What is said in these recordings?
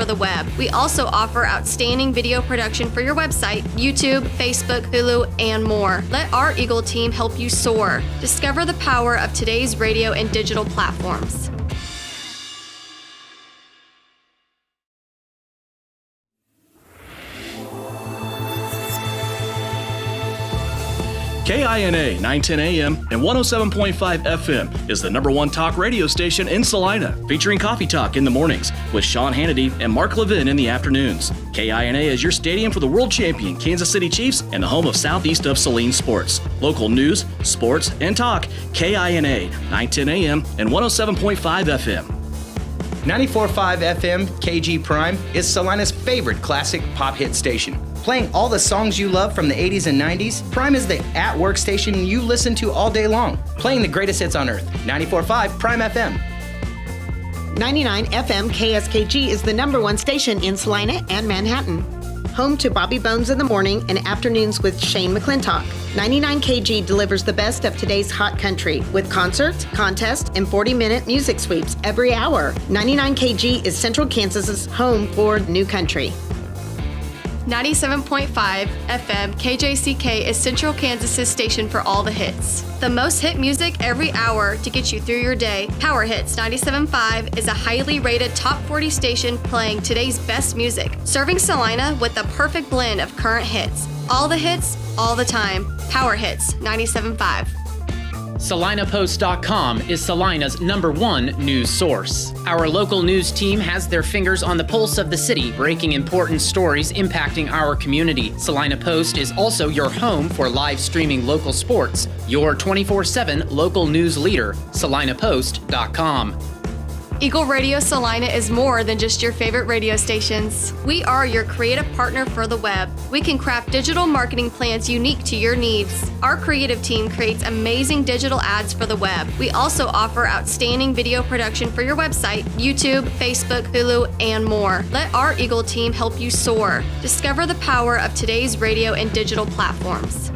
the web. We also offer outstanding video production for your website, YouTube, Facebook, Hulu, and more. Let our Eagle team help you soar. Discover the power of today's radio and digital platforms. KINA 910 AM and 107.5 FM is the #1 talk radio station in Salina, featuring Coffee Talk in the mornings with Sean Hannity and Mark Levin in the afternoons. KINA is your stadium for the world champion Kansas City Chiefs and the home of Southeast of Saline sports. Local news, sports, and talk. KINA 910 AM and 107.5 FM. 94.5 FM KG Prime is Salina's favorite classic pop hit station. Playing all the songs you love from the 80s and 90s, Prime is the at-work station you listen to all day long. Playing the greatest hits on earth. 94.5 Prime FM. 99 FM KSKG is the #1 station in Salina and Manhattan. Home to Bobby Bones in the morning and afternoons with Shane McClintock. 99 KG delivers the best of today's hot country with concerts, contests, and 40-minute music sweeps every hour. 99 KG is Central Kansas's home for new country. 97.5 FM KJCK is Central Kansas's station for all the hits. The most hit music every hour to get you through your day. Power Hits 97.5 is a highly rated top 40 station playing today's best music, serving Salina with the perfect blend of current hits. All the hits, all the time. Power Hits 97.5. SalinaPost.com is Salina's #1 news source. Our local news team has their fingers on the pulse of the city, breaking important stories impacting our community. Salina Post is also your home for live streaming local sports. Your 24/7 local news leader, SalinaPost.com. Eagle Radio Salina is more than just your favorite radio stations. We are your creative partner for the web. We can craft digital marketing plans unique to your needs. Our creative team creates amazing digital ads for the web. We also offer outstanding video production for your website, YouTube, Facebook, Hulu, and more. Let our Eagle team help you soar. Discover the power of today's radio and digital platforms.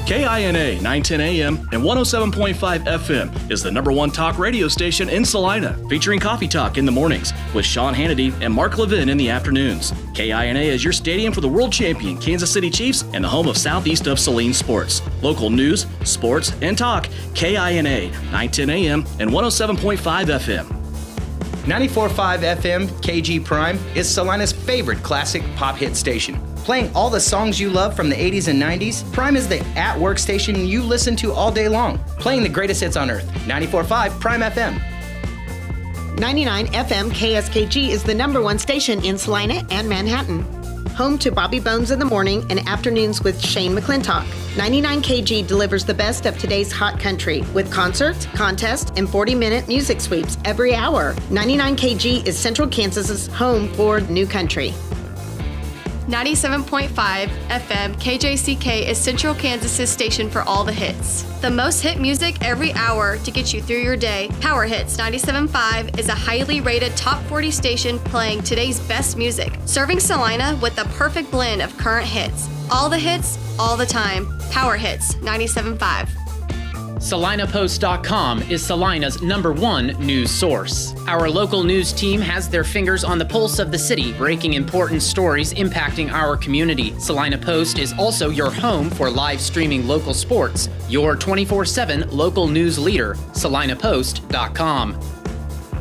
KINA 910 AM and 107.5 FM is the #1 talk radio station in Salina, featuring Coffee Talk in the mornings with Sean Hannity and Mark Levin in the afternoons. KINA is your stadium for the world champion Kansas City Chiefs and the home of Southeast of Saline sports. Local news, sports, and talk. KINA 910 AM and 107.5 FM. 94.5 FM KG Prime is Salina's favorite classic pop hit station. Playing all the songs you love from the 80s and 90s, Prime is the at-work station you listen to all day long. Playing the greatest hits on earth. 94.5 Prime FM. 99 FM KSKG is the #1 station in Salina and Manhattan. Home to Bobby Bones in the morning and afternoons with Shane McClintock. 99 KG delivers the best of today's hot country with concerts, contests, and 40-minute music sweeps every hour. 99 KG is Central Kansas's home for new country. 97.5 FM KJCK is Central Kansas's station for all the hits. The most hit music every hour to get you through your day. Power Hits 97.5 is a highly rated top 40 station playing today's best music, serving Salina with the perfect blend of current hits. All the hits, all the time. Power Hits 97.5. SalinaPost.com is Salina's #1 news source. Our local news team has their fingers on the pulse of the city, breaking important stories impacting our community. Salina Post is also your home for live streaming local sports. Your 24/7 local news leader, SalinaPost.com.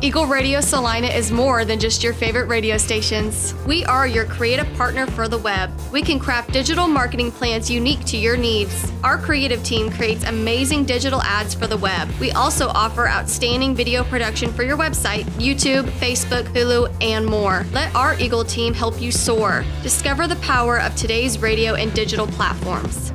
Eagle Radio Salina is more than just your favorite radio stations. We are your creative partner for the web. We can craft digital marketing plans unique to your needs. Our creative team creates amazing digital ads for the web. We also offer outstanding video production for your website, YouTube, Facebook, Hulu, and more. Let our Eagle team help you soar. Discover the power of today's radio and digital platforms.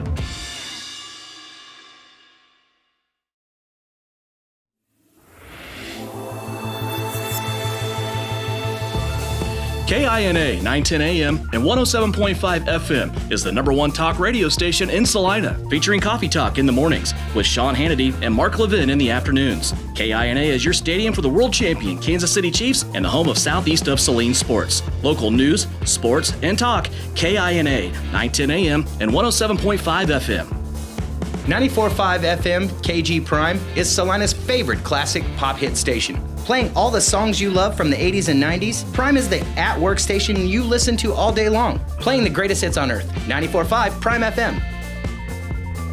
KINA 910 AM and 107.5 FM is the #1 talk radio station in Salina, featuring Coffee Talk in the mornings with Sean Hannity and Mark Levin in the afternoons. KINA is your stadium for the world champion Kansas City Chiefs and the home of Southeast of Saline sports. Local news, sports, and talk. KINA 910 AM and 107.5 FM. 94.5 FM KG Prime is Salina's favorite classic pop hit station. Playing all the songs you love from the 80s and 90s, Prime is the at-work station you listen to all day long. Playing the greatest hits on earth. 94.5 Prime FM.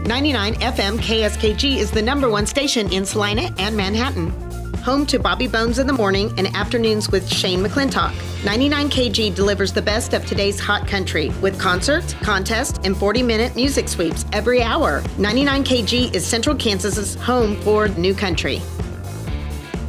99 FM KSKG is the number one station in Salina and Manhattan. Home to Bobby Bones in the morning and afternoons with Shane McClintock. 99 KG delivers the best of today's hot country with concerts, contests, and 40-minute music sweeps every hour. 99 KG is Central Kansas's home for new country.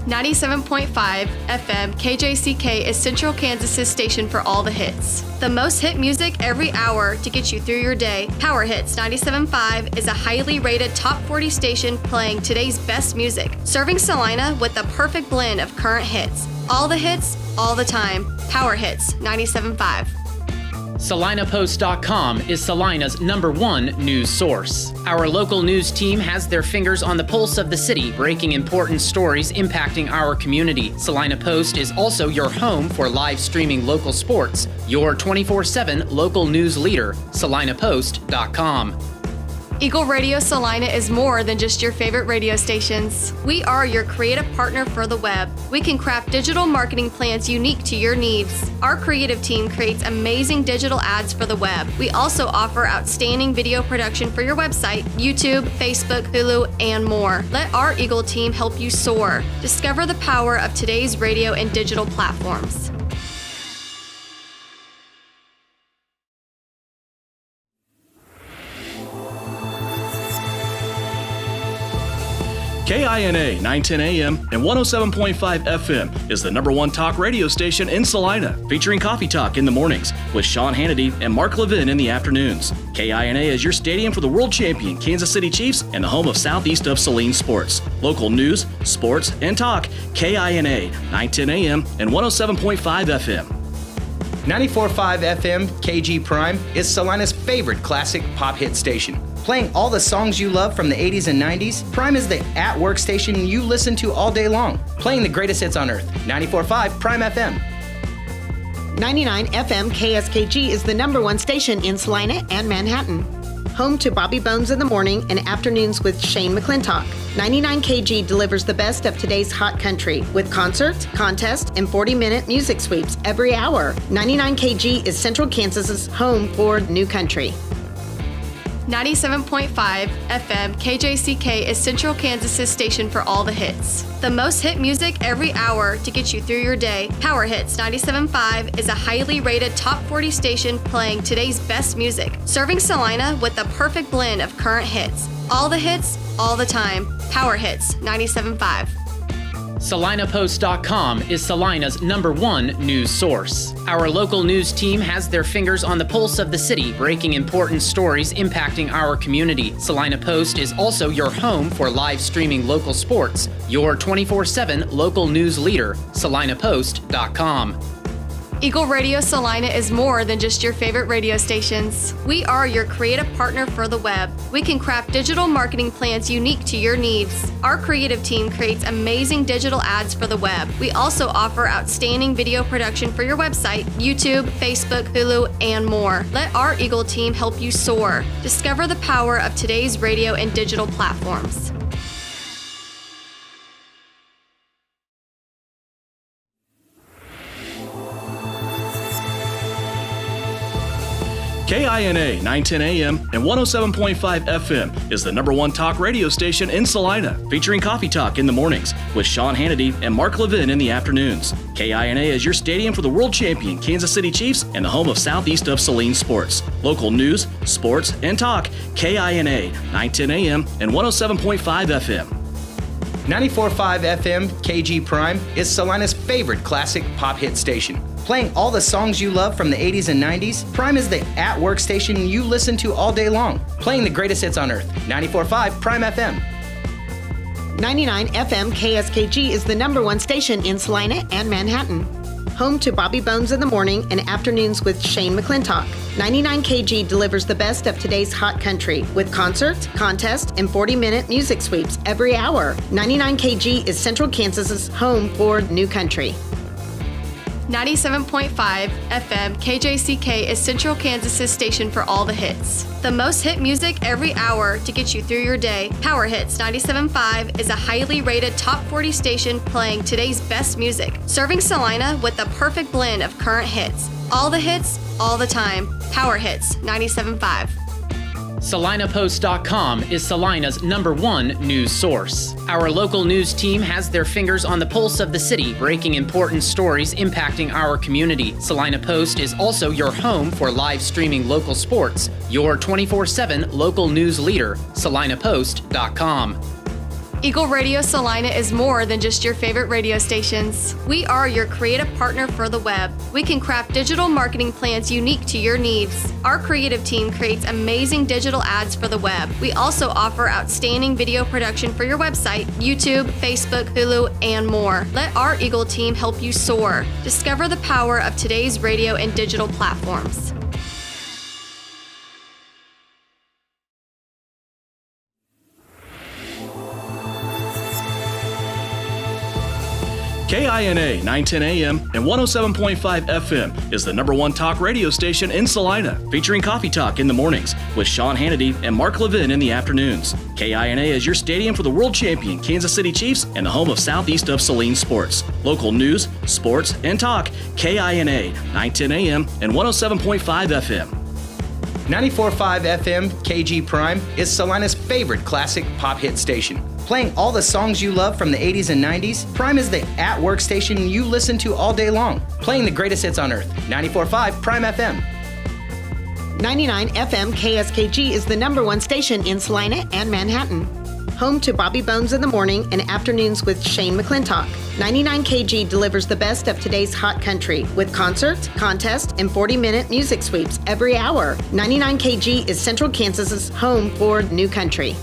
97.5 FM KJCK is Central Kansas's station for all the hits. The most hit music every hour to get you through your day. Power Hits 97.5 is a highly rated top 40 station playing today's best music, serving Salina with the perfect blend of current hits. All the hits, all the time. Power Hits 97.5. SalinaPost.com is Salina's #1 news source. Our local news team has their fingers on the pulse of the city, breaking important stories impacting our community. Salina Post is also your home for live streaming local sports. Your 24/7 local news leader, SalinaPost.com. Eagle Radio Salina is more than just your favorite radio stations. We are your creative partner for the web. We can craft digital marketing plans unique to your needs. Our creative team creates amazing digital ads for the web. We also offer outstanding video production for your website, YouTube, Facebook, Hulu, and more. Let our Eagle team help you soar. Discover the power of today's radio and digital platforms. KINA 910 AM and 107.5 FM is the #1 talk radio station in Salina, featuring Coffee Talk in the mornings with Sean Hannity and Mark Levin in the afternoons. KINA is your stadium for the world champion Kansas City Chiefs and the home of southeast of Saline sports. Local news, sports, and talk. KINA 910 AM and 107.5 FM. 94.5 FM KG Prime is Salina's favorite classic pop hit station. Playing all the songs you love from the 80s and 90s, Prime is the at-work station you listen to all day long. Playing the greatest hits on earth. 94.5 Prime FM. 99 FM KSKG is the #1 station in Salina and Manhattan. Home to Bobby Bones in the morning and afternoons with Shane McClintock. 99 KG delivers the best of today's hot country with concerts, contests, and 40-minute music sweeps every hour. 99 KG is Central Kansas's home for new country. 97.5 FM KJCK is Central Kansas's station for all the hits. The most hit music every hour to get you through your day. Power Hits 97.5 is a highly rated top 40 station playing today's best music, serving Salina with the perfect blend of current hits. All the hits, all the time. Power Hits 97.5. SalinaPost.com is Salina's #1 news source. Our local news team has their fingers on the pulse of the city, breaking important stories impacting our community. Salina Post is also your home for live streaming local sports. Your 24/7 local news leader, SalinaPost.com. Eagle Radio Salina is more than just your favorite radio stations. We are your creative partner for the web. We can craft digital marketing plans unique to your needs. Our creative team creates amazing digital ads for the web. We also offer outstanding video production for your website, YouTube, Facebook, Hulu, and more. Let our Eagle team help you soar. Discover the power of today's radio and digital platforms. KINA 910 AM and 107.5 FM is the #1 talk radio station in Salina, featuring Coffee Talk in the mornings with Sean Hannity and Mark Levin in the afternoons. KINA is your stadium for the world champion Kansas City Chiefs and the home of southeast of Saline sports. Local news, sports, and talk. KINA 910 AM and 107.5 FM. 94.5 FM KG Prime is Salina's favorite classic pop hit station. Playing all the songs you love from the 80s and 90s, Prime is the at-work station you listen to all day long. Playing the greatest hits on earth. 94.5 Prime FM. 99 FM KSKG is the #1 station in Salina and Manhattan. Home to Bobby Bones in the morning and afternoons with Shane McClintock. 99 KG delivers the best of today's hot country with concerts, contests, and 40-minute music sweeps every hour. 99 KG is Central Kansas's home for new country. 97.5 FM KJCK is Central Kansas's station for all the hits. The most hit music every hour to get you through your day. Power Hits 97.5 is a highly rated top 40 station playing today's best music, serving Salina with the perfect blend of current hits. All the hits, all the time. Power Hits 97.5. SalinaPost.com is Salina's #1 news source. Our local news team has their fingers on the pulse of the city, breaking important stories impacting our community. Salina Post is also your home for live streaming local sports. Your 24/7 local news leader, SalinaPost.com. Eagle Radio Salina is more than just your favorite radio stations. We are your creative partner for the web. We can craft digital marketing plans unique to your needs. Our creative team creates amazing digital ads for the web. We also offer outstanding video production for your website, YouTube, Facebook, Hulu, and more. Let our Eagle team help you soar. Discover the power of today's radio and digital platforms. KINA 910 AM and 107.5 FM is the #1 talk radio station in Salina, featuring Coffee Talk in the mornings with Sean Hannity and Mark Levin in the afternoons. KINA is your stadium for the world champion Kansas City Chiefs and the home of Southeast of Saline sports. Local news, sports, and talk. KINA 910 AM and 107.5 FM. 94.5 FM KG Prime is Salina's favorite classic pop hit station. Playing all the songs you love from the 80s and 90s, Prime is the at-work station you listen to all day long. Playing the greatest hits on earth. 94.5 Prime FM. 99 FM KSKG is the #1 station in Salina and Manhattan. Home to Bobby Bones in the morning and afternoons with Shane McClintock. 99 KG delivers the best of today's hot country with concerts, contests, and 40-minute music sweeps every hour. 99 KG is Central Kansas's home for new country.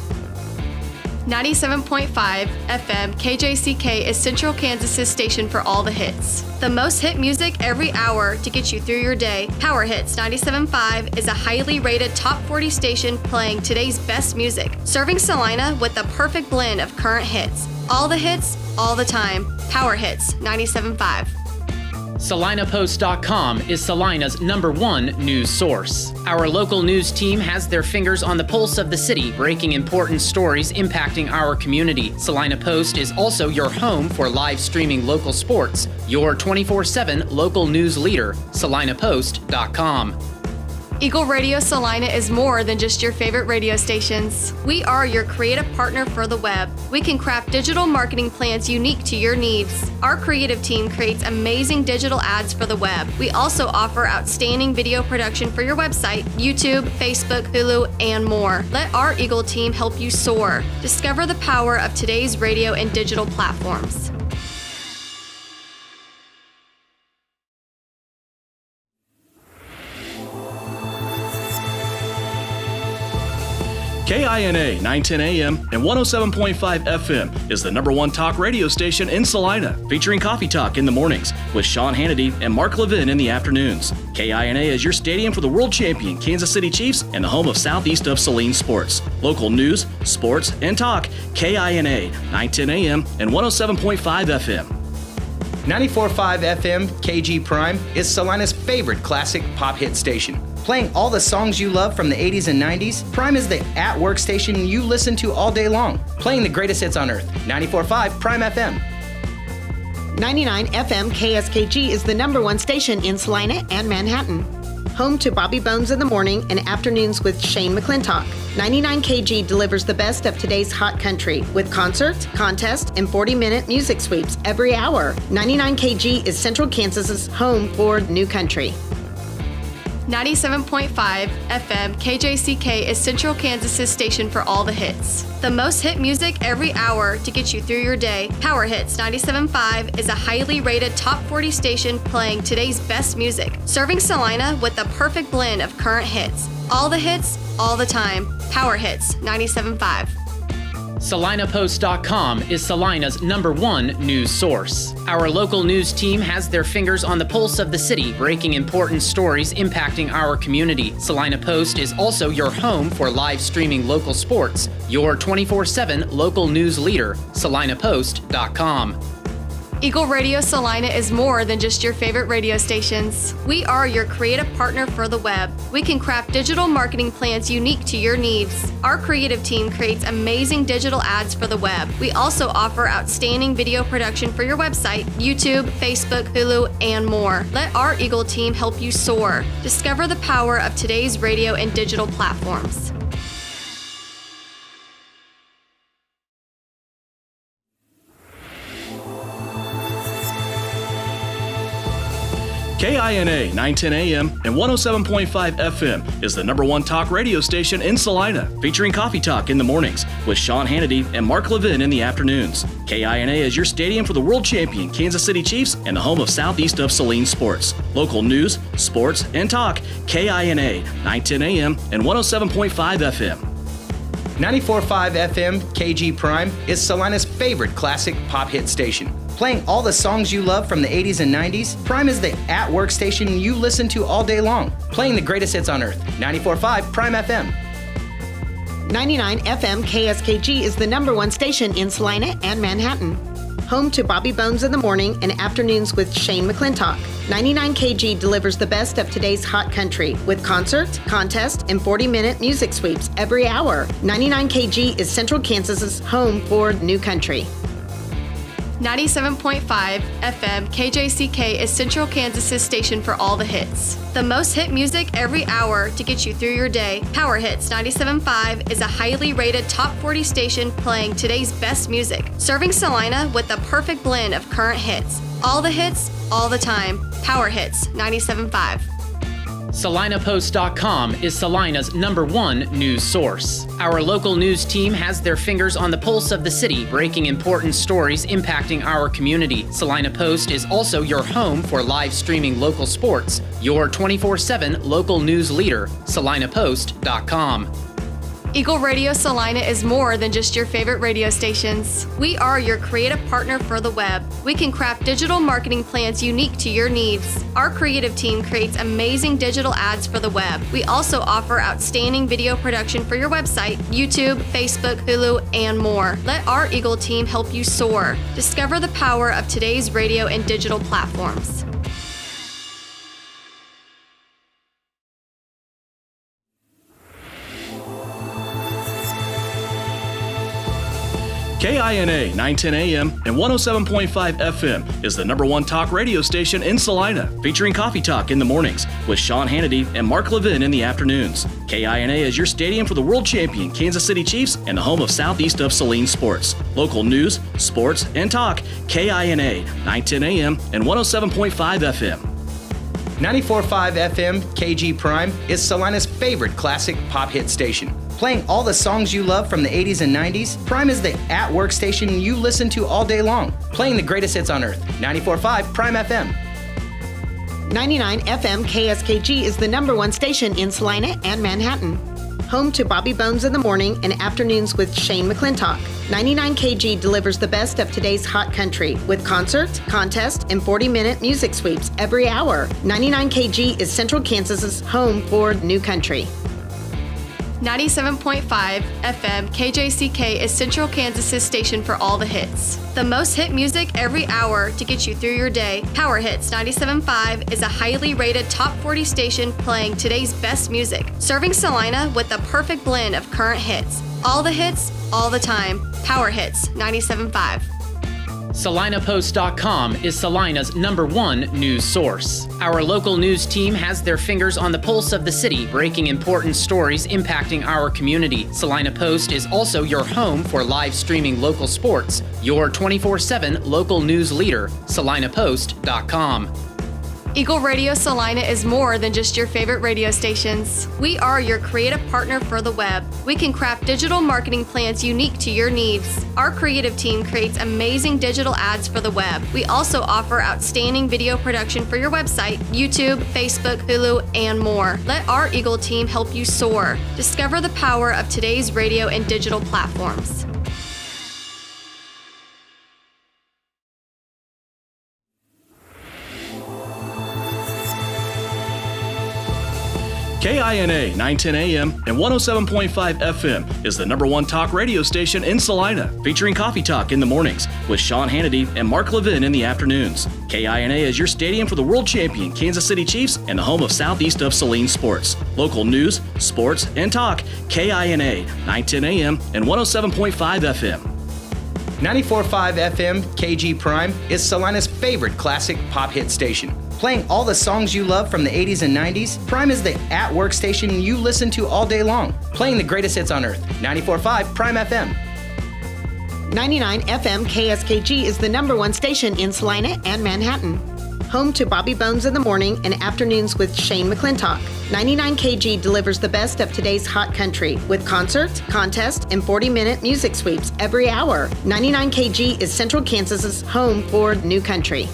97.5 FM KJCK is Central Kansas's station for all the hits. The most hit music every hour to get you through your day. Power Hits 97.5 is a highly rated top 40 station playing today's best music, serving Salina with the perfect blend of current hits. All the hits, all the time. Power Hits 97.5. SalinaPost.com is Salina's #1 news source. Our local news team has their fingers on the pulse of the city, breaking important stories impacting our community. Salina Post is also your home for live streaming local sports. Your 24/7 local news leader, SalinaPost.com. Eagle Radio Salina is more than just your favorite radio stations. We are your creative partner for the web. We can craft digital marketing plans unique to your needs. Our creative team creates amazing digital ads for the web. We also offer outstanding video production for your website, YouTube, Facebook, Hulu, and more. Let our Eagle team help you soar. Discover the power of today's radio and digital platforms. KINA 910 AM and 107.5 FM is the #1 talk radio station in Salina, featuring Coffee Talk in the mornings with Sean Hannity and Mark Levin in the afternoons. KINA is your stadium for the world champion Kansas City Chiefs and the home of Southeast of Saline sports. Local news, sports, and talk. KINA 910 AM and 107.5 FM. 94.5 FM KG Prime is Salina's favorite classic pop hit station. Playing all the songs you love from the 80s and 90s, Prime is the at-work station you listen to all day long. Playing the greatest hits on earth. 94.5 Prime FM. 99 FM KSKG is the #1 station in Salina and Manhattan. Home to Bobby Bones in the morning and afternoons with Shane McClintock. 99 KG delivers the best of today's hot country with concerts, contests, and 40-minute music sweeps every hour. 99 KG is Central Kansas's home for new country. 97.5 FM KJCK is Central Kansas's station for all the hits. The most hit music every hour to get you through your day. Power Hits 97.5 is a highly rated top 40 station playing today's best music, serving Salina with the perfect blend of current hits. All the hits, all the time. Power Hits 97.5. SalinaPost.com is Salina's #1 news source. Our local news team has their fingers on the pulse of the city, breaking important stories impacting our community. Salina Post is also your home for live streaming local sports. Your 24/7 local news leader, SalinaPost.com. Eagle Radio Salina is more than just your favorite radio stations. We are your creative partner for the web. We can craft digital marketing plans unique to your needs. Our creative team creates amazing digital ads for the web. We also offer outstanding video production for your website, YouTube, Facebook, Hulu, and more. Let our Eagle team help you soar. Discover the power of today's radio and digital platforms. KINA 910 AM and 107.5 FM is the #1 talk radio station in Salina, featuring Coffee Talk in the mornings with Sean Hannity and Mark Levin in the afternoons. KINA is your stadium for the world champion Kansas City Chiefs and the home of Southeast of Saline sports. Local news, sports, and talk. KINA 910 AM and 107.5 FM. 94.5 FM KG Prime is Salina's favorite classic pop hit station. Playing all the songs you love from the 80s and 90s, Prime is the at-work station you listen to all day long. Playing the greatest hits on earth. 94.5 Prime FM. 99 FM KSKG is the #1 station in Salina and Manhattan. Home to Bobby Bones in the morning and afternoons with Shane McClintock. 99 KG delivers the best of today's hot country with concerts, contests, and 40-minute music sweeps every hour. 99 KG is Central Kansas's home for new country. 97.5 FM KJCK is Central Kansas's station for all the hits. The most hit music every hour to get you through your day. Power Hits 97.5 is a highly rated top 40 station playing today's best music, serving Salina with the perfect blend of current hits. All the hits, all the time. Power Hits 97.5. SalinaPost.com is Salina's #1 news source. Our local news team has their fingers on the pulse of the city, breaking important stories impacting our community. Salina Post is also your home for live streaming local sports. Your 24/7 local news leader, SalinaPost.com. Eagle Radio Salina is more than just your favorite radio stations. We are your creative partner for the web. We can craft digital marketing plans unique to your needs. Our creative team creates amazing digital ads for the web. We also offer outstanding video production for your website, YouTube, Facebook, Hulu, and more. Let our Eagle team help you soar. Discover the power of today's radio and digital platforms. KINA 910 AM and 107.5 FM is the #1 talk radio station in Salina, featuring Coffee Talk in the mornings with Sean Hannity and Mark Levin in the afternoons. KINA is your stadium for the world champion Kansas City Chiefs and the home of Southeast of Saline sports. Local news, sports, and talk. KINA 910 AM and 107.5 FM. 94.5 FM KG Prime is Salina's favorite classic pop hit station. Playing all the songs you love from the 80s and 90s, Prime is the at-work station you listen to all day long. Playing the greatest hits on earth. 94.5 Prime FM. 99 FM KSKG is the #1 station in Salina and Manhattan. Home to Bobby Bones in the morning and afternoons with Shane McClintock. 99 KG delivers the best of today's hot country with concerts, contests, and 40-minute music sweeps every hour. 99 KG is Central Kansas's home for new country. 97.5 FM KJCK is Central Kansas's station for all the hits. The most hit music every hour to get you through your day. Power Hits 97.5 is a highly rated top 40 station playing today's best music, serving Salina with the perfect blend of current hits. All the hits, all the time. Power Hits 97.5. SalinaPost.com is Salina's #1 news source. Our local news team has their fingers on the pulse of the city, breaking important stories impacting our community. Salina Post is also your home for live streaming local sports. Your 24/7 local news leader, SalinaPost.com. Eagle Radio Salina is more than just your favorite radio stations. We are your creative partner for the web. We can craft digital marketing plans unique to your needs. Our creative team creates amazing digital ads for the web. We also offer outstanding video production for your website, YouTube, Facebook, Hulu, and more. Let our Eagle team help you soar. Discover the power of today's radio and digital platforms. KINA 910 AM and 107.5 FM is the #1 talk radio station in Salina, featuring Coffee Talk in the mornings with Sean Hannity and Mark Levin in the afternoons. KINA is your stadium for the world champion Kansas City Chiefs and the home of Southeast of Saline sports. Local news, sports, and talk. KINA 910 AM and 107.5 FM. 94.5 FM KG Prime is Salina's favorite classic pop hit station. Playing all the songs you love from the 80s and 90s, Prime is the at-work station you listen to all day long. Playing the greatest hits on earth. 94.5 Prime FM. 99 FM KSKG is the #1 station in Salina and Manhattan. Home to Bobby Bones in the morning and afternoons with Shane McClintock. 99 KG delivers the best of today's hot country with concerts, contests, and 40-minute music sweeps every hour. 99 KG is Central Kansas's home for new country.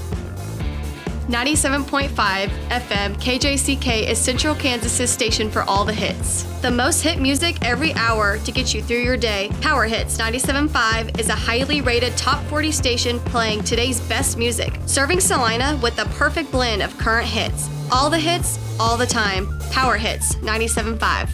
97.5 FM KJCK is Central Kansas's station for all the hits. The most hit music every hour to get you through your day. Power Hits 97.5 is a highly rated top 40 station playing today's best music, serving Salina with the perfect blend of current hits. All the hits, all the time. Power Hits 97.5.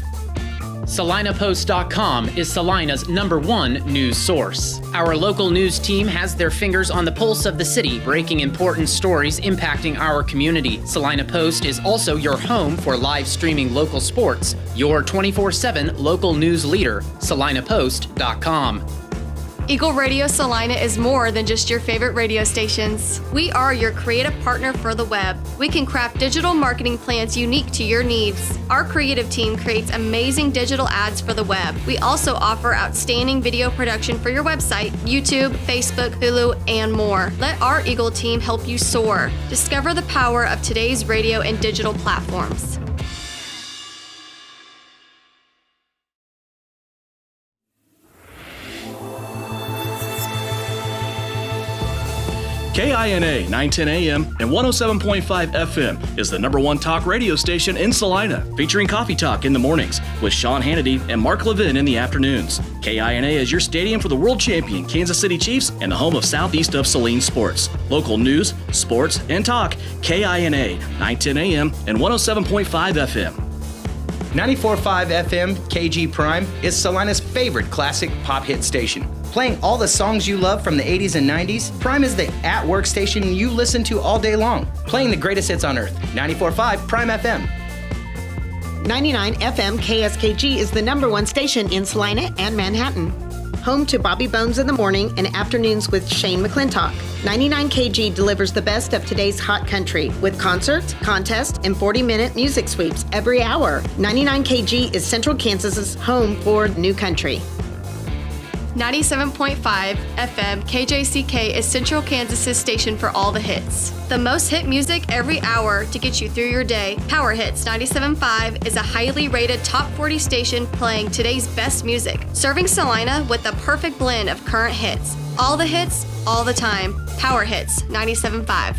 SalinaPost.com is Salina's #1 news source. Our local news team has their fingers on the pulse of the city, breaking important stories impacting our community. Salina Post is also your home for live streaming local sports. Your 24/7 local news leader, SalinaPost.com. Eagle Radio Salina is more than just your favorite radio stations. We are your creative partner for the web. We can craft digital marketing plans unique to your needs. Our creative team creates amazing digital ads for the web. We also offer outstanding video production for your website, YouTube, Facebook, Hulu, and more. Let our Eagle team help you soar. Discover the power of today's radio and digital platforms. KINA 910 AM and 107.5 FM is the #1 talk radio station in Salina, featuring Coffee Talk in the mornings with Sean Hannity and Mark Levin in the afternoons. KINA is your stadium for the world champion Kansas City Chiefs and the home of Southeast of Saline sports. Local news, sports, and talk. KINA 910 AM and 107.5 FM. 94.5 FM KG Prime is Salina's favorite classic pop hit station. Playing all the songs you love from the 80s and 90s, Prime is the at-work station you listen to all day long. Playing the greatest hits on earth. 94.5 Prime FM. 99 FM KSKG is the #1 station in Salina and Manhattan. Home to Bobby Bones in the morning and afternoons with Shane McClintock. 99 KG delivers the best of today's hot country with concerts, contests, and 40-minute music sweeps every hour. 99 KG is Central Kansas's home for new country. 97.5 FM KJCK is Central Kansas's station for all the hits. The most hit music every hour to get you through your day. Power Hits 97.5 is a highly rated top 40 station playing today's best music, serving Salina with the perfect blend of current hits. All the hits, all the time. Power Hits 97.5.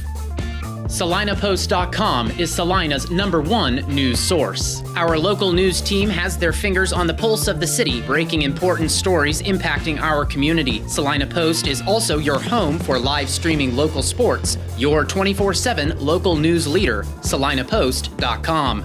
SalinaPost.com is Salina's #1 news source. Our local news team has their fingers on the pulse of the city, breaking important stories impacting our community. Salina Post is also your home for live streaming local sports. Your 24/7 local news leader, SalinaPost.com.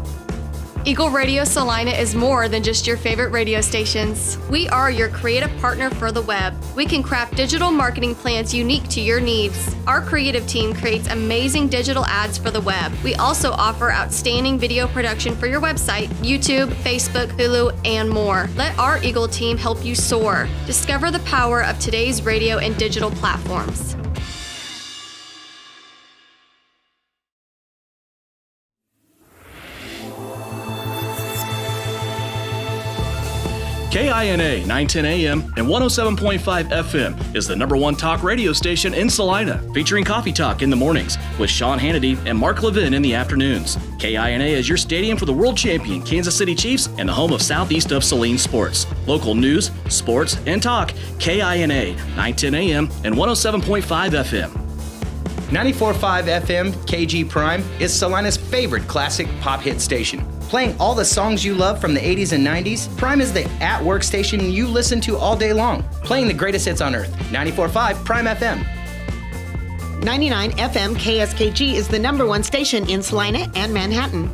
Eagle Radio Salina is more than just your favorite radio stations. We are your creative partner for the web. We can craft digital marketing plans unique to your needs. Our creative team creates amazing digital ads for the web. We also offer outstanding video production for your website, YouTube, Facebook, Hulu, and more. Let our Eagle team help you soar. Discover the power of today's radio and digital platforms. KINA 910 AM and 107.5 FM is the #1 talk radio station in Salina, featuring Coffee Talk in the mornings with Sean Hannity and Mark Levin in the afternoons. KINA is your stadium for the world champion Kansas City Chiefs and the home of Southeast of Saline sports. Local news, sports, and talk. KINA 910 AM and 107.5 FM. 94.5 FM KG Prime is Salina's favorite classic pop hit station. Playing all the songs you love from the 80s and 90s, Prime is the at-work station you listen to all day long. Playing the greatest hits on earth. 94.5 Prime FM. 99 FM KSKG is the #1 station in Salina and Manhattan.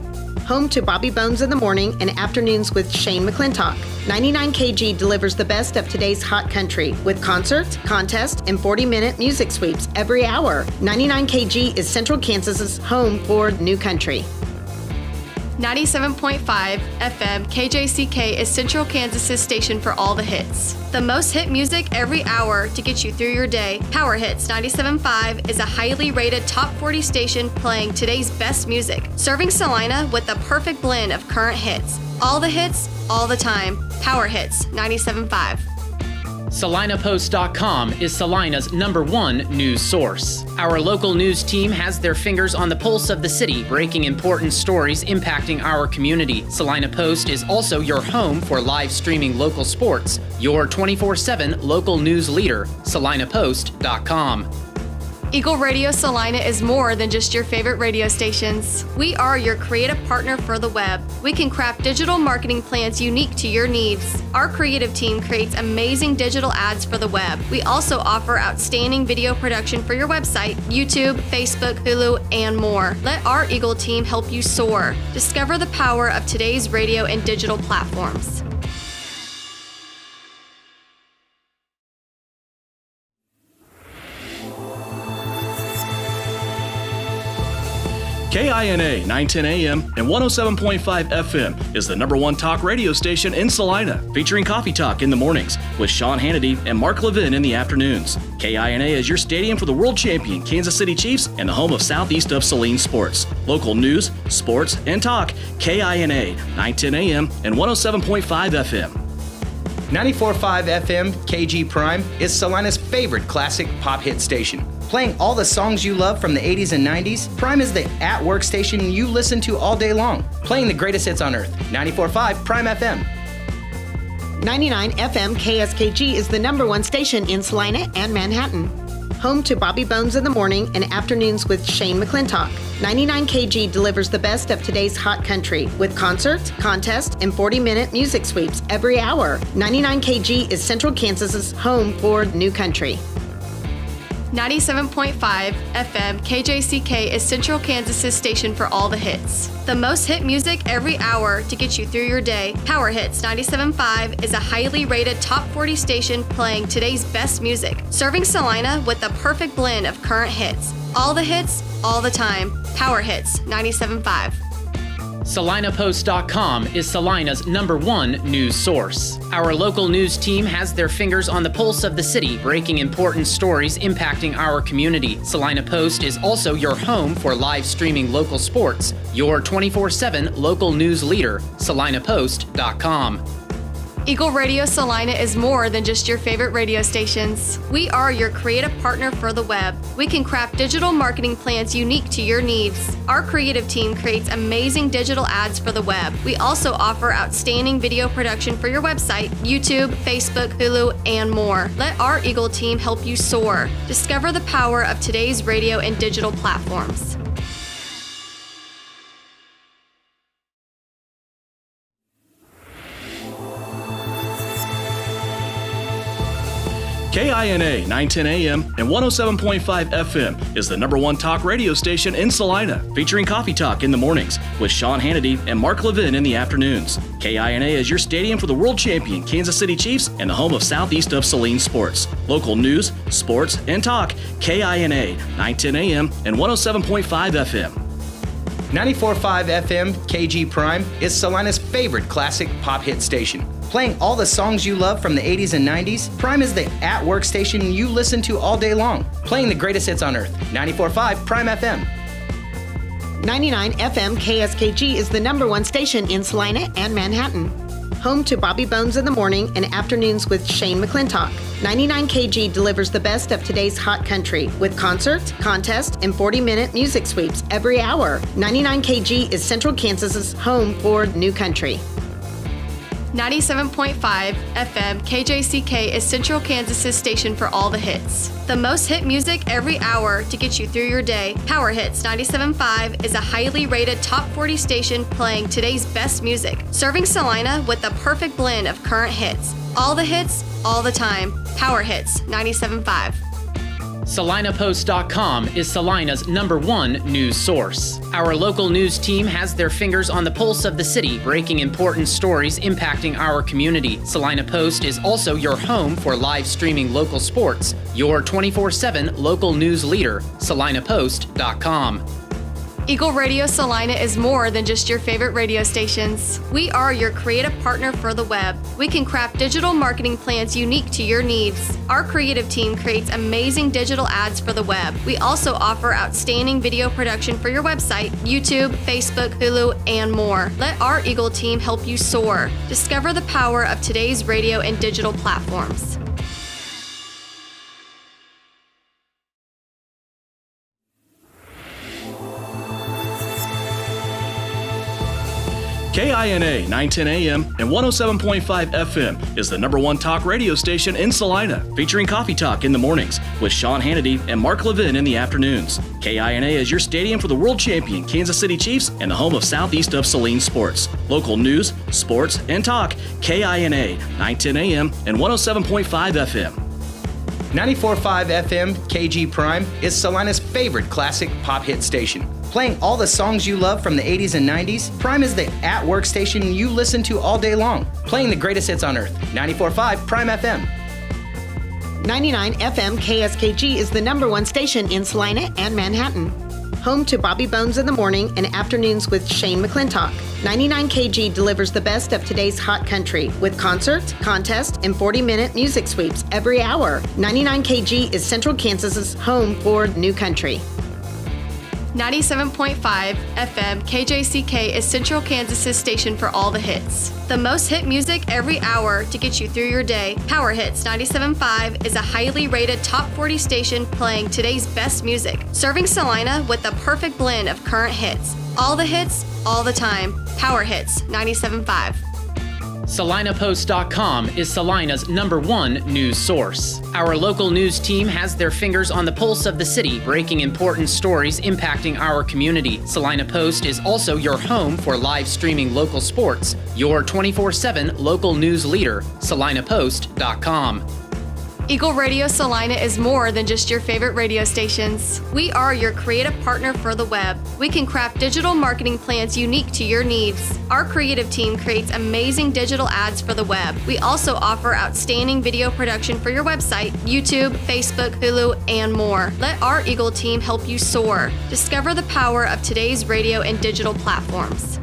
Home to Bobby Bones in the morning and afternoons with Shane McClintock. 99 KG delivers the best of today's hot country with concerts, contests, and 40-minute music sweeps every hour. 99 KG is Central Kansas's home for new country. 97.5 FM KJCK is Central Kansas's station for all the hits. The most hit music every hour to get you through your day. Power Hits 97.5 is a highly rated top 40 station playing today's best music, serving Salina with the perfect blend of current hits. All the hits, all the time. Power Hits 97.5. SalinaPost.com is Salina's #1 news source. Our local news team has their fingers on the pulse of the city, breaking important stories impacting our community. Salina Post is also your home for live streaming local sports. Your 24/7 local news leader, SalinaPost.com. Eagle Radio Salina is more than just your favorite radio stations. We are your creative partner for the web. We can craft digital marketing plans unique to your needs. Our creative team creates amazing digital ads for the web. We also offer outstanding video production for your website, YouTube, Facebook, Hulu, and more. Let our Eagle team help you soar. Discover the power of today's radio and digital platforms. KINA 910 AM and 107.5 FM is the #1 talk radio station in Salina, featuring Coffee Talk in the mornings with Sean Hannity and Mark Levin in the afternoons. KINA is your stadium for the world champion Kansas City Chiefs and the home of Southeast of Saline sports. Local news, sports, and talk. KINA 910 AM and 107.5 FM. 94.5 FM KG Prime is Salina's favorite classic pop hit station. Playing all the songs you love from the 80s and 90s, Prime is the at-work station you listen to all day long. Playing the greatest hits on earth. 94.5 Prime FM. 99 FM KSKG is the #1 station in Salina and Manhattan. Home to Bobby Bones in the morning and afternoons with Shane McClintock. 99 KG delivers the best of today's hot country with concerts, contests, and 40-minute music sweeps every hour. 99 KG is Central Kansas's home for new country. 97.5 FM KJCK is Central Kansas's station for all the hits. The most hit music every hour to get you through your day. Power Hits 97.5 is a highly rated top 40 station playing today's best music, serving Salina with the perfect blend of current hits. All the hits, all the time. Power Hits 97.5. SalinaPost.com is Salina's #1 news source. Our local news team has their fingers on the pulse of the city, breaking important stories impacting our community. Salina Post is also your home for live streaming local sports. Your 24/7 local news leader, SalinaPost.com. Eagle Radio Salina is more than just your favorite radio stations. We are your creative partner for the web. We can craft digital marketing plans unique to your needs. Our creative team creates amazing digital ads for the web. We also offer outstanding video production for your website, YouTube, Facebook, Hulu, and more. Let our Eagle team help you soar. Discover the power of today's radio and digital platforms. KINA 910 AM and 107.5 FM is the #1 talk radio station in Salina, featuring Coffee Talk in the mornings with Sean Hannity and Mark Levin in the afternoons. KINA is your stadium for the world champion Kansas City Chiefs and the home of Southeast of Saline sports. Local news, sports, and talk. KINA 910 AM and 107.5 FM. 94.5 FM KG Prime is Salina's favorite classic pop hit station. Playing all the songs you love from the 80s and 90s, Prime is the at-work station you listen to all day long. Playing the greatest hits on earth. 94.5 Prime FM. 99 FM KSKG is the #1 station in Salina and Manhattan. Home to Bobby Bones in the morning and afternoons with Shane McClintock. 99 KG delivers the best of today's hot country with concerts, contests, and 40-minute music sweeps every hour. 99 KG is Central Kansas's home for new country. 97.5 FM KJCK is Central Kansas's station for all the hits. The most hit music every hour to get you through your day. Power Hits 97.5 is a highly rated top 40 station playing today's best music, serving Salina with the perfect blend of current hits. All the hits, all the time. Power Hits 97.5. SalinaPost.com is Salina's #1 news source. Our local news team has their fingers on the pulse of the city, breaking important stories impacting our community. Salina Post is also your home for live streaming local sports. Your 24/7 local news leader, SalinaPost.com. Eagle Radio Salina is more than just your favorite radio stations. We are your creative partner for the web. We can craft digital marketing plans unique to your needs. Our creative team creates amazing digital ads for the web. We also offer outstanding video production for your website, YouTube, Facebook, Hulu, and more. Let our Eagle team help you soar. Discover the power of today's radio and digital platforms. KINA 910 AM and 107.5 FM is the #1 talk radio station in Salina, featuring Coffee Talk in the mornings with Sean Hannity and Mark Levin in the afternoons. KINA is your stadium for the world champion Kansas City Chiefs and the home of Southeast of Saline sports. Local news, sports, and talk. KINA 910 AM and 107.5 FM. 94.5 FM KG Prime is Salina's favorite classic pop hit station. Playing all the songs you love from the 80s and 90s, Prime is the at-work station you listen to all day long. Playing the greatest hits on earth. 94.5 Prime FM. 99 FM KSKG is the #1 station in Salina and Manhattan. Home to Bobby Bones in the morning and afternoons with Shane McClintock. 99 KG delivers the best of today's hot country with concerts, contests, and 40-minute music sweeps every hour. 99 KG is Central Kansas's home for new country. 97.5 FM KJCK is Central Kansas's station for all the hits. The most hit music every hour to get you through your day. Power Hits 97.5 is a highly rated top 40 station playing today's best music, serving Salina with the perfect blend of current hits. All the hits, all the time. Power Hits 97.5. SalinaPost.com is Salina's #1 news source. Our local news team has their fingers on the pulse of the city, breaking important stories impacting our community. Salina Post is also your home for live streaming local sports. Your 24/7 local news leader, SalinaPost.com. Eagle Radio Salina is more than just your favorite radio stations. We are your creative partner for the web. We can craft digital marketing plans unique to your needs. Our creative team creates amazing digital ads for the web. We also offer outstanding video production for your website, YouTube, Facebook, Hulu, and more. Let our Eagle team help you soar. Discover the power of today's radio and digital platforms.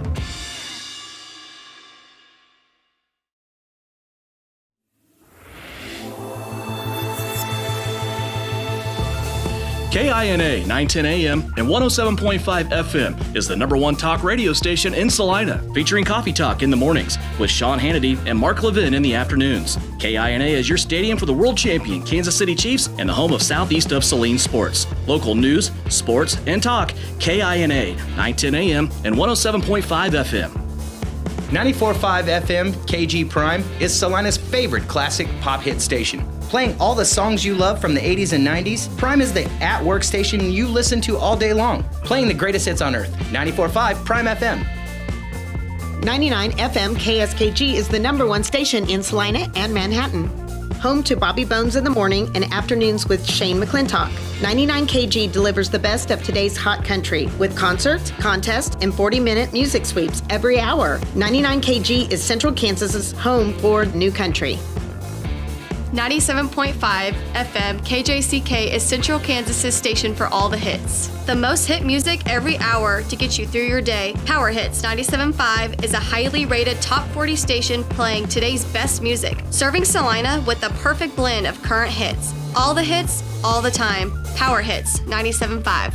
KINA 910 AM and 107.5 FM is the #1 talk radio station in Salina, featuring Coffee Talk in the mornings with Sean Hannity and Mark Levin in the afternoons. KINA is your stadium for the world champion Kansas City Chiefs and the home of Southeast of Saline sports. Local news, sports, and talk. KINA 910 AM and 107.5 FM. 94.5 FM KG Prime is Salina's favorite classic pop hit station. Playing all the songs you love from the 80s and 90s, Prime is the at-work station you listen to all day long. Playing the greatest hits on earth. 94.5 Prime FM. 99 FM KSKG is the #1 station in Salina and Manhattan. Home to Bobby Bones in the morning and afternoons with Shane McClintock. 99 KG delivers the best of today's hot country with concerts, contests, and 40-minute music sweeps every hour. 99 KG is Central Kansas's home for new country. 97.5 FM KJCK is Central Kansas's station for all the hits. The most hit music every hour to get you through your day. Power Hits 97.5 is a highly rated top 40 station playing today's best music, serving Salina with the perfect blend of current hits. All the hits, all the time. Power Hits 97.5.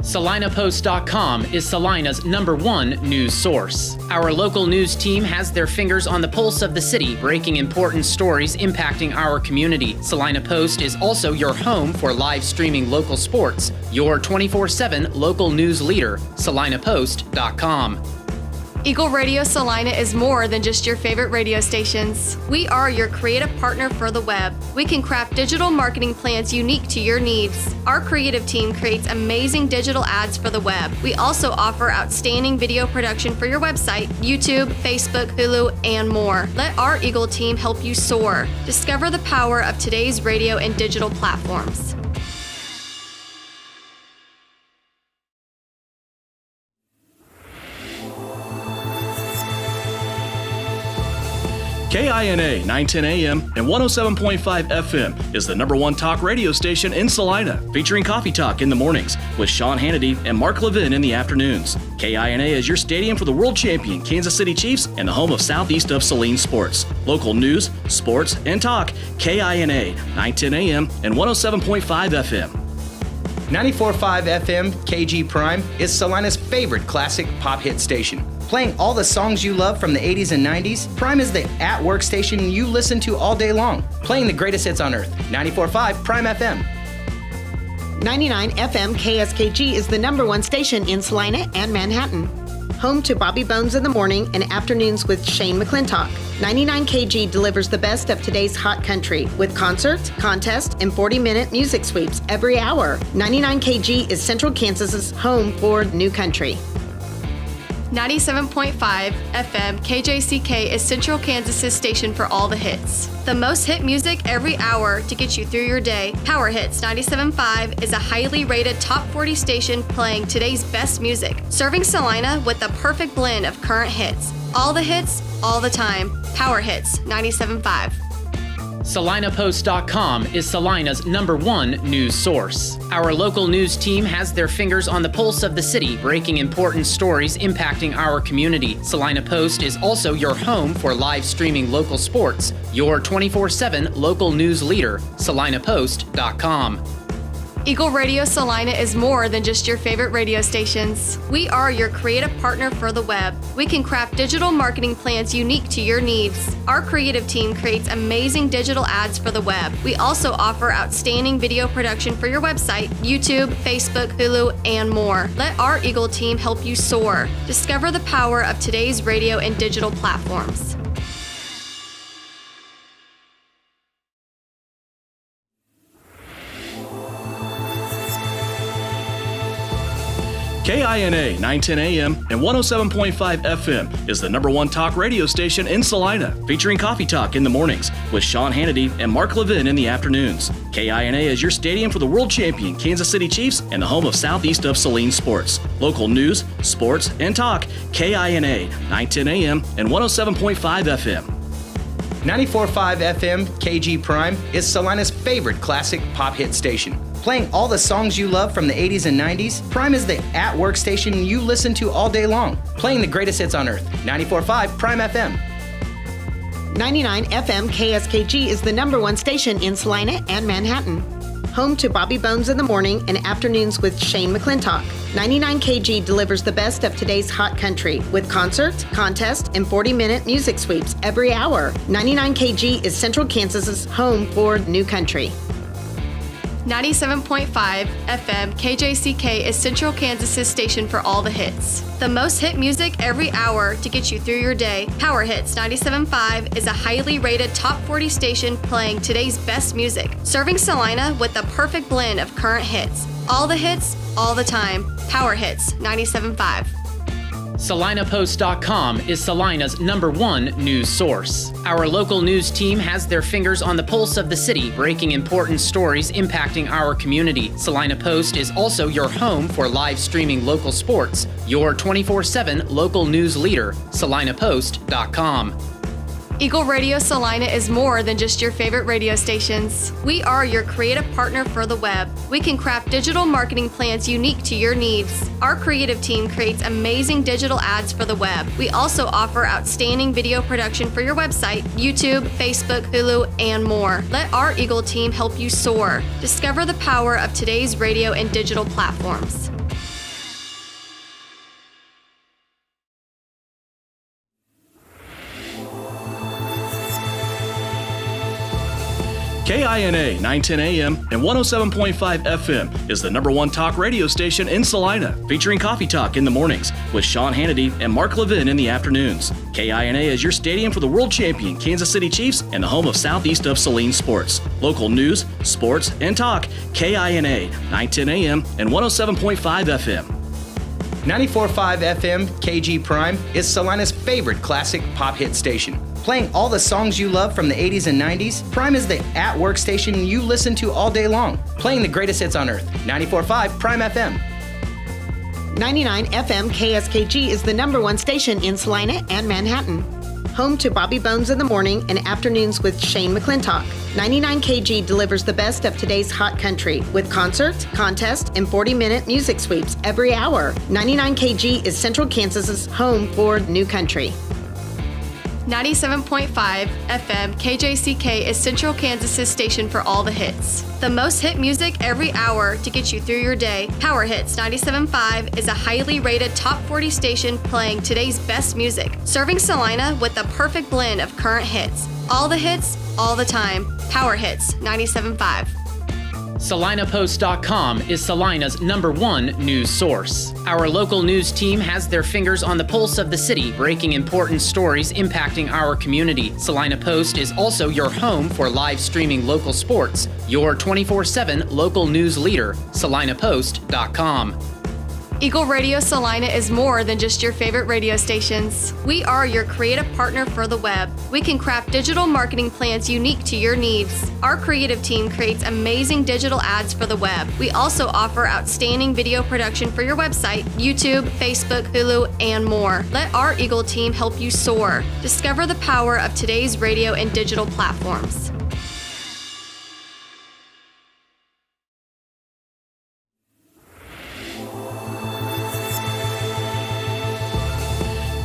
SalinaPost.com is Salina's #1 news source. Our local news team has their fingers on the pulse of the city, breaking important stories impacting our community. Salina Post is also your home for live streaming local sports. Your 24/7 local news leader, SalinaPost.com. Eagle Radio Salina is more than just your favorite radio stations. We are your creative partner for the web. We can craft digital marketing plans unique to your needs. Our creative team creates amazing digital ads for the web. We also offer outstanding video production for your website, YouTube, Facebook, Hulu, and more. Let our Eagle team help you soar. Discover the power of today's radio and digital platforms. KINA 910 AM and 107.5 FM is the number one talk radio station in Salina, featuring Coffee Talk in the mornings with Sean Hannity and Mark Levin in the afternoons. KINA is your stadium for the world champion Kansas City Chiefs and the home of Southeast of Saline sports. Local news, sports, and talk. KINA 910 AM and 107.5 FM. 94.5 FM KG Prime is Salina's favorite classic pop hit station. Playing all the songs you love from the 80s and 90s, Prime is the at-work station you listen to all day long. Playing the greatest hits on earth. 94.5 Prime FM. 99 FM KSKG is the number one station in Salina and Manhattan. Home to Bobby Bones in the morning and afternoons with Shane McClintock. 99 KG delivers the best of today's hot country with concerts, contests, and 40-minute music sweeps every hour. 99 KG is Central Kansas's home for new country. 97.5 FM KJCK is Central Kansas's station for all the hits. The most hit music every hour to get you through your day. Power Hits 97.5 is a highly rated top 40 station playing today's best music, serving Salina with the perfect blend of current hits. All the hits, all the time. Power Hits 97.5. SalinaPost.com is Salina's number one news source. Our local news team has their fingers on the pulse of the city, breaking important stories impacting our community. Salina Post is also your home for live streaming local sports. Your 24/7 local news leader, SalinaPost.com. Eagle Radio Salina is more than just your favorite radio stations. We are your creative partner for the web. We can craft digital marketing plans unique to your needs. Our creative team creates amazing digital ads for the web. We also offer outstanding video production for your website, YouTube, Facebook, Hulu, and more. Let our Eagle team help you soar. Discover the power of today's radio and digital platforms. KINA 910 AM and 107.5 FM is the number one talk radio station in Salina, featuring Coffee Talk in the mornings with Sean Hannity and Mark Levin in the afternoons. KINA is your stadium for the world champion Kansas City Chiefs and the home of Southeast of Saline sports. Local news, sports, and talk. KINA 910 AM and 107.5 FM. 94.5 FM KG Prime is Salina's favorite classic pop hit station. Playing all the songs you love from the 80s and 90s, Prime is the at-work station you listen to all day long. Playing the greatest hits on earth. 94.5 Prime FM. 99 FM KSKG is the number one station in Salina and Manhattan. Home to Bobby Bones in the morning and afternoons with Shane McClintock. 99 KG delivers the best of today's hot country with concerts, contests, and 40-minute music sweeps every hour. 99 KG is Central Kansas's home for new country. 97.5 FM KJCK is Central Kansas's station for all the hits. The most hit music every hour to get you through your day. Power Hits 97.5 is a highly rated top 40 station playing today's best music, serving Salina with the perfect blend of current hits. All the hits, all the time. Power Hits 97.5. SalinaPost.com is Salina's number one news source. Our local news team has their fingers on the pulse of the city, breaking important stories impacting our community. Salina Post is also your home for live streaming local sports. Your 24/7 local news leader, SalinaPost.com. Eagle Radio Salina is more than just your favorite radio stations. We are your creative partner for the web. We can craft digital marketing plans unique to your needs. Our creative team creates amazing digital ads for the web. We also offer outstanding video production for your website, YouTube, Facebook, Hulu, and more. Let our Eagle team help you soar. Discover the power of today's radio and digital platforms. KINA 910 AM and 107.5 FM is the number one talk radio station in Salina, featuring Coffee Talk in the mornings with Sean Hannity and Mark Levin in the afternoons. KINA is your stadium for the world champion Kansas City Chiefs and the home of Southeast of Saline sports. Local news, sports, and talk. KINA 910 AM and 107.5 FM. 94.5 FM KG Prime is Salina's favorite classic pop hit station. Playing all the songs you love from the 80s and 90s, Prime is the at-work station you listen to all day long. Playing the greatest hits on earth. 94.5 Prime FM. 99 FM KSKG is the number one station in Salina and Manhattan. Home to Bobby Bones in the morning and afternoons with Shane McClintock. 99 KG delivers the best of today's hot country with concerts, contests, and 40-minute music sweeps every hour. 99 KG is Central Kansas's home for new country. 97.5 FM KJCK is Central Kansas's station for all the hits. The most hit music every hour to get you through your day. Power Hits 97.5 is a highly rated top 40 station playing today's best music, serving Salina with the perfect blend of current hits. All the hits, all the time. Power Hits 97.5. SalinaPost.com is Salina's #1 news source. Our local news team has their fingers on the pulse of the city, breaking important stories impacting our community. Salina Post is also your home for live streaming local sports. Your 24/7 local news leader, SalinaPost.com. Eagle Radio Salina is more than just your favorite radio stations. We are your creative partner for the web. We can craft digital marketing plans unique to your needs. Our creative team creates amazing digital ads for the web. We also offer outstanding video production for your website, YouTube, Facebook, Hulu, and more. Let our Eagle team help you soar. Discover the power of today's radio and digital platforms.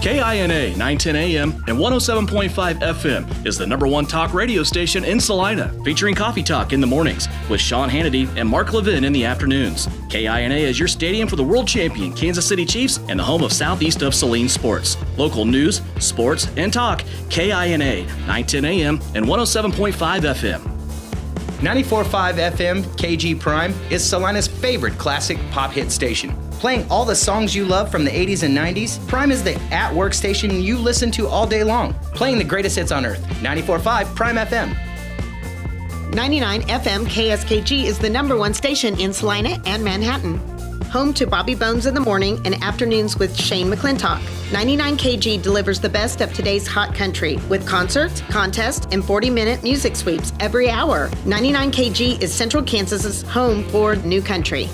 KINA 910 AM and 107.5 FM is the #1 talk radio station in Salina, featuring Coffee Talk in the mornings with Sean Hannity and Mark Levin in the afternoons. KINA is your stadium for the world champion Kansas City Chiefs and the home of Southeast of Saline sports. Local news, sports, and talk. KINA 910 AM and 107.5 FM. 94.5 FM KG Prime is Salina's favorite classic pop hit station. Playing all the songs you love from the 80s and 90s, Prime is the at-work station you listen to all day long. Playing the greatest hits on earth. 94.5 Prime FM. 99 FM KSKG is the #1 station in Salina and Manhattan. Home to Bobby Bones in the morning and afternoons with Shane McClintock. 99 KG delivers the best of today's hot country with concerts, contests, and 40-minute music sweeps every hour. 99 KG is Central Kansas's home for new country.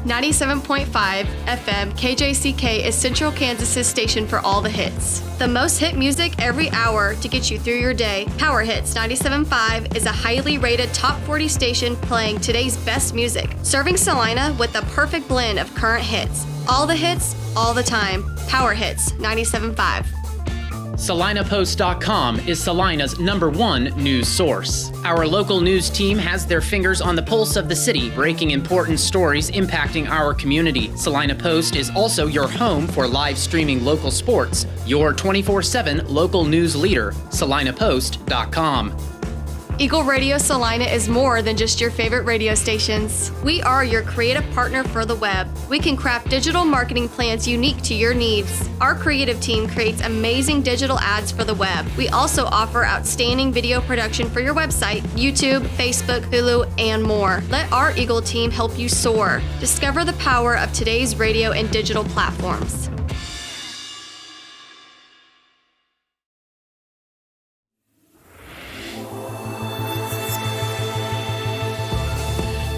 97.5 FM KJCK is Central Kansas's station for all the hits. The most hit music every hour to get you through your day. Power Hits 97.5 is a highly rated top 40 station playing today's best music, serving Salina with the perfect blend of current hits. All the hits, all the time. Power Hits 97.5. SalinaPost.com is Salina's #1 news source. Our local news team has their fingers on the pulse of the city, breaking important stories impacting our community. Salina Post is also your home for live streaming local sports. Your 24/7 local news leader, SalinaPost.com. Eagle Radio Salina is more than just your favorite radio stations. We are your creative partner for the web. We can craft digital marketing plans unique to your needs. Our creative team creates amazing digital ads for the web. We also offer outstanding video production for your website, YouTube, Facebook, Hulu, and more. Let our Eagle team help you soar. Discover the power of today's radio and digital platforms.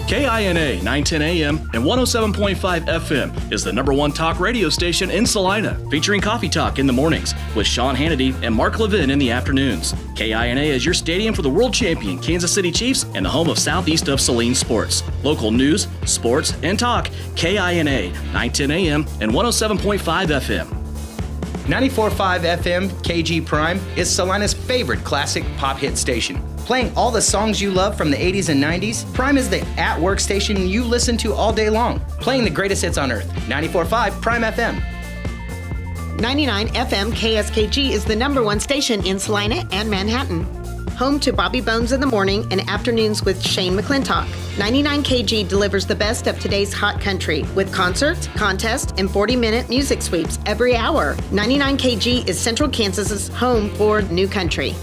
KINA 910 AM and 107.5 FM is the #1 talk radio station in Salina, featuring Coffee Talk in the mornings with Sean Hannity and Mark Levin in the afternoons. KINA is your stadium for the world champion Kansas City Chiefs and the home of Southeast of Saline sports. Local news, sports, and talk. KINA 910 AM and 107.5 FM. 94.5 FM KG Prime is Salina's favorite classic pop hit station. Playing all the songs you love from the 80s and 90s, Prime is the at-work station you listen to all day long. Playing the greatest hits on earth. 94.5 Prime FM. 99 FM KSKG is the #1 station in Salina and Manhattan. Home to Bobby Bones in the morning and afternoons with Shane McClintock. 99 KG delivers the best of today's hot country with concerts, contests, and 40-minute music sweeps every hour. 99 KG is Central Kansas's home for new country.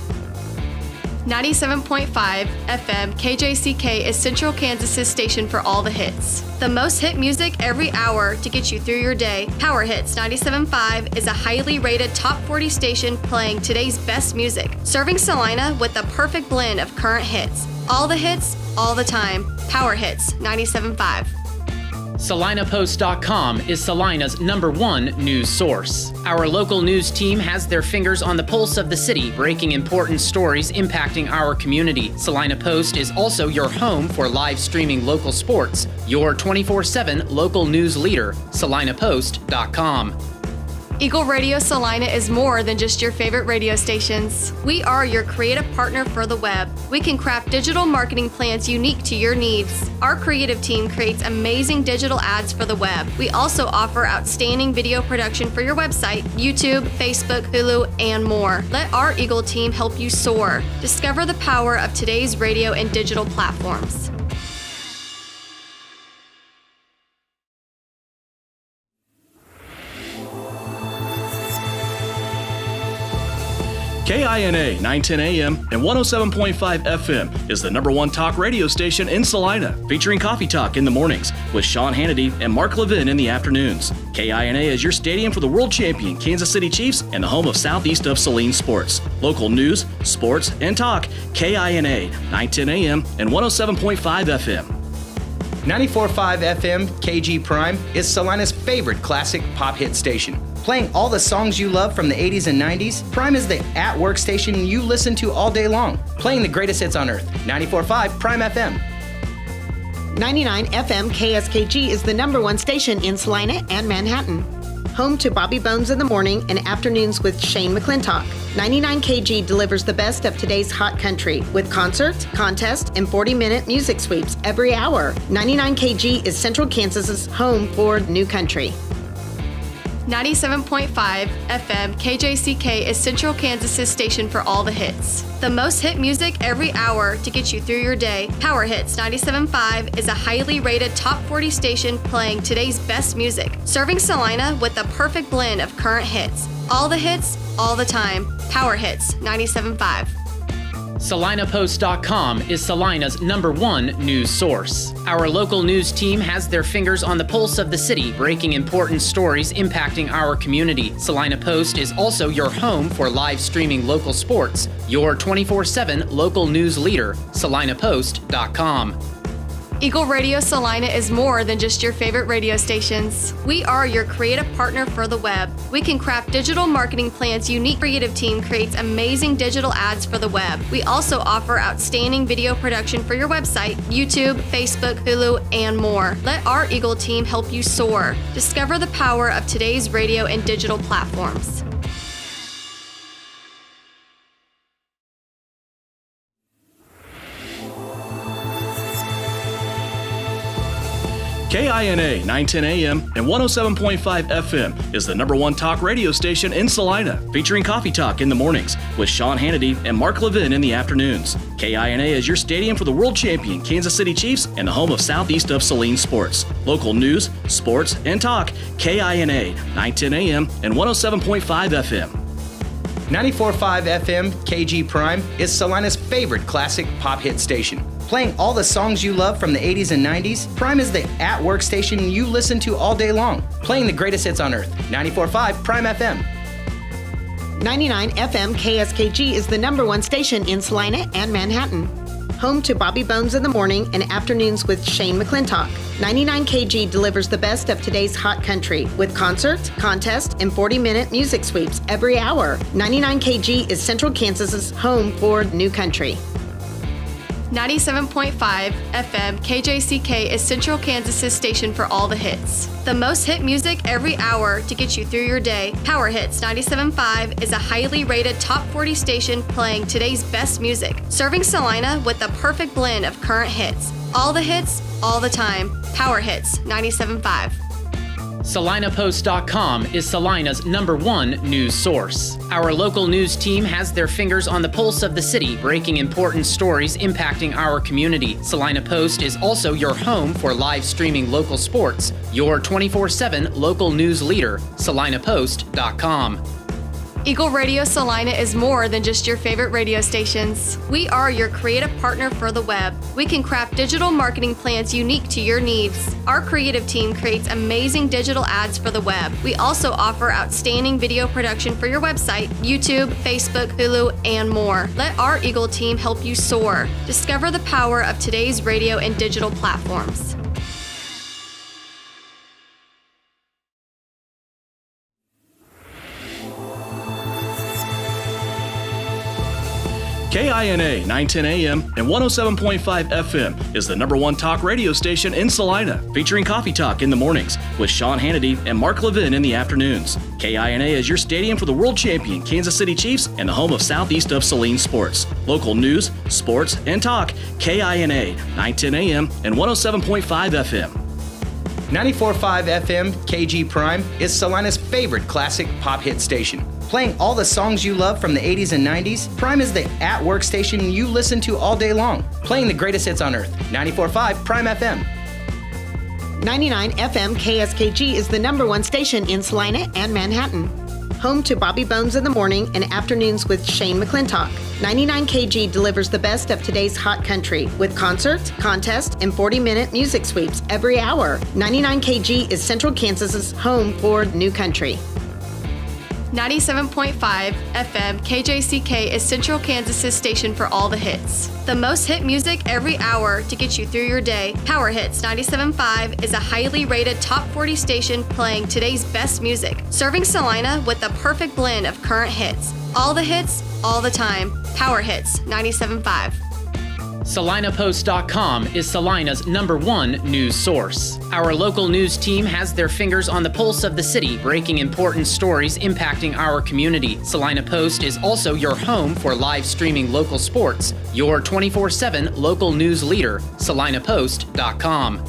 97.5 FM KJCK is Central Kansas's station for all the hits. The most hit music every hour to get you through your day. Power Hits 97.5 is a highly rated top 40 station playing today's best music, serving Salina with the perfect blend of current hits. All the hits, all the time. Power Hits 97.5. SalinaPost.com is Salina's #1 news source. Our local news team has their fingers on the pulse of the city, breaking important stories impacting our community. Salina Post is also your home for live streaming local sports. Your 24/7 local news leader, SalinaPost.com. Eagle Radio Salina is more than just your favorite radio stations. We are your creative partner for the web. We can craft digital marketing plans unique to your needs. Our creative team creates amazing digital ads for the web. We also offer outstanding video production for your website, YouTube, Facebook, Hulu, and more. Let our Eagle team help you soar. Discover the power of today's radio and digital platforms. KINA 910 AM and 107.5 FM is the #1 talk radio station in Salina, featuring Coffee Talk in the mornings with Sean Hannity and Mark Levin in the afternoons. KINA is your stadium for the world champion Kansas City Chiefs and the home of Southeast of Saline sports. Local news, sports, and talk. KINA 910 AM and 107.5 FM. 94.5 FM KG Prime is Salina's favorite classic pop hit station. Playing all the songs you love from the 80s and 90s, Prime is the at-work station you listen to all day long. Playing the greatest hits on earth. 94.5 Prime FM. 99 FM KSKG is the #1 station in Salina and Manhattan. Home to Bobby Bones in the morning and afternoons with Shane McClintock. 99 KG delivers the best of today's hot country with concerts, contests, and 40-minute music sweeps every hour. 99 KG is Central Kansas's home for new country. 97.5 FM KJCK is Central Kansas's station for all the hits. The most hit music every hour to get you through your day. Power Hits 97.5 is a highly rated top 40 station playing today's best music, serving Salina with the perfect blend of current hits. All the hits, all the time. Power Hits 97.5. SalinaPost.com is Salina's #1 news source. Our local news team has their fingers on the pulse of the city, breaking important stories impacting our community. Salina Post is also your home for live streaming local sports. Your 24/7 local news leader, SalinaPost.com. Eagle Radio Salina is more than just your favorite radio stations. We are your creative partner for the web. We can craft digital marketing plans unique. Creative team creates amazing digital ads for the web. We also offer outstanding video production for your website, YouTube, Facebook, Hulu, and more. Let our Eagle team help you soar. Discover the power of today's radio and digital platforms. KINA 910 AM and 107.5 FM is the #1 talk radio station in Salina, featuring Coffee Talk in the mornings with Sean Hannity and Mark Levin in the afternoons. KINA is your stadium for the world champion Kansas City Chiefs and the home of Southeast of Saline sports. Local news, sports, and talk. KINA 910 AM and 107.5 FM. 94.5 FM KG Prime is Salina's favorite classic pop hit station. Playing all the songs you love from the 80s and 90s, Prime is the at-work station you listen to all day long. Playing the greatest hits on earth. 94.5 Prime FM. 99 FM KSKG is the #1 station in Salina and Manhattan. Home to Bobby Bones in the morning and afternoons with Shane McClintock. 99 KG delivers the best of today's hot country with concerts, contests, and 40-minute music sweeps every hour. 99 KG is Central Kansas's home for new country. 97.5 FM KJCK is Central Kansas's station for all the hits. The most hit music every hour to get you through your day. Power Hits 97.5 is a highly rated top 40 station playing today's best music, serving Salina with the perfect blend of current hits. All the hits, all the time. Power Hits 97.5. SalinaPost.com is Salina's #1 news source. Our local news team has their fingers on the pulse of the city, breaking important stories impacting our community. Salina Post is also your home for live streaming local sports. Your 24/7 local news leader, SalinaPost.com. Eagle Radio Salina is more than just your favorite radio stations. We are your creative partner for the web. We can craft digital marketing plans unique to your needs. Our creative team creates amazing digital ads for the web. We also offer outstanding video production for your website, YouTube, Facebook, Hulu, and more. Let our Eagle team help you soar. Discover the power of today's radio and digital platforms. KINA 910 AM and 107.5 FM is the number one talk radio station in Salina, featuring Coffee Talk in the mornings with Sean Hannity and Mark Levin in the afternoons. KINA is your stadium for the world champion Kansas City Chiefs and the home of Southeast of Saline sports. Local news, sports, and talk. KINA 910 AM and 107.5 FM. 94.5 FM KG Prime is Salina's favorite classic pop hit station. Playing all the songs you love from the 80s and 90s, Prime is the at-work station you listen to all day long. Playing the greatest hits on earth. 94.5 Prime FM. 99 FM KSKG is the number one station in Salina and Manhattan. Home to Bobby Bones in the morning and afternoons with Shane McClintock. 99 KG delivers the best of today's hot country with concerts, contests, and 40-minute music sweeps every hour. 99 KG is Central Kansas's home for new country. 97.5 FM KJCK is Central Kansas's station for all the hits. The most hit music every hour to get you through your day. Power Hits 97.5 is a highly rated top 40 station playing today's best music, serving Salina with the perfect blend of current hits. All the hits, all the time. Power Hits 97.5. SalinaPost.com is Salina's number one news source. Our local news team has their fingers on the pulse of the city, breaking important stories impacting our community. Salina Post is also your home for live streaming local sports. Your 24/7 local news leader, SalinaPost.com.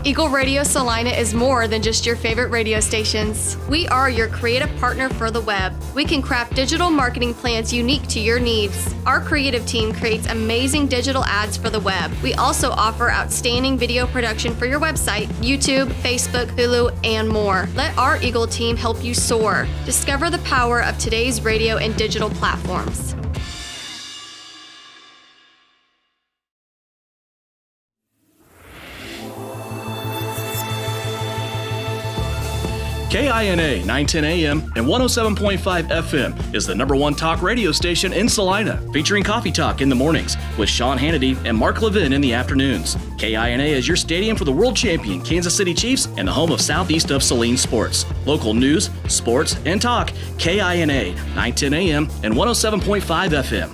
Eagle Radio Salina is more than just your favorite radio stations. We are your creative partner for the web. We can craft digital marketing plans unique to your needs. Our creative team creates amazing digital ads for the web. We also offer outstanding video production for your website, YouTube, Facebook, Hulu, and more. Let our Eagle team help you soar. Discover the power of today's radio and digital platforms. KINA 910 AM and 107.5 FM is the number one talk radio station in Salina, featuring Coffee Talk in the mornings with Sean Hannity and Mark Levin in the afternoons. KINA is your stadium for the world champion Kansas City Chiefs and the home of Southeast of Saline sports. Local news, sports, and talk. KINA 910 AM and 107.5 FM.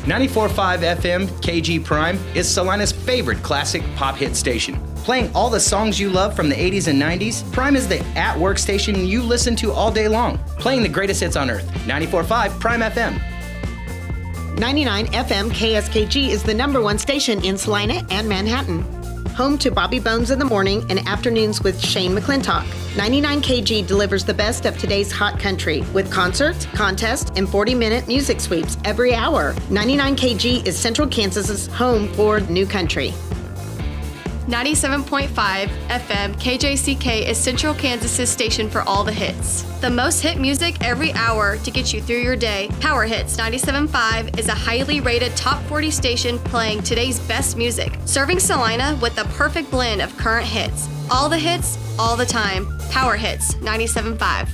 94.5 FM KG Prime is Salina's favorite classic pop hit station. Playing all the songs you love from the 80s and 90s, Prime is the at-work station you listen to all day long. Playing the greatest hits on earth. 94.5 Prime FM. 99 FM KSKG is the number one station in Salina and Manhattan. Home to Bobby Bones in the morning and afternoons with Shane McClintock. 99 KG delivers the best of today's hot country with concerts, contests, and 40-minute music sweeps every hour. 99 KG is Central Kansas's home for new country. 97.5 FM KJCK is Central Kansas's station for all the hits. The most hit music every hour to get you through your day. Power Hits 97.5 is a highly rated top 40 station playing today's best music, serving Salina with the perfect blend of current hits. All the hits, all the time. Power Hits 97.5.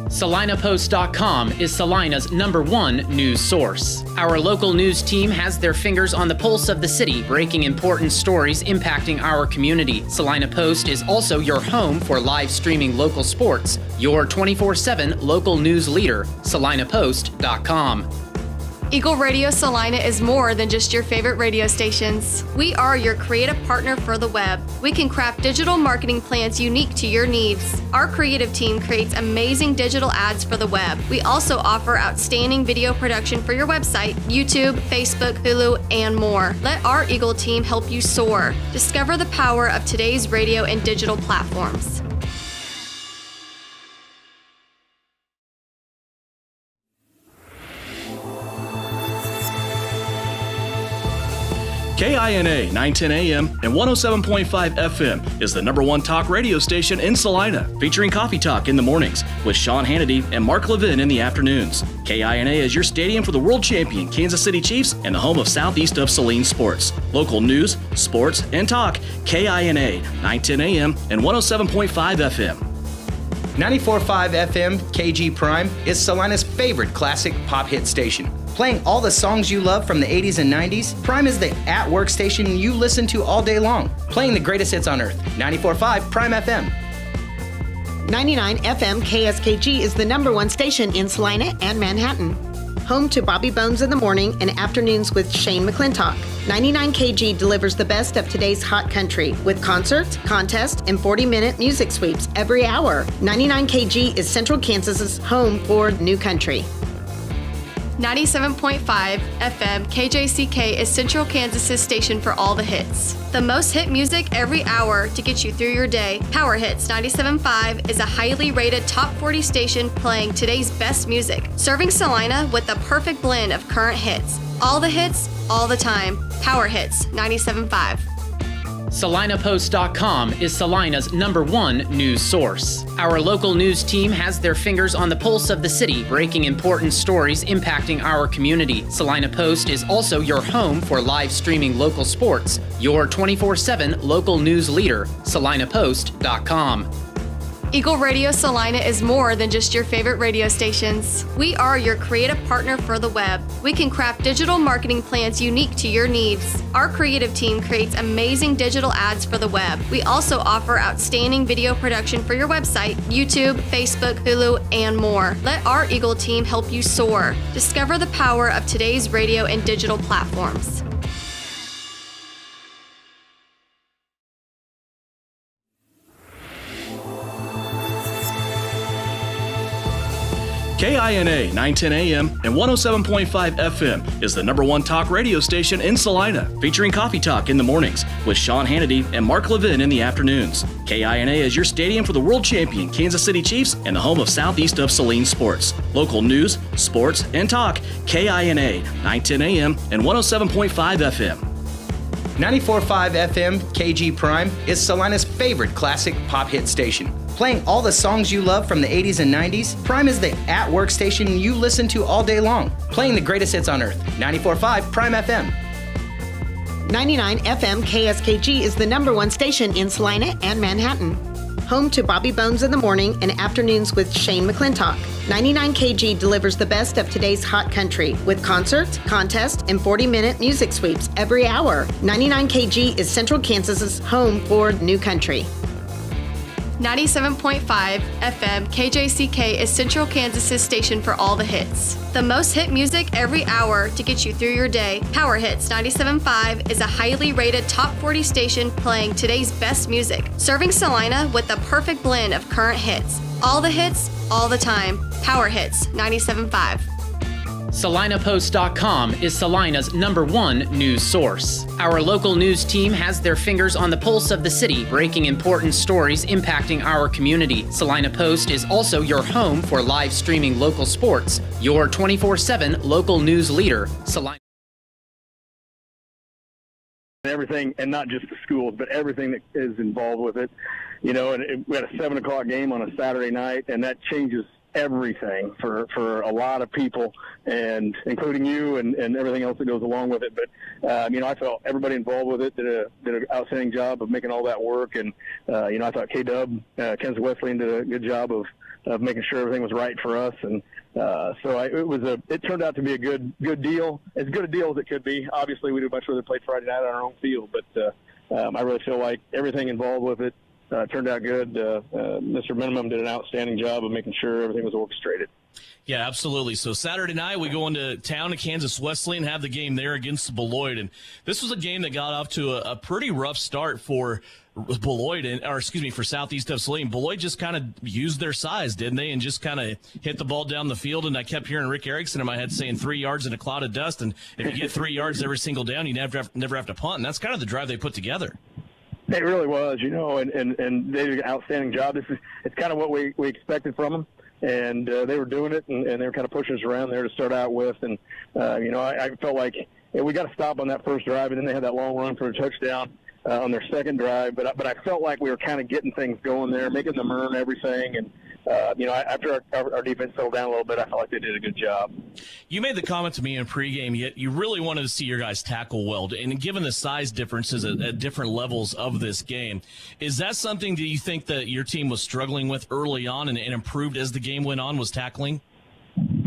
SalinaPost.com is Salina's number one news source. Our local news team has their fingers on the pulse of the city, breaking important stories impacting our community. Salina Post is also your home for live streaming local sports. Your 24/7 local news leader, SalinaPost.com. Eagle Radio Salina is more than just your favorite radio stations. We are your creative partner for the web. We can craft digital marketing plans unique to your needs. Our creative team creates amazing digital ads for the web. We also offer outstanding video production for your website, YouTube, Facebook, Hulu, and more. Let our Eagle team help you soar. Discover the power of today's radio and digital platforms. KINA 910 AM and 107.5 FM is the number one talk radio station in Salina, featuring Coffee Talk in the mornings with Sean Hannity and Mark Levin in the afternoons. KINA is your stadium for the world champion Kansas City Chiefs and the home of Southeast of Saline sports. Local news, sports, and talk. KINA 910 AM and 107.5 FM. 94.5 FM KG Prime is Salina's favorite classic pop hit station. Playing all the songs you love from the 80s and 90s, Prime is the at-work station you listen to all day long. Playing the greatest hits on earth. 94.5 Prime FM. 99 FM KSKG is the number one station in Salina and Manhattan. Home to Bobby Bones in the morning and afternoons with Shane McClintock. 99 KG delivers the best of today's hot country with concerts, contests, and 40-minute music sweeps every hour. 99 KG is Central Kansas's home for new country. 97.5 FM KJCK is Central Kansas's station for all the hits. The most hit music every hour to get you through your day. Power Hits 97.5 is a highly rated top 40 station playing today's best music, serving Salina with the perfect blend of current hits. All the hits, all the time. Power Hits 97.5. SalinaPost.com is Salina's #1 news source. Our local news team has their fingers on the pulse of the city, breaking important stories impacting our community. Salina Post is also your home for live streaming local sports. Your 24/7 local news leader, SalinaPost.com. Eagle Radio Salina is more than just your favorite radio stations. We are your creative partner for the web. We can craft digital marketing plans unique to your needs. Our creative team creates amazing digital ads for the web. We also offer outstanding video production for your website, YouTube, Facebook, Hulu, and more. Let our Eagle team help you soar. Discover the power of today's radio and digital platforms. KINA 910 AM and 107.5 FM is the #1 talk radio station in Salina, featuring Coffee Talk in the mornings with Sean Hannity and Mark Levin in the afternoons. KINA is your stadium for the world champion Kansas City Chiefs and the home of Southeast of Saline sports. Local news, sports, and talk. KINA 910 AM and 107.5 FM. 94.5 FM KG Prime is Salina's favorite classic pop hit station. Playing all the songs you love from the 80s and 90s, Prime is the at-work station you listen to all day long. Playing the greatest hits on earth. 94.5 Prime FM. 99 FM KSKG is the #1 station in Salina and Manhattan. Home to Bobby Bones in the morning and afternoons with Shane McClintock. 99 KG delivers the best of today's hot country with concerts, contests, and 40-minute music sweeps every hour. 99 KG is Central Kansas's home for new country. 97.5 FM KJCK is Central Kansas's station for all the hits. The most hit music every hour to get you through your day. Power Hits 97.5 is a highly rated top 40 station playing today's best music, serving Salina with the perfect blend of current hits. All the hits, all the time. Power Hits 97.5. SalinaPost.com is Salina's #1 news source. Our local news team has their fingers on the pulse of the city, breaking important stories impacting our community. Salina Post is also your home for live streaming local sports. Your 24/7 local news leader, Salina. Everything, and not just the schools, but everything that is involved with it. You know, and we had a 7 o'clock game on a Saturday night, and that changes everything for a lot of people, and including you and everything else that goes along with it. But you know, I felt everybody involved with it did an outstanding job of making all that work, and you know, I thought K-Dub, Kansas Wesleyan did a good job of making sure everything was right for us, and so it turned out to be a good deal, as good a deal as it could be. Obviously, we'd much rather play Friday night on our own field, but I really feel like everything involved with it turned out good. Mr. Minimum did an outstanding job of making sure everything was orchestrated. Yeah, absolutely. So Saturday night, we go into town to Kansas Wesleyan, have the game there against Beloit. And this was a game that got off to a pretty rough start for Beloit, for Southeast of Saline. Beloit just kind of used their size, didn't they? And just kind of hit the ball down the field. And I kept hearing Rick Erickson in my head saying 3 yards in a cloud of dust. And if you get 3 yards every single down, you never have to punt. And that's kind of the drive they put together. It really was, you know, and they did an outstanding job. It's kind of what we expected from them, and they were doing it, and they were kind of pushing us around there to start out with. And you know, I felt like we got to stop on that first drive, and then they had that long run for a touchdown on their second drive. But I felt like we were kind of getting things going there, making them earn everything. And you know, after our defense settled down a little bit, I felt like they did a good job. You made the comment to me in pregame, yet you really wanted to see your guys tackle well. And given the size differences at different levels of this game, is that something that you think that your team was struggling with early on and improved as the game went on, was tackling?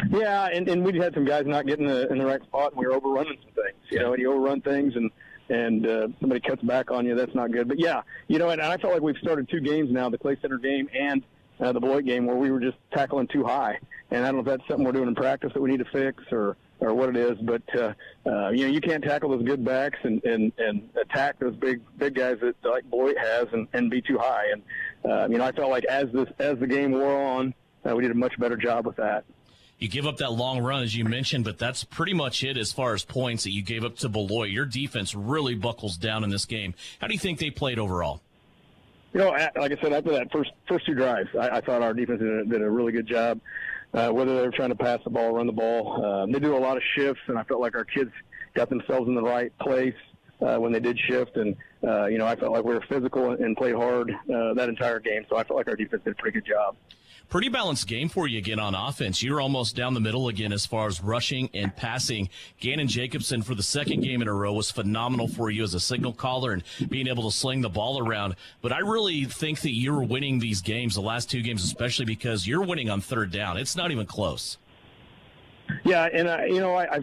Yeah, and we had some guys not getting in the right spot, and we were overrunning some things. You know, and you overrun things, and somebody cuts back on you, that's not good. But yeah, you know, and I felt like we've started 2 games now, the Clay Center game and the Beloit game where we were just tackling too high. And I don't know if that's something we're doing in practice that we need to fix or what it is, but you can't tackle those good backs and attack those big guys that like Beloit has and be too high. And I felt like as the game wore on, we did a much better job with that. You give up that long run, as you mentioned, but that's pretty much it as far as points that you gave up to Beloit. Your defense really buckles down in this game. How do you think they played overall? Like I said, after that first two drives, I thought our defense did a really good job. Whether they were trying to pass the ball, run the ball, they do a lot of shifts, and I felt like our kids got themselves in the right place when they did shift. And I felt like we were physical and played hard that entire game. So I felt like our defense did a pretty good job. Pretty balanced game for you again on offense. You're almost down the middle again as far as rushing and passing. Gannon Jacobson for the second game in a row was phenomenal for you as a signal caller and being able to sling the ball around. But I really think that you're winning these games, the last two games especially, because you're winning on third down. It's not even close. Yeah, and I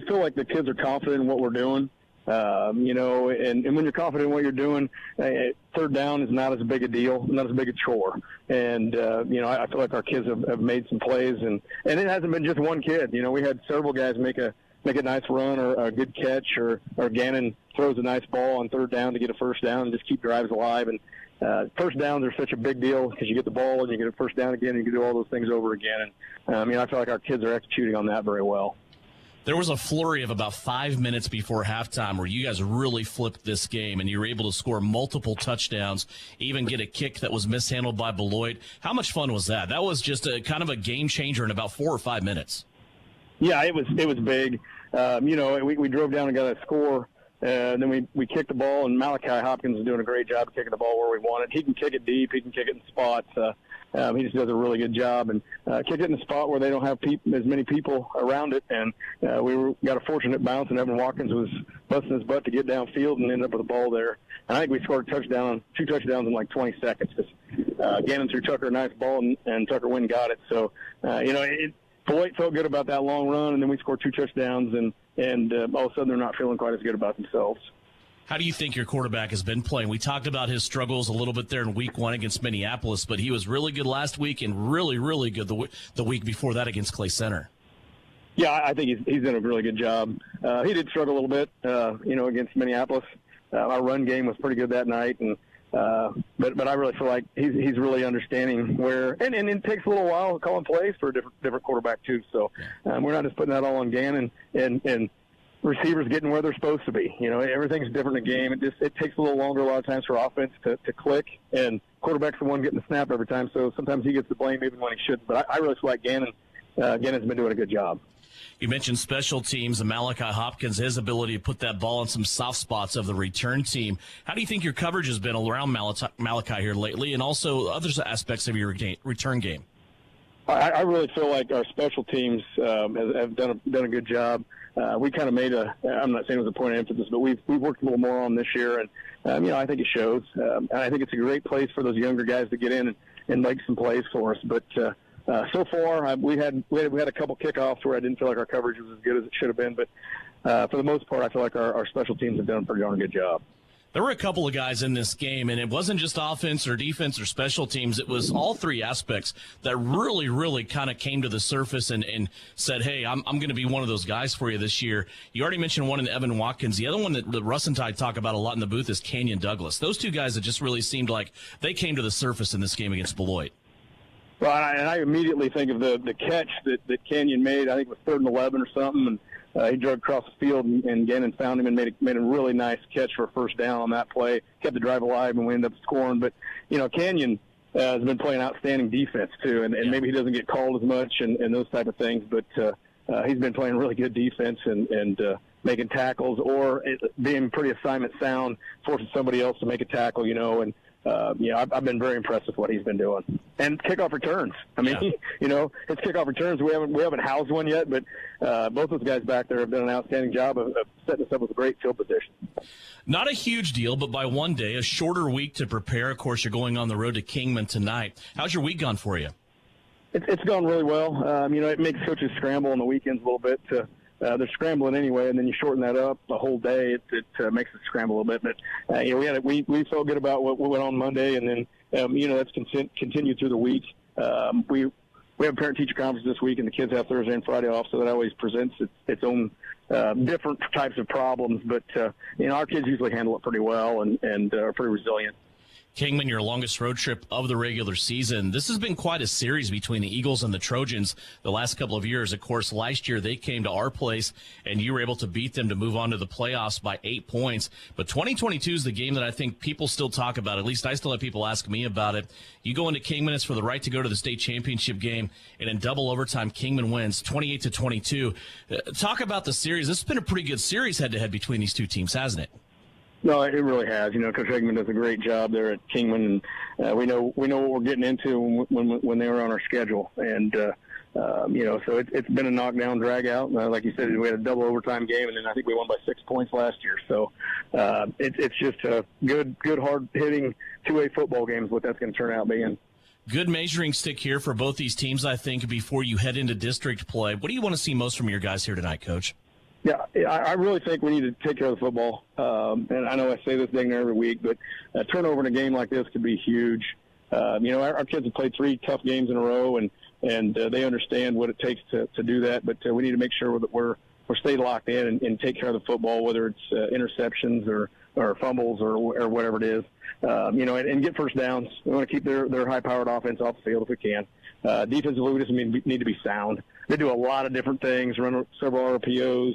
feel like the kids are confident in what we're doing. And when you're confident in what you're doing, third down is not as big a deal, not as big a chore. And, I feel like our kids have made some plays, and it hasn't been just one kid. We had several guys make a nice run or a good catch, or Gannon throws a nice ball on third down to get a first down and just keep drives alive. And first downs are such a big deal because you get the ball and you get a first down again and you can do all those things over again. And, I feel like our kids are executing on that very well. There was a flurry of about 5 minutes before halftime where you guys really flipped this game and you were able to score multiple touchdowns, even get a kick that was mishandled by Beloit. How much fun was that? That was just a kind of a game changer in about 4 or 5 minutes. Yeah, it was big. We drove down and got a score. Then we kicked the ball, and Malachi Hopkins is doing a great job kicking the ball where we want it. He can kick it deep. He can kick it in spots. He just does a really good job and kick it in a spot where they don't have as many people around it. And we got a fortunate bounce, and Evan Watkins was busting his butt to get downfield and end up with the ball there. And I think we scored two touchdowns in like 20 seconds. Gannon threw Tucker a nice ball, and Tucker Wynn got it. So, Beloit felt good about that long run, and then we scored 2 touchdowns, and all of a sudden they're not feeling quite as good about themselves. How do you think your quarterback has been playing? We talked about his struggles a little bit there in week 1 against Minneapolis, but he was really good last week and really, really good the week before that against Clay Center. Yeah, I think he's done a really good job. He did struggle a little bit, against Minneapolis. Our run game was pretty good that night, and but I really feel like he's really understanding where, and it takes a little while calling plays for a different quarterback too. So we're not just putting that all on Gannon and receivers getting where they're supposed to be. Everything's different in the game. It takes a little longer a lot of times for offense to click, and quarterback's the one getting the snap every time. So sometimes he gets the blame even when he shouldn't. But I really feel like Gannon's been doing a good job. You mentioned special teams and Malachi Hopkins, his ability to put that ball in some soft spots of the return team. How do you think your coverage has been around Malachi here lately, and also other aspects of your return game? I really feel like our special teams have done a good job. We kind of made I'm not saying it was a point of emphasis, but we've worked a little more on this year, and I think it shows. And I think it's a great place for those younger guys to get in and make some plays for us. But so far, we had a couple kickoffs where I didn't feel like our coverage was as good as it should have been. But for the most part, I feel like our special teams have done a pretty darn good job. There were a couple of guys in this game, and it wasn't just offense or defense or special teams. It was all 3 aspects that really, really kind of came to the surface and said, hey, I'm going to be one of those guys for you this year. You already mentioned one in Evan Watkins. The other one that Russ and I talk about a lot in the booth is Kenyon Douglas. Those 2 guys that just really seemed like they came to the surface in this game against Beloit. Well, and I immediately think of the catch that Kenyon made. I think it was 3rd and 11 or something, and he drove across the field, and Gannon found him and made a really nice catch for a first down on that play. Kept the drive alive, and we ended up scoring. But, Kenyon has been playing outstanding defense, too, and maybe he doesn't get called as much and those type of things. But he's been playing really good defense and making tackles or being pretty assignment sound, forcing somebody else to make a tackle, and I've been very impressed with what he's been doing. And kickoff returns. I mean, his kickoff returns, we haven't housed one yet, but both those guys back there have done an outstanding job of setting us up with a great field position. Not a huge deal, but by one day, a shorter week to prepare. Of course, you're going on the road to Kingman tonight. How's your week gone for you? It's gone really well. It makes coaches scramble on the weekends a little bit. They're scrambling anyway, and then you shorten that up a whole day. It makes it scramble a little bit. But we felt good about what went on Monday, and then that's continued through the week. We have a parent-teacher conference this week, and the kids have Thursday and Friday off, so that always presents its own different types of problems. But, our kids usually handle it pretty well and are pretty resilient. Kingman, your longest road trip of the regular season. This has been quite a series between the Eagles and the Trojans the last couple of years. Of course, last year they came to our place, and you were able to beat them to move on to the playoffs by 8 points. But 2022 is the game that I think people still talk about. At least I still have people ask me about it. You go into Kingman, it's for the right to go to the state championship game, and in double overtime, Kingman wins 28-22. Talk about the series. This has been a pretty good series head-to-head between these two teams, hasn't it? No, it really has. Coach Eggman does a great job there at Kingman, and we know what we're getting into when they were on our schedule. And so it's been a knockdown, drag out. Like you said, we had a double overtime game, and then I think we won by 6 points last year. So it's just a good, hard hitting 2A football game is what that's going to turn out being. Good measuring stick here for both these teams, I think, before you head into district play. What do you want to see most from your guys here tonight, Coach? Yeah, I really think we need to take care of the football. And I know I say this dang near every week, but a turnover in a game like this could be huge. Our kids have played 3 tough games in a row, and they understand what it takes to do that. But we need to make sure that we're stay locked in and take care of the football, whether it's interceptions or fumbles or whatever it is. And get first downs. We want to keep their high-powered offense off the field if we can. Defensively, we just need to be sound. They do a lot of different things, run several RPOs,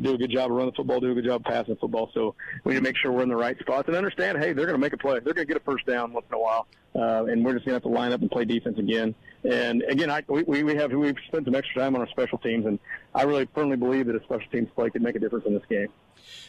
do a good job of running the football, do a good job of passing the football. So we need to make sure we're in the right spots and understand, hey, they're going to make a play. They're going to get a first down once in a while, and we're just going to have to line up and play defense again. And, again, we've spent some extra time on our special teams, and I really firmly believe that a special teams play could make a difference in this game.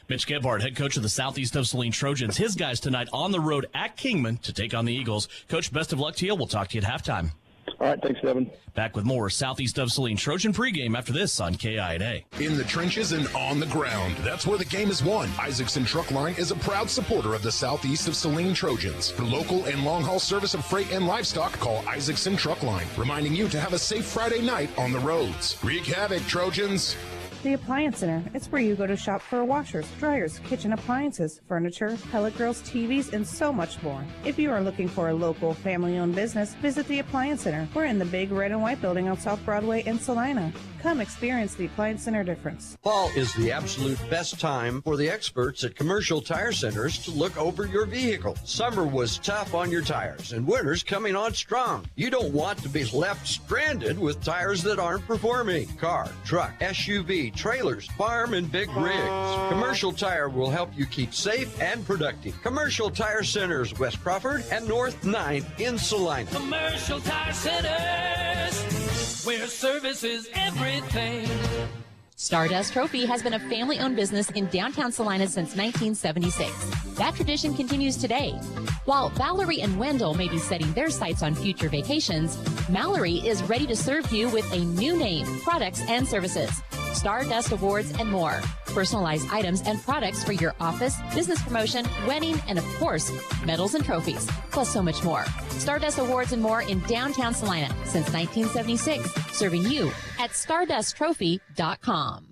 Mitch Gebhardt, head coach of the Southeast of Saline Trojans. His guys tonight on the road at Kingman to take on the Eagles. Coach, best of luck to you. We'll talk to you at halftime. All right, thanks, Devin. Back with more Southeast of Saline Trojan pregame after this on KINA. In the trenches and on the ground, that's where the game is won. Isaacson Truck Line is a proud supporter of the Southeast of Saline Trojans. For local and long-haul service of freight and livestock, call Isaacson Truck Line, reminding you to have a safe Friday night on the roads. Wreak havoc, Trojans. The Appliance Center. It's where you go to shop for washers, dryers, kitchen appliances, furniture, pellet grills, TVs, and so much more. If you are looking for a local, family-owned business, visit the Appliance Center. We're in the big red and white building on South Broadway in Salina. Come experience the Appliance Center difference. Fall is the absolute best time for the experts at Commercial Tire Centers to look over your vehicle. Summer was tough on your tires, and winter's coming on strong. You don't want to be left stranded with tires that aren't performing. Car, truck, SUV, trailers, farm, and big rigs. Commercial Tire will help you keep safe and productive. Commercial Tire Centers, West Crawford and North 9th in Salina. Commercial Tire Centers, where service is everything. Stardust Trophy has been a family-owned business in downtown Salina since 1976. That tradition continues today. While Valerie and Wendell may be setting their sights on future vacations, Mallory is ready to serve you with a new name, products, and services. Stardust Awards and more. Personalized items and products for your office, business promotion, wedding, and of course, medals and trophies, plus so much more. Stardust Awards and more in downtown Salina since 1976, serving you at StardustTrophy.com.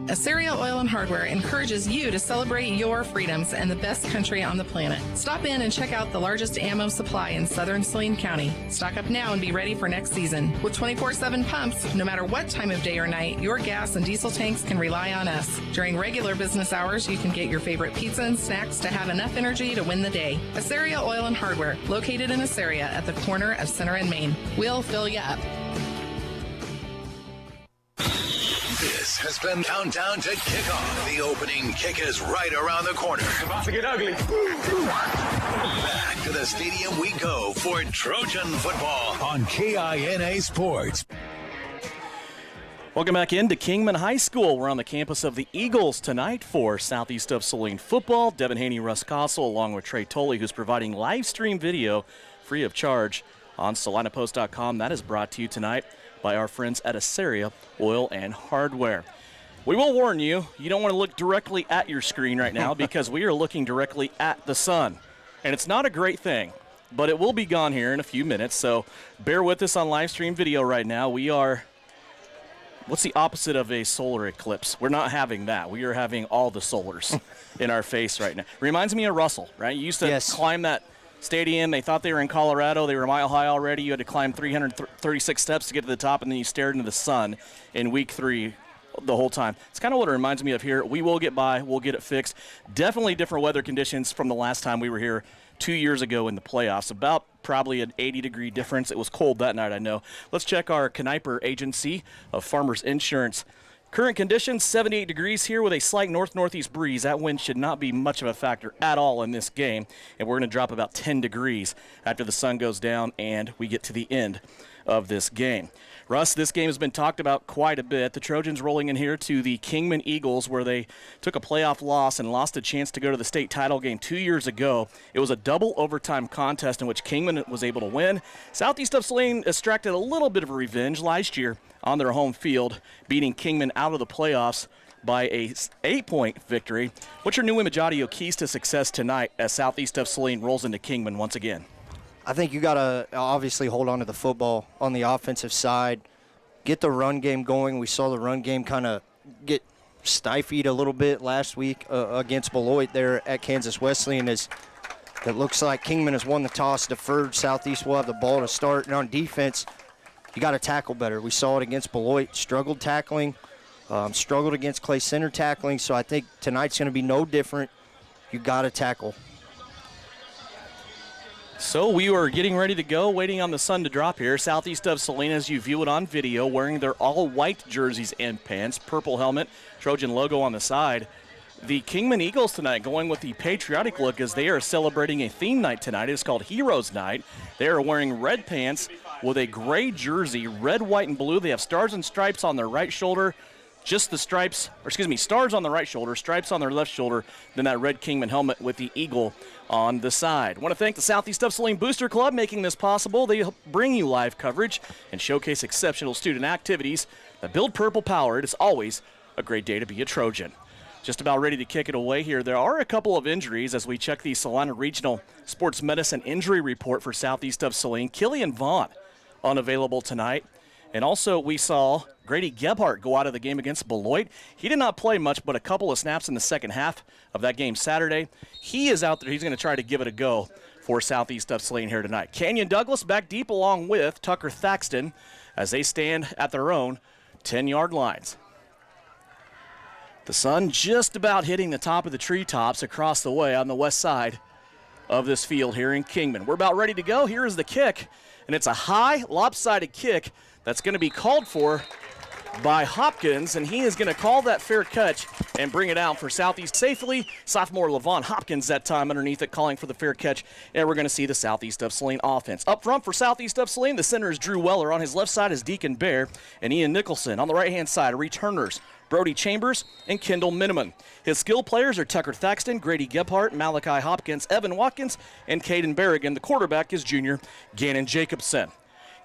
Assyria Oil and Hardware encourages you to celebrate your freedoms and the best country on the planet. Stop in and check out the largest ammo supply in southern Saline County. Stock up now and be ready for next season. With 24/7 pumps, no matter what time of day or night, your gas and diesel tanks can rely on us. During regular business hours, you can get your favorite pizza and snacks to have enough energy to win the day. Assyria Oil and Hardware, located in Assyria at the corner of Center and Main. We'll fill you up. This has been Countdown to Kickoff. The opening kick is right around the corner. It's about to get ugly. Back to the stadium we go for Trojan football on KINA Sports. Welcome back into Kingman High School. We're on the campus of the Eagles tonight for Southeast of Saline football. Devin Haney, Russ Kossel, along with Trey Tolley, who's providing live stream video free of charge on SalinaPost.com. That is brought to you tonight by our friends at Assyria Oil and Hardware. We will warn you, you don't want to look directly at your screen right now because we are looking directly at the sun. And it's not a great thing, but it will be gone here in a few minutes, so bear with us on live stream video right now. We are, what's the opposite of a solar eclipse? We're not having that. We are having all the solars in our face right now. Reminds me of Russell, right? You used to climb that stadium. They thought they were in Colorado. They were mile high already. You had to climb 336 steps to get to the top, and then you stared into the sun in week 3 the whole time. It's kind of what it reminds me of here. We will get by. We'll get it fixed. Definitely different weather conditions from the last time we were here 2 years ago in the playoffs. About probably an 80-degree difference. It was cold that night, I know. Let's check our Kniper agency of Farmers Insurance. Current conditions, 78 degrees here with a slight north-northeast breeze. That wind should not be much of a factor at all in this game. And we're going to drop about 10 degrees after the sun goes down and we get to the end of this game. Russ, this game has been talked about quite a bit. The Trojans rolling in here to the Kingman Eagles, where they took a playoff loss and lost a chance to go to the state title game 2 years ago. It was a double overtime contest in which Kingman was able to win. Southeast of Saline extracted a little bit of a revenge last year on their home field, beating Kingman out of the playoffs by a 8-point victory. What's your new image audio keys to success tonight as Southeast of Saline rolls into Kingman once again? I think you got to obviously hold on to the football on the offensive side, get the run game going. We saw the run game kind of get stymied a little bit last week against Beloit there at Kansas Wesleyan. It looks like Kingman has won the toss, deferred. Southeast will have the ball to start. And on defense, you got to tackle better. We saw it against Beloit, struggled tackling, struggled against Clay Center tackling. So I think tonight's going to be no different. You got to tackle. So we are getting ready to go, waiting on the sun to drop here. Southeast of Salina, as you view it on video, wearing their all-white jerseys and pants, purple helmet, Trojan logo on the side. The Kingman Eagles tonight going with the patriotic look as they are celebrating a theme night tonight. It's called Heroes Night. They are wearing red pants with a gray jersey, red, white, and blue. They have stars and stripes on their right shoulder. Just the stripes, stars on the right shoulder, stripes on their left shoulder, then that red Kingman helmet with the eagle on the side. I want to thank the Southeast of Saline Booster Club making this possible. They bring you live coverage and showcase exceptional student activities that build purple power. It is always a great day to be a Trojan. Just about ready to kick it away here. There are a couple of injuries as we check the Salina Regional Sports Medicine Injury Report for Southeast of Saline. Killian Vaughn unavailable tonight. And also we saw Grady Gebhardt go out of the game against Beloit. He did not play much, but a couple of snaps in the second half of that game Saturday. He is out there. He's going to try to give it a go for Southeast of Saline here tonight. Canyon Douglas back deep along with Tucker Thaxton as they stand at their own 10-yard lines. The sun just about hitting the top of the treetops across the way on the west side of this field here in Kingman. We're about ready to go. Here is the kick, and it's a high, lopsided kick that's going to be called for by Hopkins, and he is going to call that fair catch and bring it out for Southeast safely. Sophomore Levon Hopkins that time underneath it calling for the fair catch, and we're going to see the Southeast of Saline offense. Up front for Southeast of Saline, the center is Drew Weller. On his left side is Deacon Bear and Ian Nicholson. On the right-hand side, returners Brody Chambers and Kendall Miniman. His skill players are Tucker Thaxton, Grady Gebhardt, Malachi Hopkins, Evan Watkins, and Caden Berrigan. The quarterback is junior Gannon Jacobson.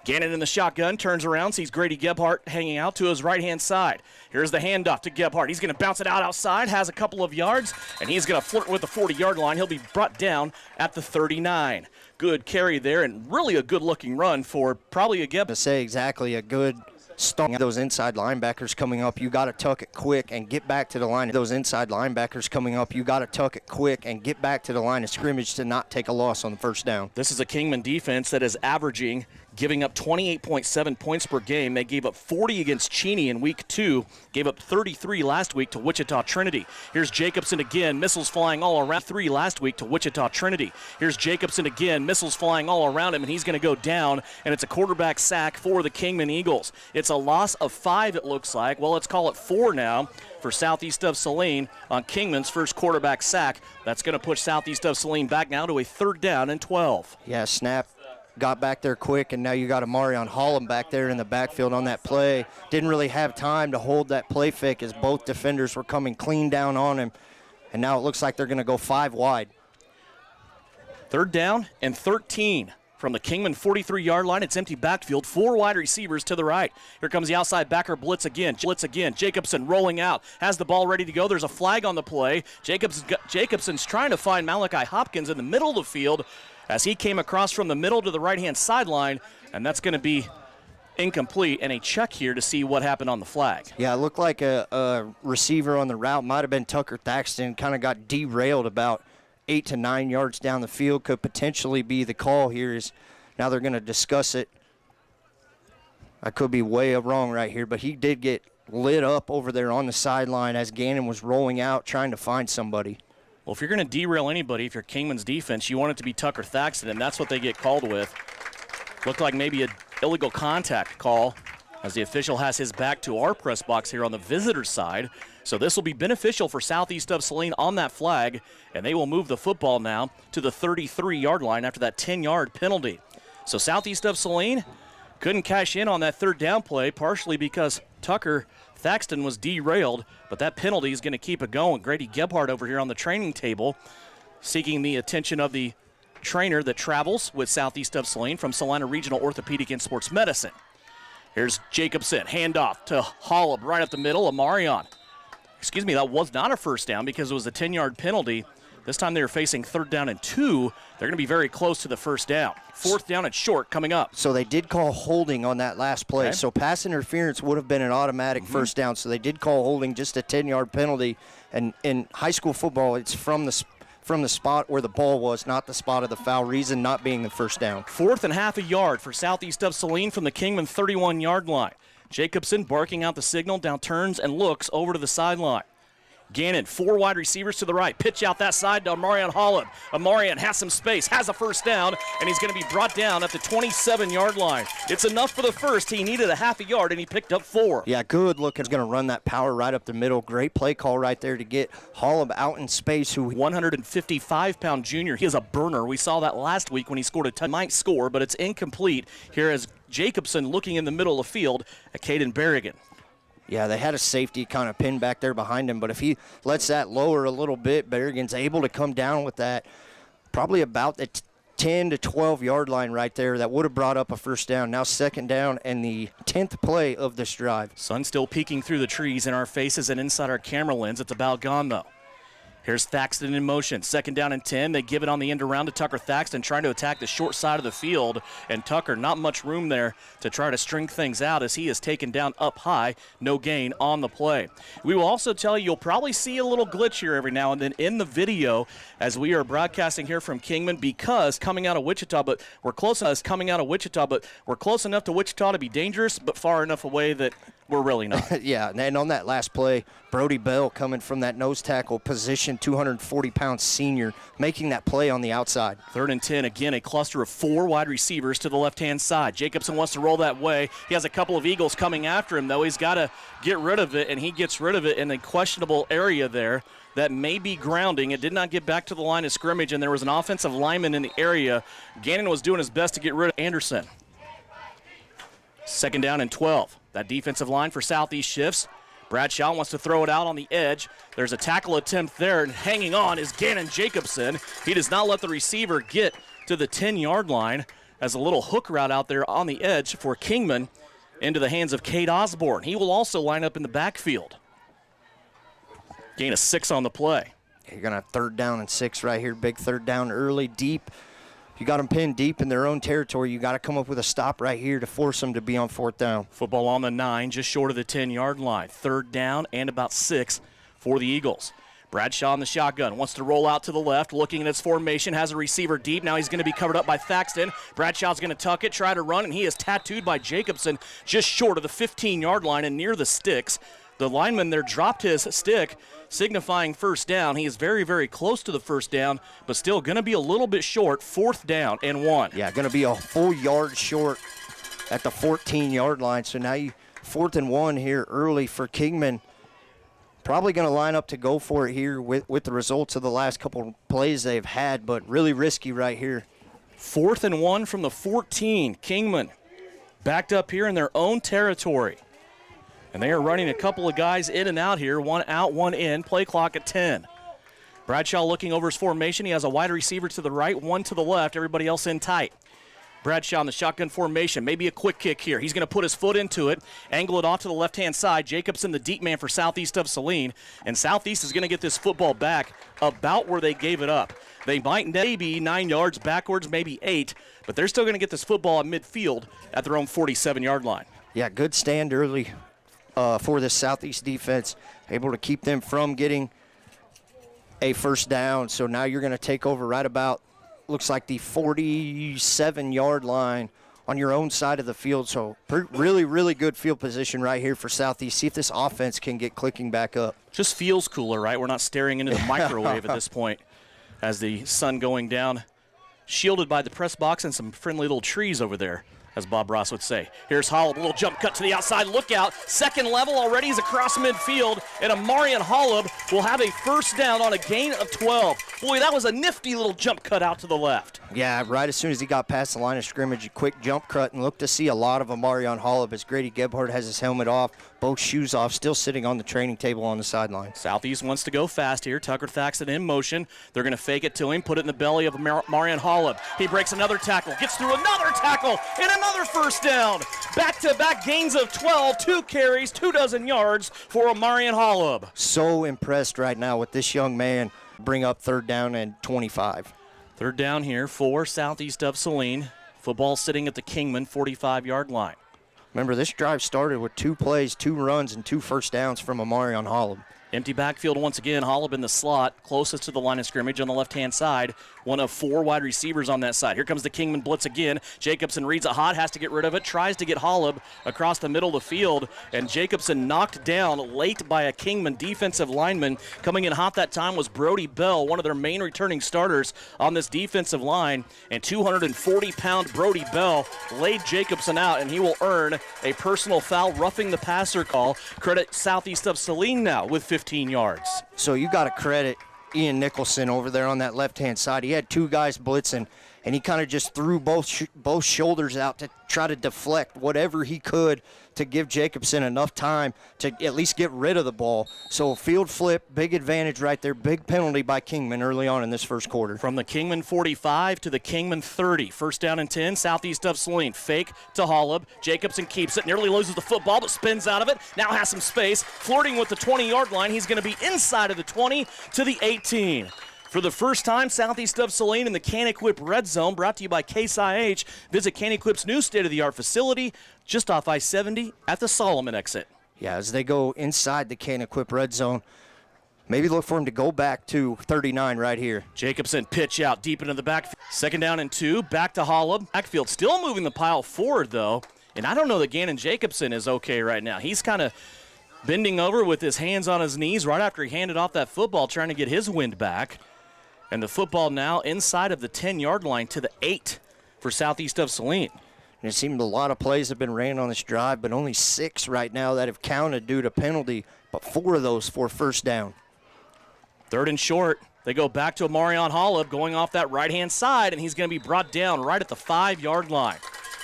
Gannon in the shotgun, turns around, sees Grady Gebhardt hanging out to his right-hand side. Here's the handoff to Gebhardt. He's going to bounce it out outside, has a couple of yards, and he's going to flirt with the 40-yard line. He'll be brought down at the 39. Good carry there, and really a good-looking run for probably a Gebhardt. To say exactly a good start. Those inside linebackers coming up, you got to tuck it quick and get back to the line. Those inside linebackers coming up, you got to tuck it quick and get back to the line of scrimmage to not take a loss on the first down. This is a Kingman defense that is averaging, giving up 28.7 points per game. They gave up 40 against Cheney in week 2, gave up 33 last week to Wichita Trinity. Here's Jacobson again, missiles flying all around. 3 last week to Wichita Trinity. Here's Jacobson again, missiles flying all around him, and he's going to go down, and it's a quarterback sack for the Kingman Eagles. It's a loss of 5, it looks like. Well, let's call it 4 now for Southeast of Saline on Kingman's first quarterback sack. That's going to push Southeast of Saline back now to a 3rd down and 12. Yeah, snap. Got back there quick, and now you got Amarion Holland back there in the backfield on that play. Didn't really have time to hold that play fake as both defenders were coming clean down on him, and now it looks like they're going to go 5 wide. 3rd down and 13 from the Kingman 43-yard line. It's empty backfield, 4 wide receivers to the right. Here comes the outside backer blitz again. Jacobson rolling out, has the ball ready to go. There's a flag on the play. Jacobson's trying to find Malachi Hopkins in the middle of the field as he came across from the middle to the right-hand sideline, and that's going to be incomplete, and a check here to see what happened on the flag. Yeah, it looked like a receiver on the route. Might have been Tucker Thaxton. Kind of got derailed about 8 to 9 yards down the field could potentially be the call here. Is now they're going to discuss it. I could be way wrong right here, but he did get lit up over there on the sideline as Gannon was rolling out trying to find somebody. Well, if you're going to derail anybody, if you're Kingman's defense, you want it to be Tucker Thaxton, and that's what they get called with. Looked like maybe an illegal contact call as the official has his back to our press box here on the visitor side. So this will be beneficial for Southeast of Saline on that flag, and they will move the football now to the 33-yard line after that 10-yard penalty. So Southeast of Saline couldn't cash in on that third down play, partially because Tucker Thaxton was derailed, but that penalty is going to keep it going. Grady Gebhardt over here on the training table seeking the attention of the trainer that travels with Southeast of Saline from Salina Regional Orthopedic and Sports Medicine. Here's Jacobson, handoff to Hollab right up the middle. Amarion. Excuse me, that was not a first down because it was a 10-yard penalty. This time they were facing 3rd down and 2. They're going to be very close to the first down. 4th down and short coming up. So they did call holding on that last play. Okay. So pass interference would have been an automatic first down. So they did call holding, just a 10-yard penalty. And in high school football, it's from the spot where the ball was, not the spot of the foul, reason not being the first down. 4th and half a yard for Southeast of Saline from the Kingman 31-yard line. Jacobson barking out the signal, down turns and looks over to the sideline. Gannon, 4 wide receivers to the right. Pitch out that side to Amarion Hollab. Amarion has some space, has a first down, and he's going to be brought down at the 27-yard line. It's enough for the first. He needed a half a yard, and he picked up 4. Yeah, good look. He's going to run that power right up the middle. Great play call right there to get Hollab out in space. 155-pound junior. He is a burner. We saw that last week when he scored a touchdown. Might score, but it's incomplete. Here is Jacobson looking in the middle of the field at Caden Berrigan. Yeah, they had a safety kind of pinned back there behind him, but if he lets that lower a little bit, Berrigan's able to come down with that probably about the 10 to 12-yard line right there. That would have brought up a first down. Now 2nd down and the 10th play of this drive. Sun still peeking through the trees in our faces and inside our camera lens. It's about gone, though. Here's Thaxton in motion. 2nd down and 10. They give it on the end around to Tucker Thaxton, trying to attack the short side of the field. And Tucker, not much room there to try to string things out as he is taken down up high. No gain on the play. We will also tell you, you'll probably see a little glitch here every now and then in the video as we are broadcasting here from Kingman because coming out of Wichita, but we're close enough to Wichita to be dangerous, but far enough away that we're really not. Yeah, and on that last play, Brody Bell coming from that nose tackle position, 240-pound senior, making that play on the outside. 3rd and 10, again, a cluster of 4 wide receivers to the left-hand side. Jacobson wants to roll that way. He has a couple of Eagles coming after him, though. He's got to get rid of it, and he gets rid of it in a questionable area there that may be grounding. It did not get back to the line of scrimmage, and there was an offensive lineman in the area. Gannon was doing his best to get rid of Anderson. 2nd down and 12. That defensive line for Southeast shifts. Bradshaw wants to throw it out on the edge. There's a tackle attempt there, and hanging on is Gannon Jacobson. He does not let the receiver get to the 10-yard line as a little hook route out there on the edge for Kingman into the hands of Cade Osborne. He will also line up in the backfield. Gain of 6 on the play. You're going to have 3rd down and 6 right here. Big 3rd down early, deep. You got them pinned deep in their own territory. You got to come up with a stop right here to force them to be on 4th down. Football on the 9, just short of the 10-yard line. 3rd down and about 6 for the Eagles. Bradshaw in the shotgun, wants to roll out to the left, looking at its formation, has a receiver deep. Now he's going to be covered up by Thaxton. Bradshaw's going to tuck it, try to run, and he is tattooed by Jacobson just short of the 15-yard line and near the sticks. The lineman there dropped his stick, signifying first down. He is very, very close to the first down, but still going to be a little bit short. 4th down and 1. Yeah, going to be a full yard short at the 14-yard line. So now 4th and 1 here early for Kingman. Probably going to line up to go for it here with the results of the last couple plays they've had, but really risky right here. 4th and 1 from the 14. Kingman backed up here in their own territory. And they are running a couple of guys in and out here, 1 out, 1 in, play clock at 10. Bradshaw looking over his formation. He has a wide receiver to the right, 1 to the left, everybody else in tight. Bradshaw in the shotgun formation, maybe a quick kick here. He's going to put his foot into it, angle it off to the left-hand side. Jacobson, the deep man for Southeast of Saline. And Southeast is going to get this football back about where they gave it up. They might maybe 9 yards backwards, maybe 8, but they're still going to get this football at midfield at their own 47-yard line. Yeah, good stand early for the Southeast defense, able to keep them from getting a first down. So now you're going to take over right about, looks like the 47-yard line on your own side of the field. So really, really good field position right here for Southeast. See if this offense can get clicking back up. Just feels cooler, right? We're not staring into the microwave at this point as the sun going down, shielded by the press box and some friendly little trees over there, as Bob Ross would say. Here's Hollop, a little jump cut to the outside. Look out. Second level already. He's across midfield. And Amarian Hollop will have a first down on a gain of 12. Boy, that was a nifty little jump cut out to the left. Yeah, right as soon as he got past the line of scrimmage, a quick jump cut, and look to see a lot of Amarian Hollop as Grady Gebhardt has his helmet off, both shoes off, still sitting on the training table on the sideline. Southeast wants to go fast here. Tucker Thaxton in motion. They're going to fake it to him, put it in the belly of Amarian Hollop. He breaks another tackle, gets through another tackle, and another first down. Back-to-back gains of 12, 2 carries, 24 yards for Amarian Hollop. So impressed right now with this young man. Bring up third down and 25. Third down here for Southeast of Saline. Football sitting at the Kingman 45-yard line. Remember, this drive started with 2 plays, 2 runs, and 2 first downs from Amarian Hollop. Empty backfield once again. Hollop in the slot, closest to the line of scrimmage on the left-hand side. One of 4 wide receivers on that side. Here comes the Kingman blitz again. Jacobson reads it hot, has to get rid of it, tries to get Hollop across the middle of the field, and Jacobson knocked down late by a Kingman defensive lineman. Coming in hot that time was Brody Bell, one of their main returning starters on this defensive line, and 240-pound Brody Bell laid Jacobson out, and he will earn a personal foul, roughing the passer call. Credit Southeast of Saline now with 15 yards. So you got to credit Ian Nicholson over there on that left-hand side. He had 2 guys blitzing, and he kind of just threw both shoulders out to try to deflect whatever he could to give Jacobson enough time to at least get rid of the ball. So field flip, big advantage right there, big penalty by Kingman early on in this first quarter. From the Kingman 45 to the Kingman 30. First down and 10, Southeast of Saline. Fake to Hollop. Jacobson keeps it, nearly loses the football, but spins out of it. Now has some space, flirting with the 20-yard line. He's going to be inside of the 20 to the 18. For the first time, Southeast of Saline in the Can-Equip Red Zone, brought to you by Case IH. Visit Can-Equip's new state-of-the-art facility just off I-70 at the Solomon exit. Yeah, as they go inside the Can-Equip Red Zone, maybe look for him to go back to 39 right here. Jacobson pitch out deep into the backfield. Second down and 2, back to Hollop. Backfield still moving the pile forward, though. And I don't know that Gannon Jacobson is okay right now. He's kind of bending over with his hands on his knees right after he handed off that football, trying to get his wind back. And the football now inside of the 10-yard line to the 8 for Southeast of Saline. And it seemed a lot of plays have been ran on this drive, but only 6 right now that have counted due to penalty, but 4 of those for first down. Third and short. They go back to Amarian Hollop going off that right-hand side, and he's going to be brought down right at the 5-yard line.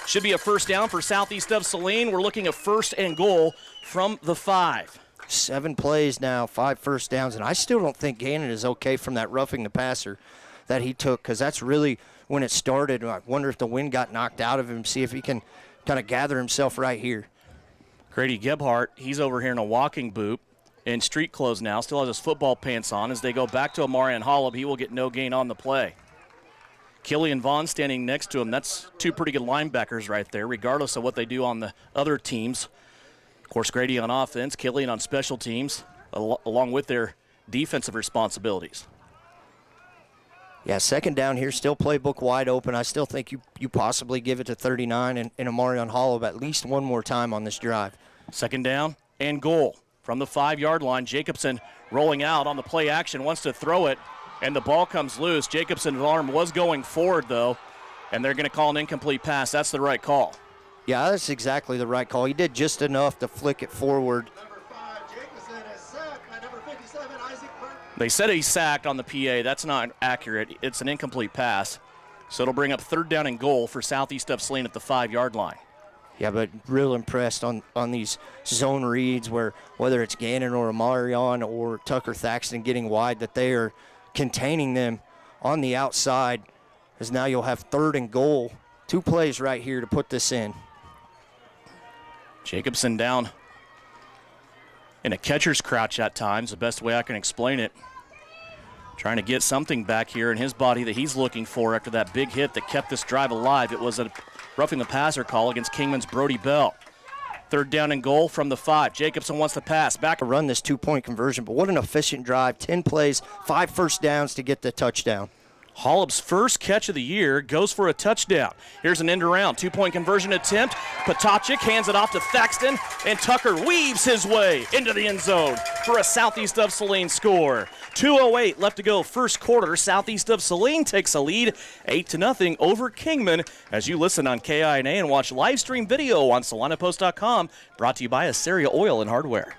Should be a first down for Southeast of Saline. We're looking at first and goal from the 5. 7 plays now, 5 first downs, and I still don't think Gannon is okay from that roughing the passer that he took, because that's really when it started. I wonder if the wind got knocked out of him, see if he can kind of gather himself right here. Grady Gebhardt, he's over here in a walking boot in street clothes now, still has his football pants on. As they go back to Amarian Hollop, he will get no gain on the play. Killian Vaughn standing next to him. That's 2 pretty good linebackers right there, regardless of what they do on the other teams. Of course, Grady on offense, Killian on special teams, along with their defensive responsibilities. Yeah, second down here, still playbook wide open. I still think you possibly give it to 39 and Amarian Hollop at least one more time on this drive. Second down and goal from the 5-yard line. Jacobson rolling out on the play action, wants to throw it, and the ball comes loose. Jacobson's arm was going forward, though, and they're going to call an incomplete pass. That's the right call. Yeah, that's exactly the right call. He did just enough to flick it forward. They said he's sacked on the PA. That's not accurate. It's an incomplete pass. So it'll bring up third down and goal for Southeast of Saline at the 5-yard line. Yeah, but real impressed on these zone reads where whether it's Gannon or Amarian or Tucker Thaxton getting wide, that they are containing them on the outside, as now you'll have third and goal. 2 plays right here to put this in. Jacobson down in a catcher's crouch at times, the best way I can explain it. Trying to get something back here in his body that he's looking for after that big hit that kept this drive alive. It was a roughing the passer call against Kingman's Brody Bell. Third down and goal from the 5. Jacobson wants to pass. Back to run this 2-point conversion, but what an efficient drive. 10 plays, 5 first downs to get the touchdown. Hollop's first catch of the year goes for a touchdown. Here's an end around, 2-point conversion attempt. Potacik hands it off to Thaxton, and Tucker weaves his way into the end zone for a Southeast of Saline score. 2:08 left to go first quarter. Southeast of Saline takes a lead 8-0 over Kingman as you listen on KINA and watch live stream video on SalinaPost.com, brought to you by Assyria Oil and Hardware.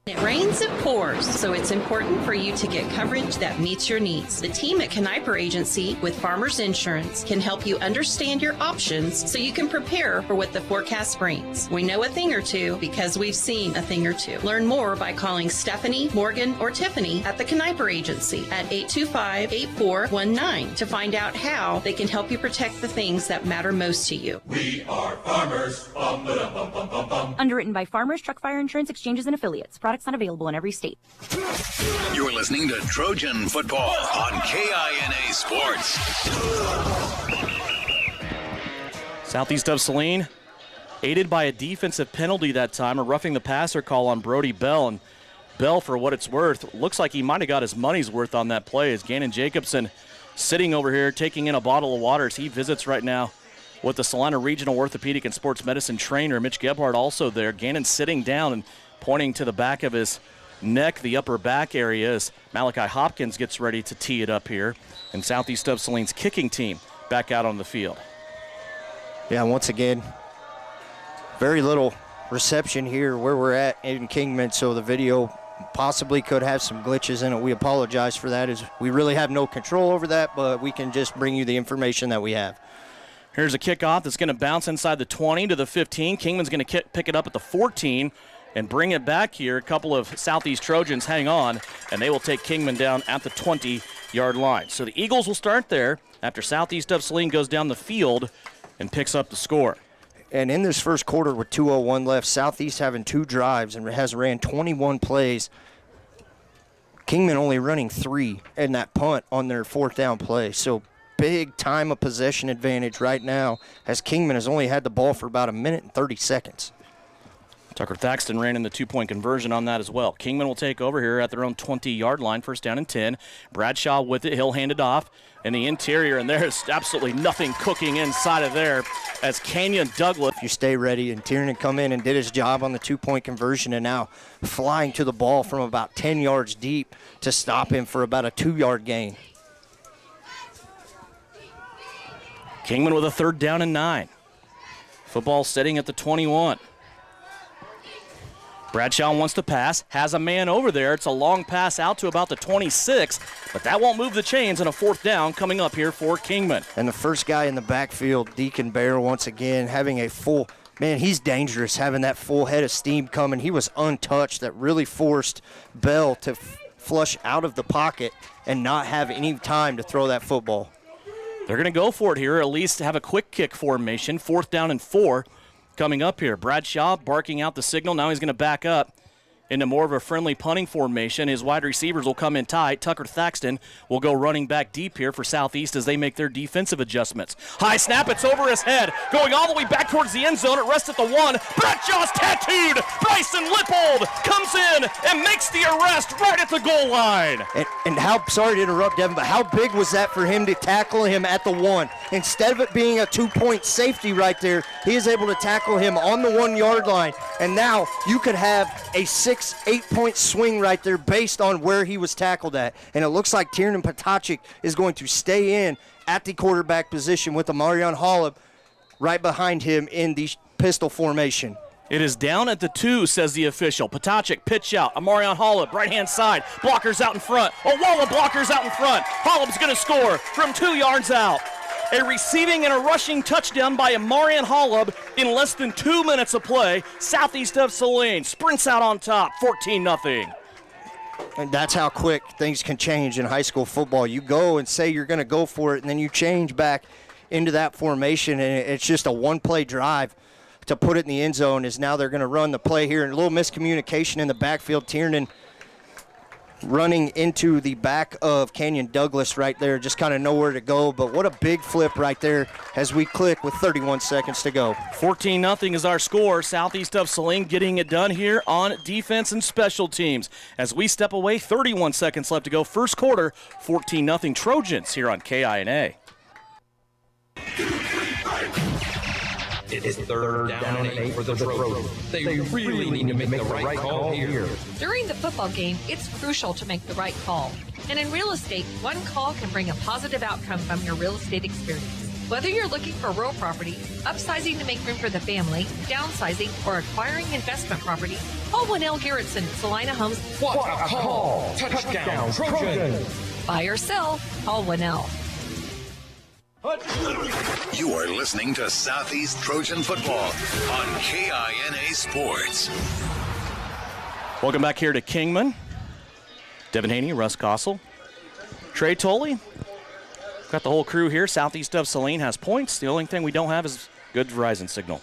It rains, it pours, so it's important for you to get coverage that meets your needs. The team at Kniper Agency with Farmers Insurance can help you understand your options so you can prepare for what the forecast brings. We know a thing or two because we've seen a thing or two. Learn more by calling Stephanie, Morgan, or Tiffany at the Kniper Agency at 825-8419 to find out how they can help you protect the things that matter most to you. We are farmers. Bum, ba-dum, bum, bum, bum, bum. Underwritten by Farmers Truck Fire Insurance Exchanges and Affiliates. Products not available in every state. You're listening to Trojan Football on KINA Sports. Southeast of Saline, aided by a defensive penalty that time, a roughing the passer call on Brody Bell. And Bell, for what it's worth, looks like he might have got his money's worth on that play as Gannon Jacobson sitting over here taking in a bottle of water as he visits right now with the Salina Regional Orthopedic and Sports Medicine trainer, Mitch Gebhardt, also there. Gannon sitting down and pointing to the back of his neck, the upper back area, as Malachi Hopkins gets ready to tee it up here. And Southeast of Saline's kicking team back out on the field. Yeah, once again, very little reception here where we're at in Kingman, so the video possibly could have some glitches in it. We apologize for that, as we really have no control over that, but we can just bring you the information that we have. Here's a kickoff that's going to bounce inside the 20 to the 15. Kingman's going to pick it up at the 14 and bring it back here. A couple of Southeast Trojans hang on, and they will take Kingman down at the 20-yard line. So the Eagles will start there after Southeast of Saline goes down the field and picks up the score. And in this first quarter with 2:01 left, Southeast having 2 drives and has ran 21 plays. Kingman only running 3 in that punt on their 4th down play. So big time of possession advantage right now, as Kingman has only had the ball for about 1 minute and 30 seconds. Tucker Thaxton ran in the 2-point conversion on that as well. Kingman will take over here at their own 20-yard line, first down and 10. Bradshaw with it. He'll hand it off in the interior, and there's absolutely nothing cooking inside of there as Kenyon Douglas. You stay ready, and Tiernan come in and did his job on the 2-point conversion, and now flying to the ball from about 10 yards deep to stop him for about a 2-yard gain. Kingman with a 3rd down and 9. Football sitting at the 21. Bradshaw wants to pass, has a man over there. It's a long pass out to about the 26, but that won't move the chains, and a 4th down coming up here for Kingman. And the first guy in the backfield, Deacon Bear, once again having a full, man, he's dangerous having that full head of steam coming. He was untouched. That really forced Bell to flush out of the pocket and not have any time to throw that football. They're going to go for it here, at least have a quick kick formation, 4th down and 4. Coming up here, Bradshaw barking out the signal. Now he's going to back up into more of a friendly punting formation. His wide receivers will come in tight. Tucker Thaxton will go running back deep here for Southeast as they make their defensive adjustments. High snap, it's over his head. Going all the way back towards the end zone. It rests at the 1. Bradshaw's tattooed. Bryson Lippold comes in and makes the arrest right at the goal line. And how, sorry to interrupt, Devin, but how big was that for him to tackle him at the 1? Instead of it being a 2-point safety right there, he is able to tackle him on the 1-yard line. And now you could have a 6-8-point swing right there based on where he was tackled at. And it looks like Tiernan Potacik is going to stay in at the quarterback position with Amarion Hollop right behind him in the pistol formation. It is down at the 2, says the official. Potacik, pitch out. Amarion Hollop, right-hand side. Blockers out in front. A wall of blockers out in front. Hollop's going to score from 2 yards out. A receiving and a rushing touchdown by Amarion Hollop in less than 2 minutes of play. Southeast of Saline sprints out on top, 14-0. And that's how quick things can change in high school football. You go and say you're going to go for it, and then you change back into that formation, and it's just a one-play drive to put it in the end zone. Is now they're going to run the play here, and a little miscommunication in the backfield. Tiernan running into the back of Canyon Douglas right there, just kind of nowhere to go. But what a big flip right there as we click with 31 seconds to go. 14-0 is our score. Southeast of Saline getting it done here on defense and special teams. As we step away, 31 seconds left to go. First quarter, 14-0 Trojans here on KINA. It is third down and 8 for the Trojans. They really need to make the right call here. During the football game, it's crucial to make the right call. And in real estate, one call can bring a positive outcome from your real estate experience. Whether you're looking for rural property, upsizing to make room for the family, downsizing, or acquiring investment property, call Winnell Garrettson at Salina Homes. What a call! Touchdown, Trojans! Buy or sell, call Winnell. You are listening to Southeast Trojan Football on KINA Sports. Welcome back here to Kingman. Devin Haney, Russ Kossel, Trey Tolley. Got the whole crew here. Southeast of Saline has points. The only thing we don't have is good Verizon signal.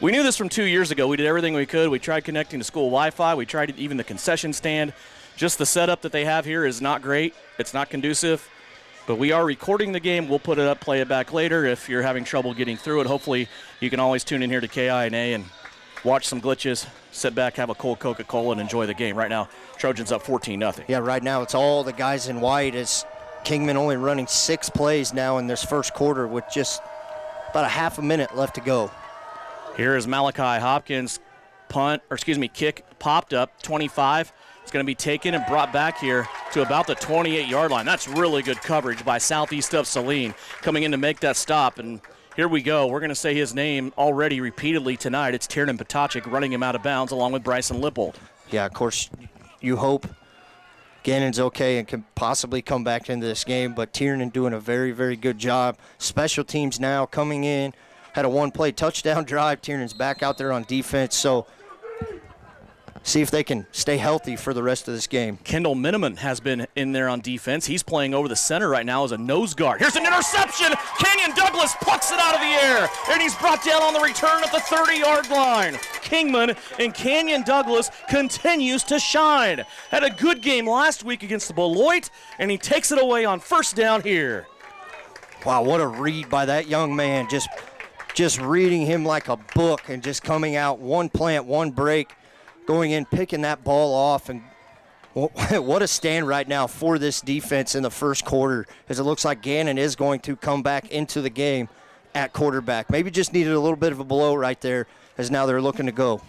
We knew this from 2 years ago. We did everything we could. We tried connecting to school Wi-Fi. We tried even the concession stand. Just the setup that they have here is not great. It's not conducive. But we are recording the game. We'll put it up, play it back later. If you're having trouble getting through it, hopefully you can always tune in here to KINA and watch some glitches, sit back, have a cold Coca-Cola, and enjoy the game. Right now, Trojans up 14-0. Yeah, right now it's all the guys in white as Kingman only running 6 plays now in this first quarter with just about a half a minute left to go. Here is Malachi Hopkins' kick popped up, 25. It's going to be taken and brought back here to about the 28-yard line. That's really good coverage by Southeast of Saline coming in to make that stop. And here we go. We're going to say his name already repeatedly tonight. It's Tiernan Potocik running him out of bounds along with Bryson Lippold. Yeah, of course, you hope Gannon's okay and can possibly come back into this game, but Tiernan doing a very, very good job. Special teams now coming in. Had a one-play touchdown drive. Tiernan's back out there on defense, so see if they can stay healthy for the rest of this game. Kendall Miniman has been in there on defense. He's playing over the center right now as a nose guard. Here's an interception. Canyon Douglas plucks it out of the air, and he's brought down on the return at the 30-yard line. Kingman and Canyon Douglas continues to shine. Had a good game last week against the Beloit, and he takes it away on first down here. Wow, what a read by that young man. Just reading him like a book and just coming out one plant, one break, going in, picking that ball off, and what a stand right now for this defense in the first quarter, as it looks like Gannon is going to come back into the game at quarterback. Maybe just needed a little bit of a blow right there, as now they're looking to go.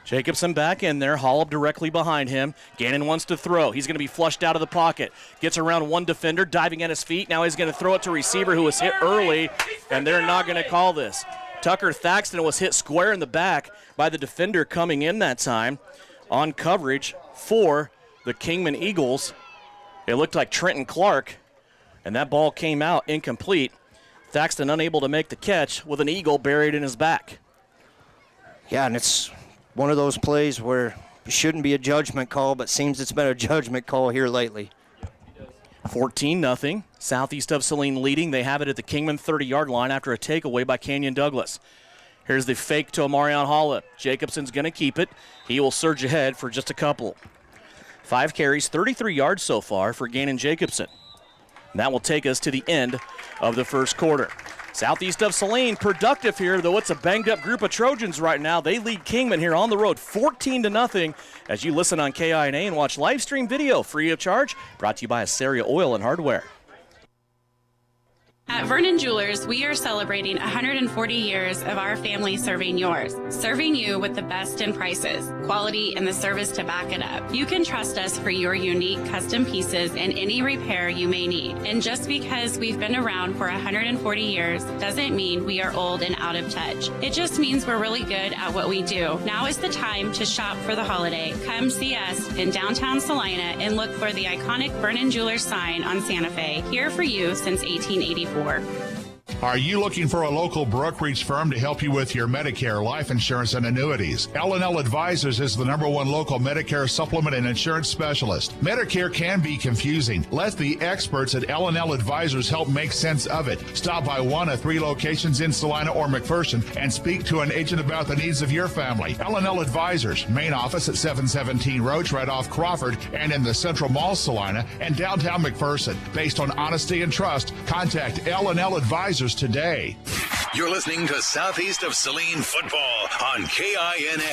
Jacobson back in there, Holub directly behind him. Gannon wants to throw. He's going to be flushed out of the pocket. Gets around one defender, diving at his feet. Now he's going to throw it to receiver who was hit early, and they're not going to call this. Tucker Thaxton was hit square in the back by the defender coming in that time on coverage for the Kingman Eagles. It looked like Trenton Clark, and that ball came out incomplete. Thaxton unable to make the catch with an eagle buried in his back. Yeah, and it's one of those plays where it shouldn't be a judgment call, but seems it's been a judgment call here lately. 14-0. Southeast of Saline leading. They have it at the Kingman 30-yard line after a takeaway by Canyon Douglas. Here's the fake to Omarion Holub. Jacobson's going to keep it. He will surge ahead for just a couple. 5 carries, 33 yards so far for Gannon Jacobson. And that will take us to the end of the first quarter. Southeast of Saline, productive here, though it's a banged-up group of Trojans right now. They lead Kingman here on the road 14-0 as you listen on KINA and watch live stream video free of charge, brought to you by Assaria Oil and Hardware. At Vernon Jewelers, we are celebrating 140 years of our family serving yours, serving you with the best in prices, quality, and the service to back it up. You can trust us for your unique custom pieces and any repair you may need. And just because we've been around for 140 years doesn't mean we are old and out of touch. It just means we're really good at what we do. Now is the time to shop for the holiday. Come see us in downtown Salina and look for the iconic Vernon Jewelers sign on Santa Fe, here for you since 1884. Are you looking for a local brokerage firm to help you with your Medicare, life insurance, and annuities? L&L Advisors is the #1 local Medicare supplement and insurance specialist. Medicare can be confusing. Let the experts at L&L Advisors help make sense of it. Stop by one of 3 locations in Salina or McPherson and speak to an agent about the needs of your family. L&L Advisors, main office at 717 Roach, right off Crawford, and in the Central Mall, Salina, and downtown McPherson. Based on honesty and trust, contact L&L Advisors today. You're listening to Southeast of Saline Football on KINA.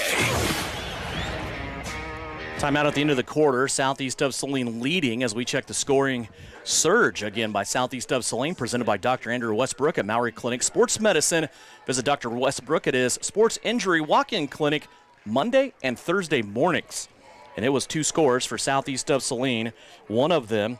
Timeout at the end of the quarter. Southeast of Saline leading as we check the scoring surge again by Southeast of Saline, presented by Dr. Andrew Westbrook at Maury Clinic Sports Medicine. Visit Dr. Westbrook at his sports injury walk-in clinic Monday and Thursday mornings. And it was 2 scores for Southeast of Saline. One of them,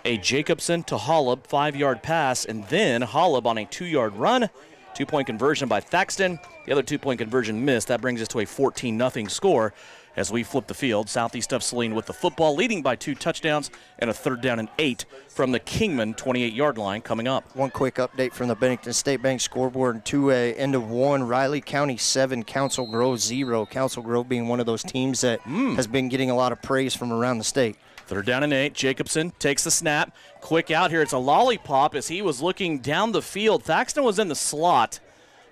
a Jacobson to Hollub 5-yard pass, and then Hollub on a 2-yard run. 2-point conversion by Thaxton. The other 2-point conversion missed. That brings us to a 14-0 score as we flip the field. Southeast of Saline with the football, leading by 2 touchdowns and a 3rd down and 8 from the Kingman 28-yard line coming up. One quick update from the Bennington State Bank scoreboard. In 2A, end of 1, Riley County 7, Council Grove 0. Council Grove being one of those teams that has been getting a lot of praise from around the state. 3rd down and 8. Jacobson takes the snap. Quick out here. It's a lollipop as he was looking down the field. Thaxton was in the slot,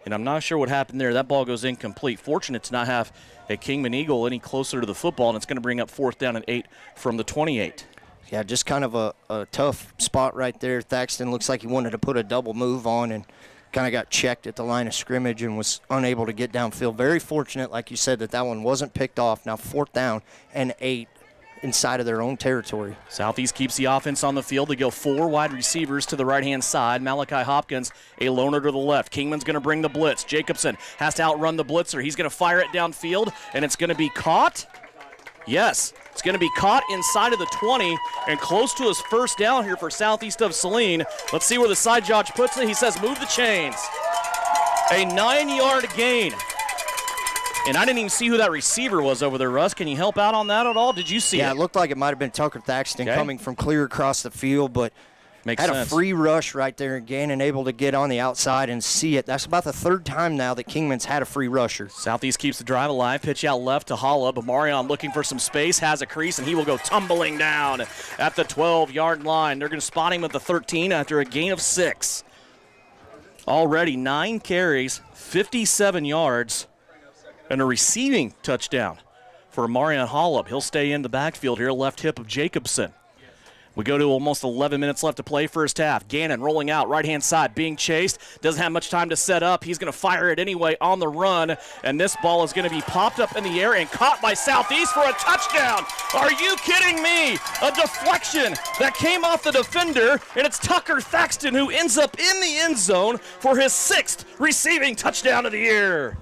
and I'm not sure what happened there. That ball goes incomplete. Fortunate to not have a Kingman Eagle any closer to the football, and it's going to bring up 4th down and 8 from the 28. Yeah, just kind of a tough spot right there. Thaxton looks like he wanted to put a double move on and kind of got checked at the line of scrimmage and was unable to get downfield. Very fortunate, like you said, that one wasn't picked off. Now 4th down and 8. Inside of their own territory. Southeast keeps the offense on the field. They go 4 wide receivers to the right-hand side. Malachi Hopkins, a loner to the left. Kingman's going to bring the blitz. Jacobson has to outrun the blitzer. He's going to fire it downfield, and it's going to be caught. Yes, it's going to be caught inside of the 20 and close to his 1st down here for Southeast of Saline. Let's see where the side judge puts it. He says move the chains. A 9-yard gain. And I didn't even see who that receiver was over there, Russ. Can you help out on that at all? Did you see it? Yeah, it looked like it might have been Tucker Thaxton coming from clear across the field, but Makes had sense. A free rush right there again and able to get on the outside and see it. That's about the 3rd time now that Kingman's had a free rusher. Southeast keeps the drive alive. Pitch out left to Hollub. Marion looking for some space, has a crease, and he will go tumbling down at the 12-yard line. They're going to spot him at the 13 after a gain of 6. Already 9 carries, 57 yards. And a receiving touchdown for Marion Hollub. He'll stay in the backfield here, left hip of Jacobson. We go to almost 11 minutes left to play first half. Gannon rolling out, right-hand side, being chased. Doesn't have much time to set up. He's going to fire it anyway on the run, and this ball is going to be popped up in the air and caught by Southeast for a touchdown. Are you kidding me? A deflection that came off the defender, and it's Tucker Thaxton who ends up in the end zone for his 6th receiving touchdown of the year.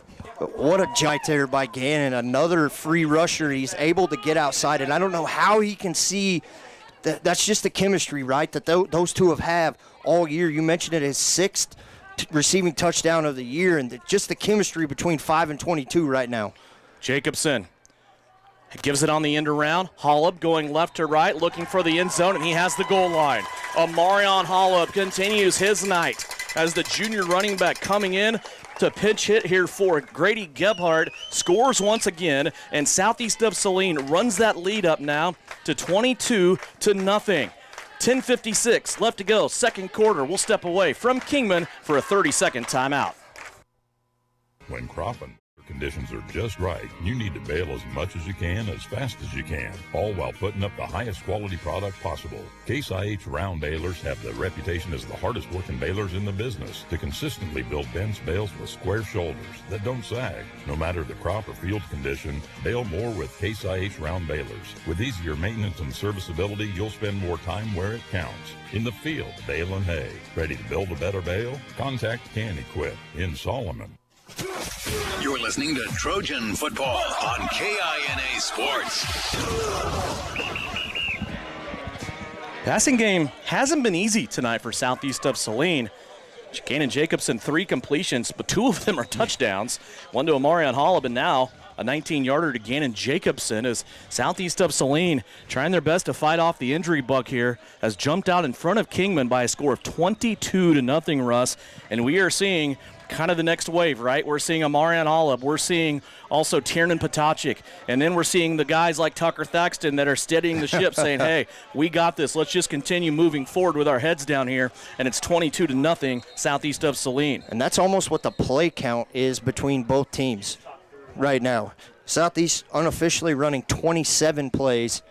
What a jite there by Gannon. Another free rusher. He's able to get outside, and I don't know how he can see. That's just the chemistry, right, that those two have all year. You mentioned it, his 6th receiving touchdown of the year, and just the chemistry between 5 and 22 right now. Jacobson gives it on the end around. Hollub going left to right, looking for the end zone, and he has the goal line. Amarion Hollub continues his night as the junior running back coming in to pinch hit here for Grady Gebhardt, scores once again, and Southeast of Saline runs that lead up now to 22-0. 10:56 left to go, 2nd quarter. We'll step away from Kingman for a 30-second timeout. When cropping, conditions are just right, you need to bale as much as you can, as fast as you can, all while putting up the highest quality product possible. Case IH round balers have the reputation as the hardest working balers in the business to consistently build dense bales with square shoulders that don't sag. No matter the crop or field condition, bale more with Case IH round balers. With easier maintenance and serviceability, you'll spend more time where it counts. In the field, baling hay. Ready to build a better bale? Contact Can Equip in Solomon. You're listening to Trojan Football on KINA Sports. Passing game hasn't been easy tonight for Southeast of Saline. Gannon Jacobson, 3 completions, but 2 of them are touchdowns. One to Amarion Hollub, and now A 19-yarder to Gannon Jacobson as Southeast of Saline, trying their best to fight off the injury bug here, has jumped out in front of Kingman by a score of 22-0, Russ. And we are seeing kind of the next wave, right? We're seeing Amarian Olive. We're seeing also Tiernan Potacik. And then we're seeing the guys like Tucker Thaxton that are steadying the ship saying, hey, we got this. Let's just continue moving forward with our heads down here. And it's 22-0 Southeast of Saline. And that's almost what the play count is between both teams right now. Southeast unofficially running 27 plays.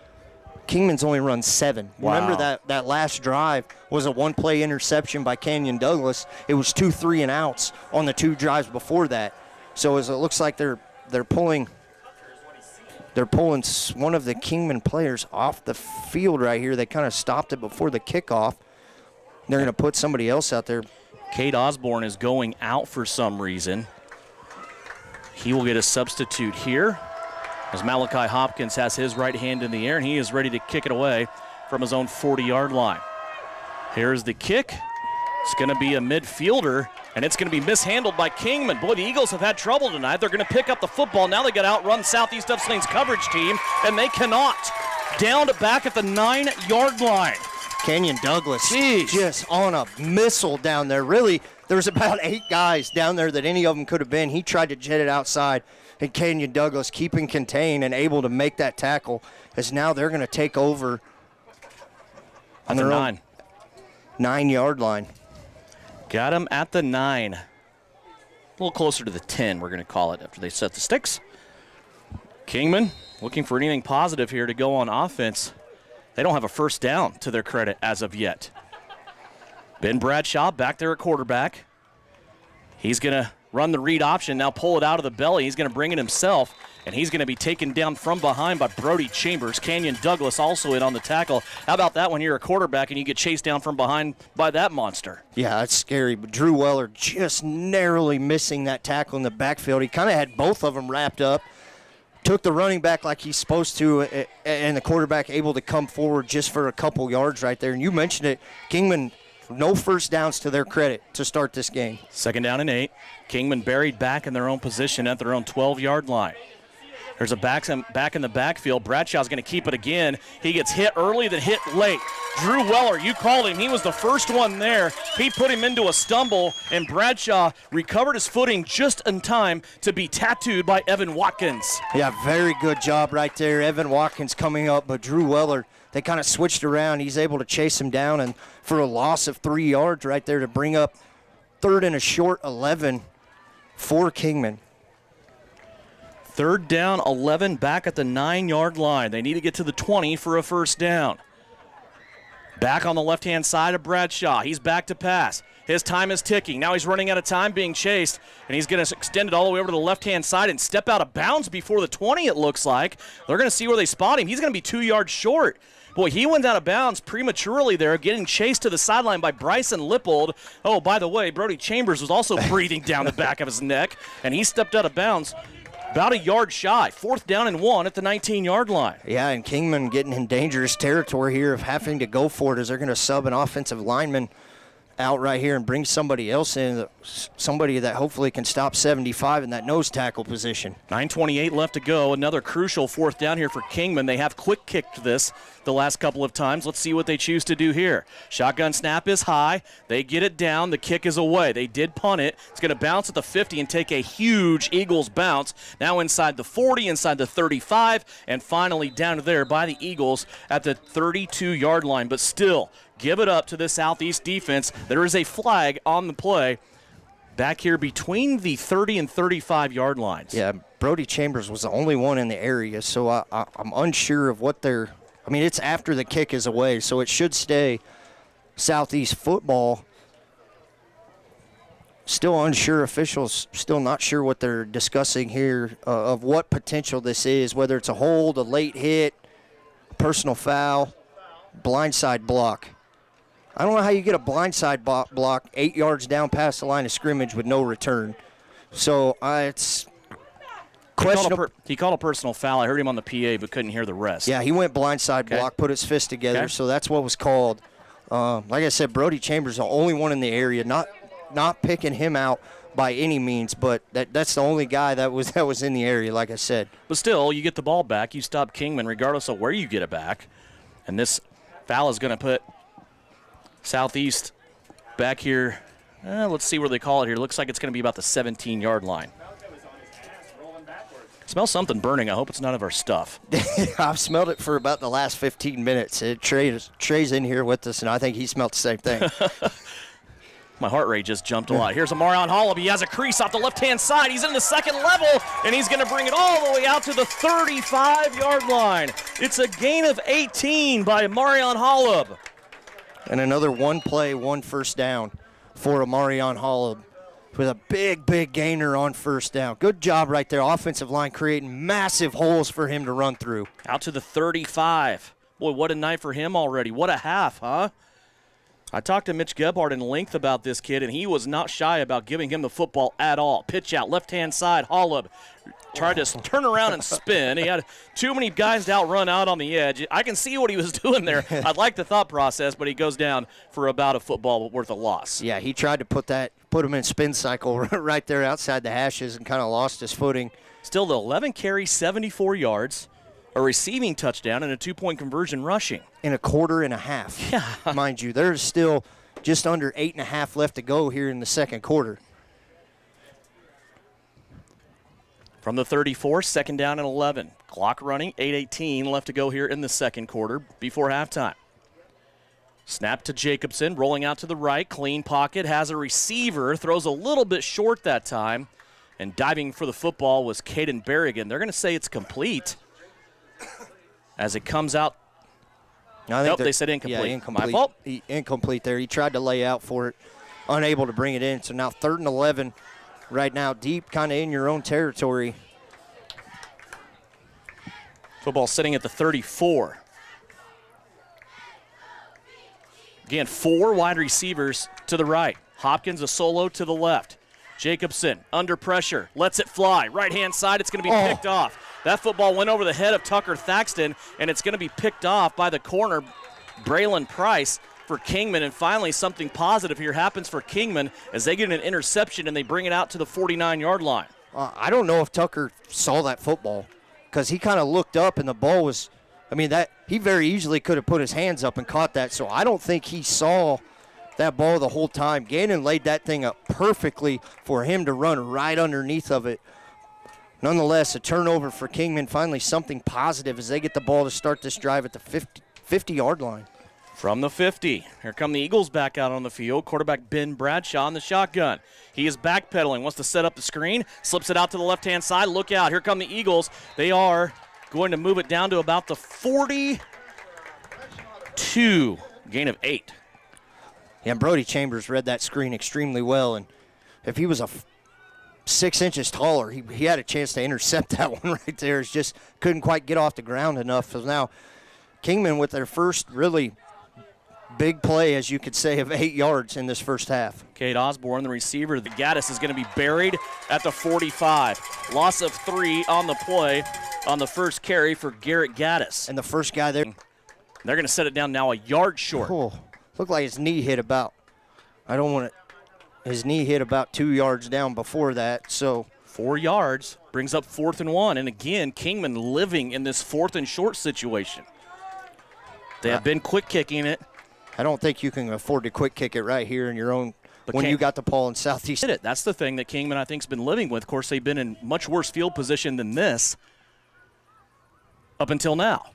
Kingman's only run 7. Wow. Remember that last drive was a one-play interception by Kenyon Douglas. It was 2 3-and-outs on the 2 drives before that. So as it looks like they're pulling one of the Kingman players off the field right here. They kind of stopped it before the kickoff. They're going to put somebody else out there. Cade Osborne is going out for some reason. He will get a substitute here, as Malachi Hopkins has his right hand in the air, and he is ready to kick it away from his own 40-yard line. Here's the kick. It's going to be a midfielder, and it's going to be mishandled by Kingman. Boy, the Eagles have had trouble tonight. They're going to pick up the football. Now they got to outrun Southeast of Saline's coverage team, and they cannot. Down to back at the 9-yard line. Kenyon Douglas, Jeez, just on a missile down there. Really, there was about 8 guys down there that any of them could have been. He tried to jet it outside. And Kenyon Douglas keeping contained and able to make that tackle, as now they're going to take over on their own 9-yard line. Got him at the 9. A little closer to the 10, we're going to call it, after they set the sticks. Kingman looking for anything positive here to go on offense. They don't have a first down to their credit as of yet. Ben Bradshaw back there at quarterback. He's going to run the read option, now pull it out of the belly. He's going to bring it himself, and he's going to be taken down from behind by Brody Chambers. Kenyon Douglas also in on the tackle. How about that when you're a quarterback and you get chased down from behind by that monster? Yeah, that's scary, but Drew Weller just narrowly missing that tackle in the backfield. He kind of had both of them wrapped up, took the running back like he's supposed to, and the quarterback able to come forward just for a couple yards right there. And you mentioned it, Kingman, no first downs to their credit to start this game. 2nd down and 8. Kingman buried back in their own position at their own 12-yard line. There's a back in the backfield. Bradshaw's going to keep it again. He gets hit early, then hit late. Drew Weller, you called him. He was the first one there. He put him into a stumble, and Bradshaw recovered his footing just in time to be tattooed by Evan Watkins. Yeah, very good job right there. Evan Watkins coming up, but Drew Weller, they kind of switched around. He's able to chase him down, and for a loss of 3 yards right there to bring up 3rd and a short 11 for Kingman. 3rd down, 11, back at the 9-yard line. They need to get to the 20 for a first down. Back on the left-hand side of Bradshaw. He's back to pass. His time is ticking. Now he's running out of time being chased, and he's going to extend it all the way over to the left-hand side and step out of bounds before the 20, it looks like. They're going to see where they spot him. He's going to be 2 yards short. Boy, he went out of bounds prematurely there, getting chased to the sideline by Bryson Lippold. Oh, by the way, Brody Chambers was also breathing down the back of his neck, and he stepped out of bounds about a yard shy. 4th down and 1 at the 19-yard line. Yeah, and Kingman getting in dangerous territory here of having to go for it as they're going to sub an offensive lineman out right here and bring somebody else in, somebody that hopefully can stop 75 in that nose tackle position. 9:28 left to go. Another crucial 4th down here for Kingman. They have quick kicked this the last couple of times. Let's see what they choose to do here. Shotgun snap is high. They get it down. The kick is away. They did punt it. It's going to bounce at the 50 and take a huge Eagles bounce. Now inside the 40, inside the 35, and finally down there by the Eagles at the 32-yard line. But still, give it up to the Southeast defense. There is a flag on the play back here between the 30 and 35-yard lines. Yeah, Brody Chambers was the only one in the area, so I'm unsure of what they're – I mean, it's after the kick is away, so it should stay Southeast football. Still unsure. Officials still not sure what they're discussing here of what potential this is, whether it's a hold, a late hit, personal foul, blindside block. I don't know how you get a blindside block 8 yards down past the line of scrimmage with no return. So it's questionable. He called a personal foul. I heard him on the PA but couldn't hear the rest. Yeah, he went blindside block, put his fist together, so that's what was called. Like I said, Brody Chambers the only one in the area, not picking him out by any means, but that's the only guy that was in the area, like I said. But still, you get the ball back. You stop Kingman regardless of where you get it back. And this foul is going to put Southeast back here. Let's see where they call it here. Looks like it's going to be about the 17-yard line. Smell something burning. I hope it's none of our stuff. I've smelled it for about the last 15 minutes. Trey's in here with us, and I think he smelled the same thing. My heart rate just jumped a lot. Here's Amarion Holub. He has a crease off the left-hand side. He's in the second level, and he's going to bring it all the way out to the 35-yard line. It's a gain of 18 by Amarion Holub. And another one play, one first down for Amarion Holub with a big gainer on first down. Good job right there. Offensive line creating massive holes for him to run through. Out to the 35. Boy, what a night for him already. What a half, huh? I talked to Mitch Gebhardt in length about this kid, and he was not shy about giving him the football at all. Pitch out, left-hand side, Holub tried to turn around and spin. He had too many guys to outrun out on the edge. I can see what he was doing there. I like the thought process, but he goes down for about a football worth of loss. Yeah, he tried to put him in spin cycle right there outside the hashes and kind of lost his footing. Still, the 11 carries, 74 yards, a receiving touchdown, and a 2-point conversion rushing. In a quarter and a half, yeah. Mind you. There's still just under 8.5 left to go here in the second quarter. From the 34, second down and 11. Clock running, 8:18 left to go here in the second quarter before halftime. Snap to Jacobson, rolling out to the right, clean pocket, has a receiver, throws a little bit short that time, and diving for the football was Caden Berrigan. They're going to say it's complete as it comes out. Nope, they said incomplete. Yeah, incomplete. My fault. Incomplete there. He tried to lay out for it, unable to bring it in. So now 3rd and 11 right now, deep kind of in your own territory. Football sitting at the 34. Again, 4 wide receivers to the right. Hopkins a solo to the left. Jacobson under pressure, lets it fly. Right-hand side, it's going to be picked off. That football went over the head of Tucker Thaxton, and it's going to be picked off by the corner, Braylon Price, for Kingman. And finally, something positive here happens for Kingman as they get an interception and they bring it out to the 49-yard line. I don't know if Tucker saw that football because he kind of looked up and the ball was, he very easily could have put his hands up and caught that. So I don't think he saw that ball the whole time. Gannon laid that thing up perfectly for him to run right underneath of it. Nonetheless, a turnover for Kingman. Finally, something positive as they get the ball to start this drive at the 50-yard line. From the 50, here come the Eagles back out on the field. Quarterback Ben Bradshaw in the shotgun. He is backpedaling, wants to set up the screen, slips it out to the left-hand side. Look out, here come the Eagles. They are going to move it down to about the 42, gain of 8. Yeah, and Brody Chambers read that screen extremely well, and if he was 6 inches taller, he had a chance to intercept that one right there. It's just couldn't quite get off the ground enough. So now Kingman with their first really big play, as you could say, of 8 yards in this first half. Cade Osborne, the receiver. The Gaddis is going to be buried at the 45. Loss of 3 on the play on the first carry for Garrett Gaddis. And the first guy there. They're going to set it down now a yard short. Oh, looked like his knee hit about, his knee hit about 2 yards down before that. So 4 yards brings up 4th and 1. And again, Kingman living in this 4th and short situation. They have been quick kicking it. I don't think you can afford to quick kick it right here in your own when you got the ball in Southeast. That's the thing that Kingman, I think, has been living with. Of course, they've been in much worse field position than this up until now.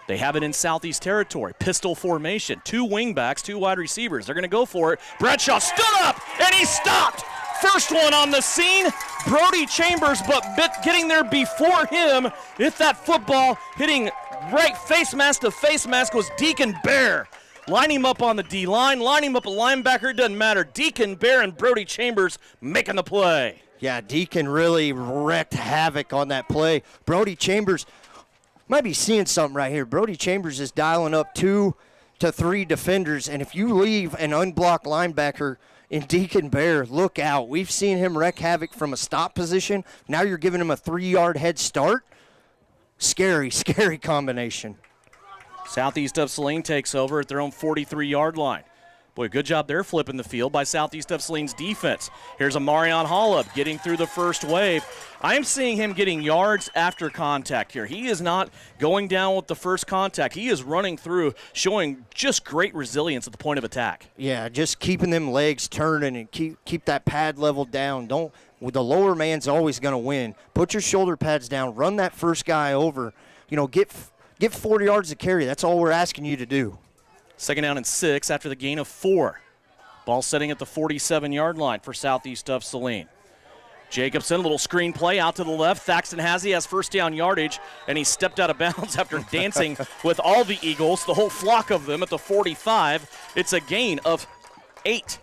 They have it in Southeast territory. Pistol formation. 2 wingbacks, 2 wide receivers. They're going to go for it. Bradshaw stood up, and he stopped. First one on the scene, Brody Chambers, but getting there before him, if that football hitting right face mask to face mask was Deacon Bear. Line him up on the D-line, line him up a linebacker, it doesn't matter. Deacon Bear and Brody Chambers making the play. Yeah, Deacon really wreaked havoc on that play. Brody Chambers might be seeing something right here. Brody Chambers is dialing up 2 to 3 defenders, and if you leave an unblocked linebacker in Deacon Bear, look out. We've seen him wreak havoc from a stop position. Now you're giving him a 3-yard head start. Scary combination. Southeast of Saline takes over at their own 43-yard line. Boy, good job there flipping the field by Southeast of Saline's defense. Here's Amarion Hollub getting through the first wave. I'm seeing him getting yards after contact here. He is not going down with the first contact. He is running through, showing just great resilience at the point of attack. Yeah, just keeping them legs turning and keep that pad level down. The lower man's always going to win. Put your shoulder pads down. Run that first guy over. Get 40 yards to carry. That's all we're asking you to do. 2nd down and 6 after the gain of 4. Ball setting at the 47-yard line for Southeast of Saline. Jacobson, a little screen play out to the left. Thaxton has first down yardage, and he stepped out of bounds after dancing with all the Eagles, the whole flock of them at the 45. It's a gain of 8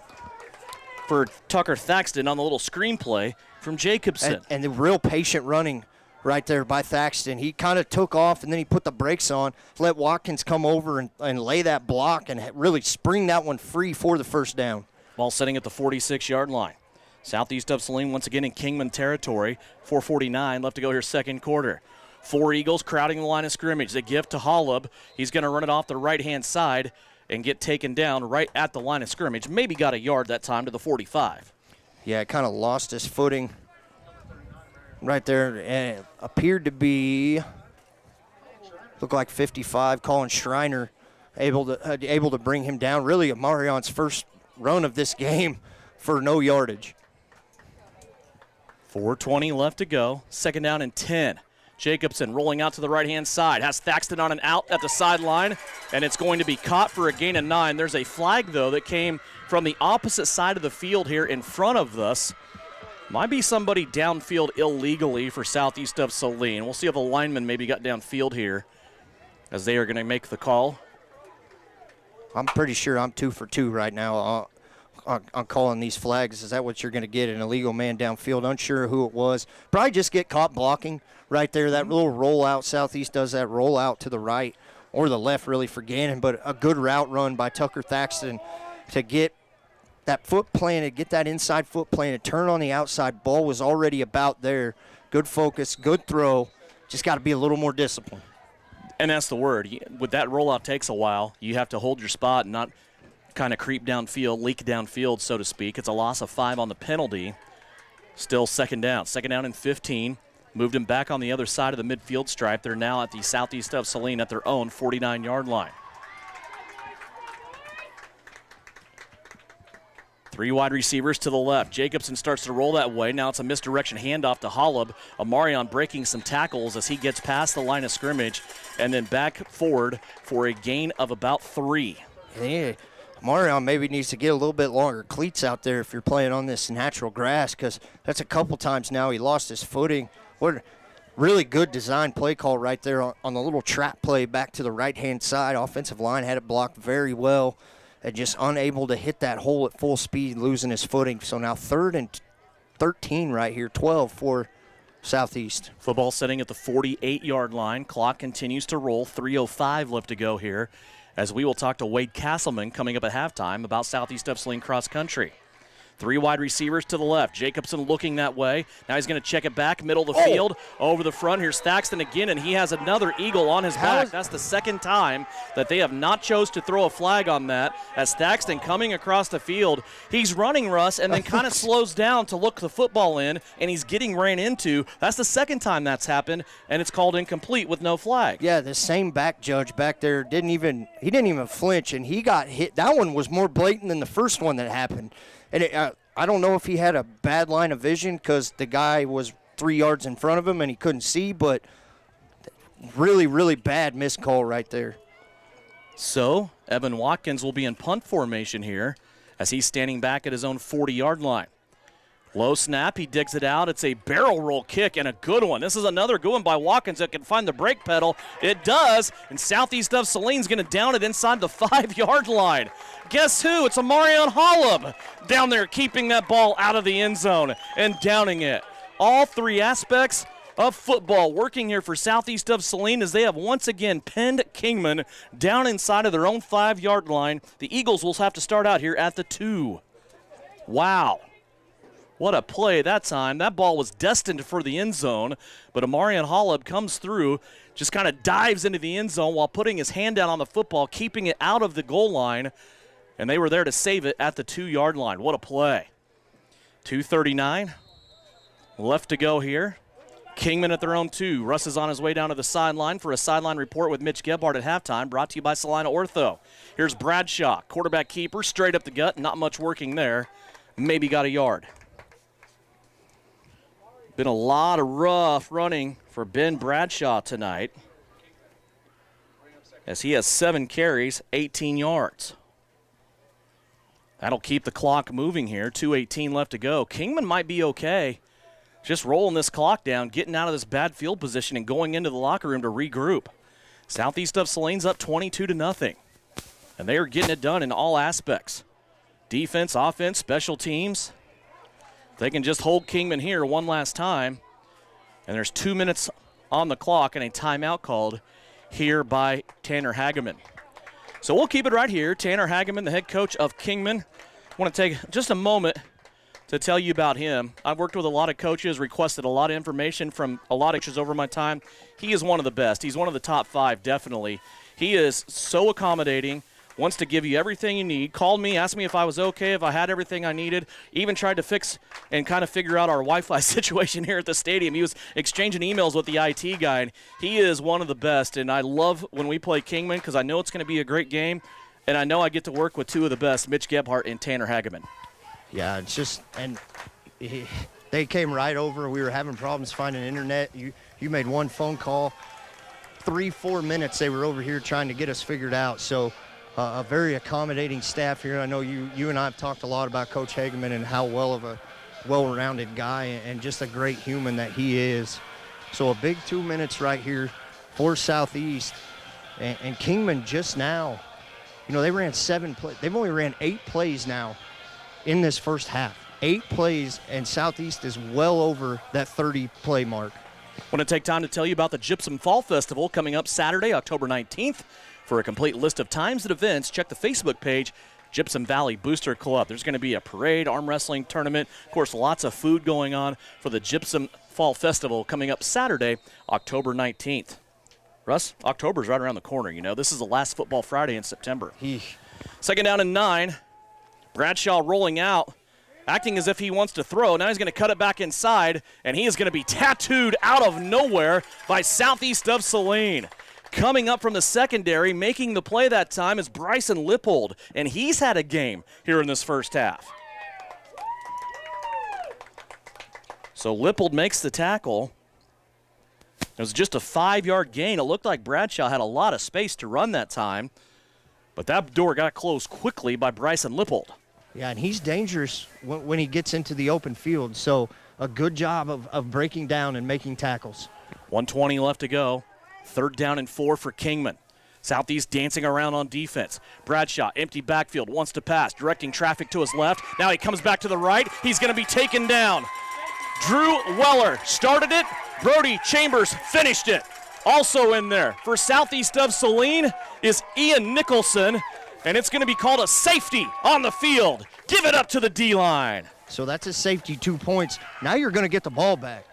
for Tucker Thaxton on the little screen play from Jacobson. And the real patient running right there by Thaxton. He kind of took off, and then he put the brakes on, let Watkins come over and lay that block and really spring that one free for the first down. Ball setting at the 46-yard line. Southeast of Saline once again in Kingman territory. 4:49 left to go here, second quarter. 4 Eagles crowding the line of scrimmage. The gift to Hollub. He's going to run it off the right-hand side and get taken down right at the line of scrimmage. Maybe got a yard that time to the 45. Yeah, kind of lost his footing right there, and it appeared to be, looked like 55. Colin Schreiner able to bring him down. Really, Marion's first run of this game for no yardage. 4:20 left to go. 2nd down and 10. Jacobson rolling out to the right-hand side. Has Thaxton on an out at the sideline, and it's going to be caught for a gain of 9. There's a flag, though, that came from the opposite side of the field here in front of us. Might be somebody downfield illegally for Southeast of Saline. We'll see if a lineman maybe got downfield here as they are going to make the call. I'm pretty sure I'm 2 for 2 right now on calling these flags. Is that what you're going to get? An illegal man downfield. Unsure who it was. Probably just get caught blocking right there. That little rollout. Southeast does that rollout to the right or the left really for Gannon, but a good route run by Tucker Thaxton to get that foot planted, get that inside foot planted, turn on the outside. Ball was already about there. Good focus, good throw. Just got to be a little more disciplined. And that's the word. With that rollout takes a while. You have to hold your spot and not kind of creep downfield, leak downfield, so to speak. It's a loss of 5 on the penalty. Still 2nd down. 2nd down and 15. Moved him back on the other side of the midfield stripe. They're now at the Southeast of Saline at their own 49-yard line. 3 wide receivers to the left. Jacobson starts to roll that way. Now it's a misdirection handoff to Hollub. Amarion breaking some tackles as he gets past the line of scrimmage and then back forward for a gain of about 3. Yeah, Amarion maybe needs to get a little bit longer cleats out there if you're playing on this natural grass, because that's a couple times now he lost his footing. What really good design play call right there on the little trap play back to the right-hand side. Offensive line had it blocked very well. And just unable to hit that hole at full speed, losing his footing. So now 3rd and 13 right here, 12 for Southeast. Football setting at the 48-yard line. Clock continues to roll. 3:05 left to go here as we will talk to Wade Castleman coming up at halftime about Southeast of Saline cross country. 3 wide receivers to the left. Jacobson looking that way. Now he's going to check it back, middle of the field, over the front. Here's Thaxton again, and he has another Eagle on his back. That's the second time that they have not chose to throw a flag on that. As Thaxton coming across the field, he's running, Russ, and then kind of slows down to look the football in, and he's getting ran into. That's the second time that's happened, and it's called incomplete with no flag. Yeah, the same back judge back there didn't even flinch, and he got hit. That one was more blatant than the first one that happened. And I don't know if he had a bad line of vision because the guy was 3 yards in front of him and he couldn't see, but really, really bad missed call right there. So Evan Watkins will be in punt formation here as he's standing back at his own 40-yard line. Low snap, he digs it out. It's a barrel roll kick and a good one. This is another good one by Watkins that can find the brake pedal. It does, and Southeast of Saline's going to down it inside the 5-yard line. Guess who? It's Amarion Hollub down there keeping that ball out of the end zone and downing it. All 3 aspects of football working here for Southeast of Saline as they have once again pinned Kingman down inside of their own 5-yard line. The Eagles will have to start out here at the 2. Wow. What a play that time. That ball was destined for the end zone, but Amarion Hollub comes through, just kind of dives into the end zone while putting his hand down on the football, keeping it out of the goal line. and they were there to save it at the 2-yard line. What a play. 2:39 left to go here. Kingman at their own 2. Russ is on his way down to the sideline for a sideline report with Mitch Gebhardt at halftime, brought to you by Salina Ortho. Here's Bradshaw, quarterback keeper, straight up the gut, not much working there. Maybe got a yard. Been a lot of rough running for Ben Bradshaw tonight, as he has 7 carries, 18 yards. That'll keep the clock moving here. 2:18 left to go. Kingman might be okay. Just rolling this clock down, getting out of this bad field position and going into the locker room to regroup. Southeast of Saline's up 22-0, and they are getting it done in all aspects. Defense, offense, special teams. They can just hold Kingman here one last time, and there's 2 minutes on the clock and a timeout called here by Tanner Hageman. So we'll keep it right here. Tanner Hageman, the head coach of Kingman. I want to take just a moment to tell you about him. I've worked with a lot of coaches, requested a lot of information from a lot of coaches over my time. He is one of the best. He's one of the top 5, definitely. He is so accommodating, wants to give you everything you need. Called me, asked me if I was okay, if I had everything I needed. Even tried to fix and kind of figure out our Wi-Fi situation here at the stadium. He was exchanging emails with the IT guy, and he is one of the best. And I love when we play Kingman because I know it's going to be a great game, and I know I get to work with 2 of the best, Mitch Gebhardt and Tanner Hageman. Yeah, it's just, and they came right over. We were having problems finding internet. You made one phone call. 3-4 minutes they were over here trying to get us figured out. So a very accommodating staff here. I know you and I have talked a lot about Coach Hageman and how well-rounded guy and just a great human that he is. So a big 2 minutes right here for Southeast. And Kingman just now, they ran 7 plays. They've only ran 8 plays now in this first half. 8 plays, and Southeast is well over that 30-play mark. Want to take time to tell you about the Gypsum Fall Festival coming up Saturday, October 19th. For a complete list of times and events, check the Facebook page, Gypsum Valley Booster Club. There's going to be a parade, arm wrestling tournament, of course, lots of food going on for the Gypsum Fall Festival coming up Saturday, October 19th. Russ, October's right around the corner, This is the last football Friday in September. Second down and 9. Bradshaw rolling out, acting as if he wants to throw. Now he's going to cut it back inside, and he is going to be tattooed out of nowhere by Southeast of Saline. Coming up from the secondary, making the play that time is Bryson Lippold, and he's had a game here in this first half. So Lippold makes the tackle. It was just a 5-yard gain. It looked like Bradshaw had a lot of space to run that time, but that door got closed quickly by Bryson Lippold. Yeah, and he's dangerous when he gets into the open field. So a good job of breaking down and making tackles. 1:20 left to go. 3rd down and 4 for Kingman. Southeast dancing around on defense. Bradshaw, empty backfield, wants to pass, directing traffic to his left. Now he comes back to the right. He's going to be taken down. Drew Weller started it. Brody Chambers finished it. Also in there for Southeast of Saline is Ian Nicholson. And it's going to be called a safety on the field. Give it up to the D-line. So that's a safety, 2 points. Now you're going to get the ball back.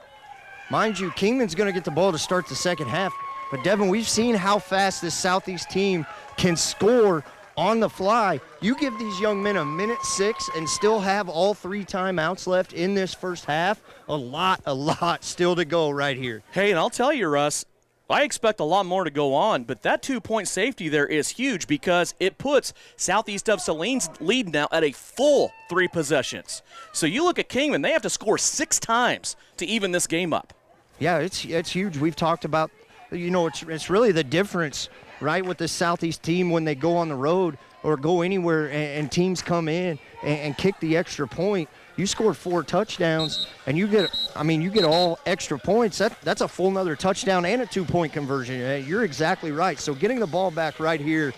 Mind you, Kingman's going to get the ball to start the second half. But, Devin, we've seen how fast this Southeast team can score on the fly. You give these young men a minute 6 and still have all 3 timeouts left in this first half. A lot still to go right here. Hey, and I'll tell you, Russ, I expect a lot more to go on, but that 2-point safety there is huge because it puts Southeast of Saline's lead now at a full 3 possessions. So you look at Kingman, they have to score 6 times to even this game up. Yeah, it's huge. We've talked about, it's really the difference, right, with the Southeast team when they go on the road or go anywhere and teams come in and kick the extra point. You score 4 touchdowns, and you get all extra points. That's a full nother touchdown and a 2-point conversion. You're exactly right. So getting the ball back right here,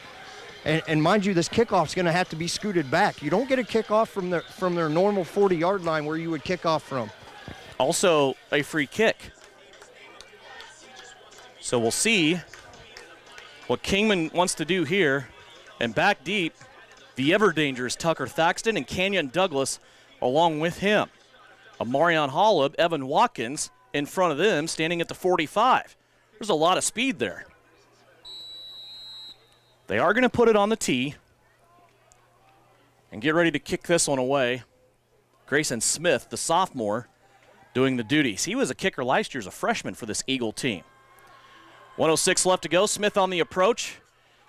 and mind you, this kickoff's going to have to be scooted back. You don't get a kickoff from their normal 40-yard line where you would kick off from. Also, a free kick. So we'll see what Kingman wants to do here. And back deep, the ever-dangerous Tucker Thaxton and Kenyon Douglas along with him. Amarion Holub, Evan Watkins in front of them, standing at the 45. There's a lot of speed there. They are going to put it on the tee. And get ready to kick this one away. Grayson Smith, the sophomore, doing the duties. He was a kicker last year as a freshman for this Eagle team. 1:06 left to go. Smith on the approach.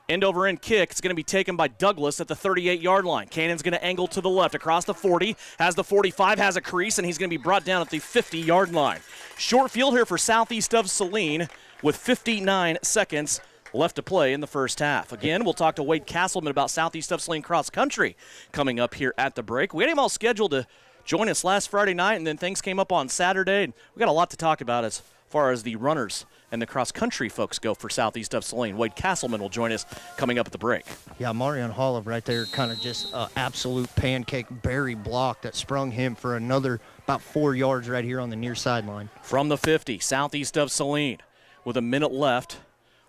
End over end kick. It's going to be taken by Douglas at the 38-yard line. Cannon's going to angle to the left across the 40. Has the 45, has a crease, and he's going to be brought down at the 50-yard line. Short field here for Southeast of Saline with 59 seconds left to play in the first half. Again, we'll talk to Wade Castleman about Southeast of Saline cross country coming up here at the break. We had him all scheduled to join us last Friday night, and then things came up on Saturday. And we got a lot to talk about as far as the runners and the cross-country folks go for Southeast of Saline. Wade Castleman will join us coming up at the break. Yeah, Marion Hall right there, kind of just an absolute pancake berry block that sprung him for another about 4 yards right here on the near sideline. From the 50, Southeast of Saline with a minute left,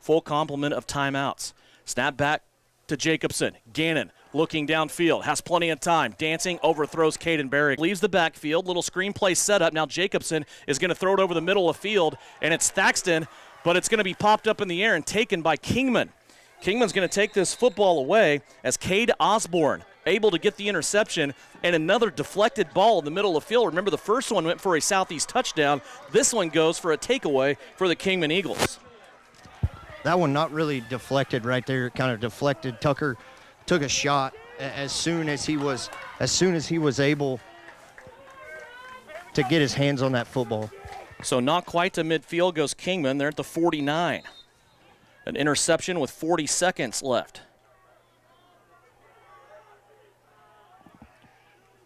full complement of timeouts. Snap back to Jacobson. Gannon looking downfield, has plenty of time. Dancing, overthrows Caden Berry. Leaves the backfield, little screenplay setup. Now Jacobson is going to throw it over the middle of the field, and it's Thaxton, but it's going to be popped up in the air and taken by Kingman. Kingman's going to take this football away as Cade Osborne able to get the interception, and another deflected ball in the middle of the field. Remember, the first one went for a Southeast touchdown. This one goes for a takeaway for the Kingman Eagles. That one not really deflected right there. It kind of deflected. Tucker took a shot as soon as he was able to get his hands on that football. So not quite to midfield goes Kingman. They're at the 49. An interception with 40 seconds left.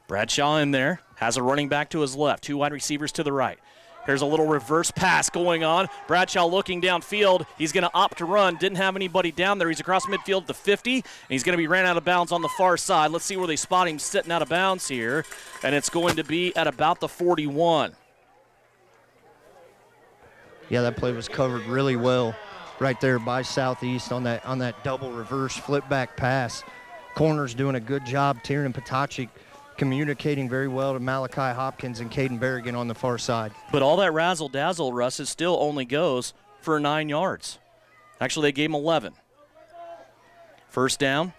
Bradshaw in there, has a running back to his left, 2 wide receivers to the right. Here's a little reverse pass going on. Bradshaw looking downfield. He's going to opt to run. Didn't have anybody down there. He's across midfield at the 50, and he's going to be ran out of bounds on the far side. Let's see where they spot him sitting out of bounds here, and it's going to be at about the 41. Yeah, that play was covered really well right there by Southeast on that double reverse flip back pass. Corner's doing a good job. Tiernan Potachik communicating very well to Malachi Hopkins and Caden Berrigan on the far side. But all that razzle-dazzle, Russ, it still only goes for 9 yards. Actually, they gave him 11. First down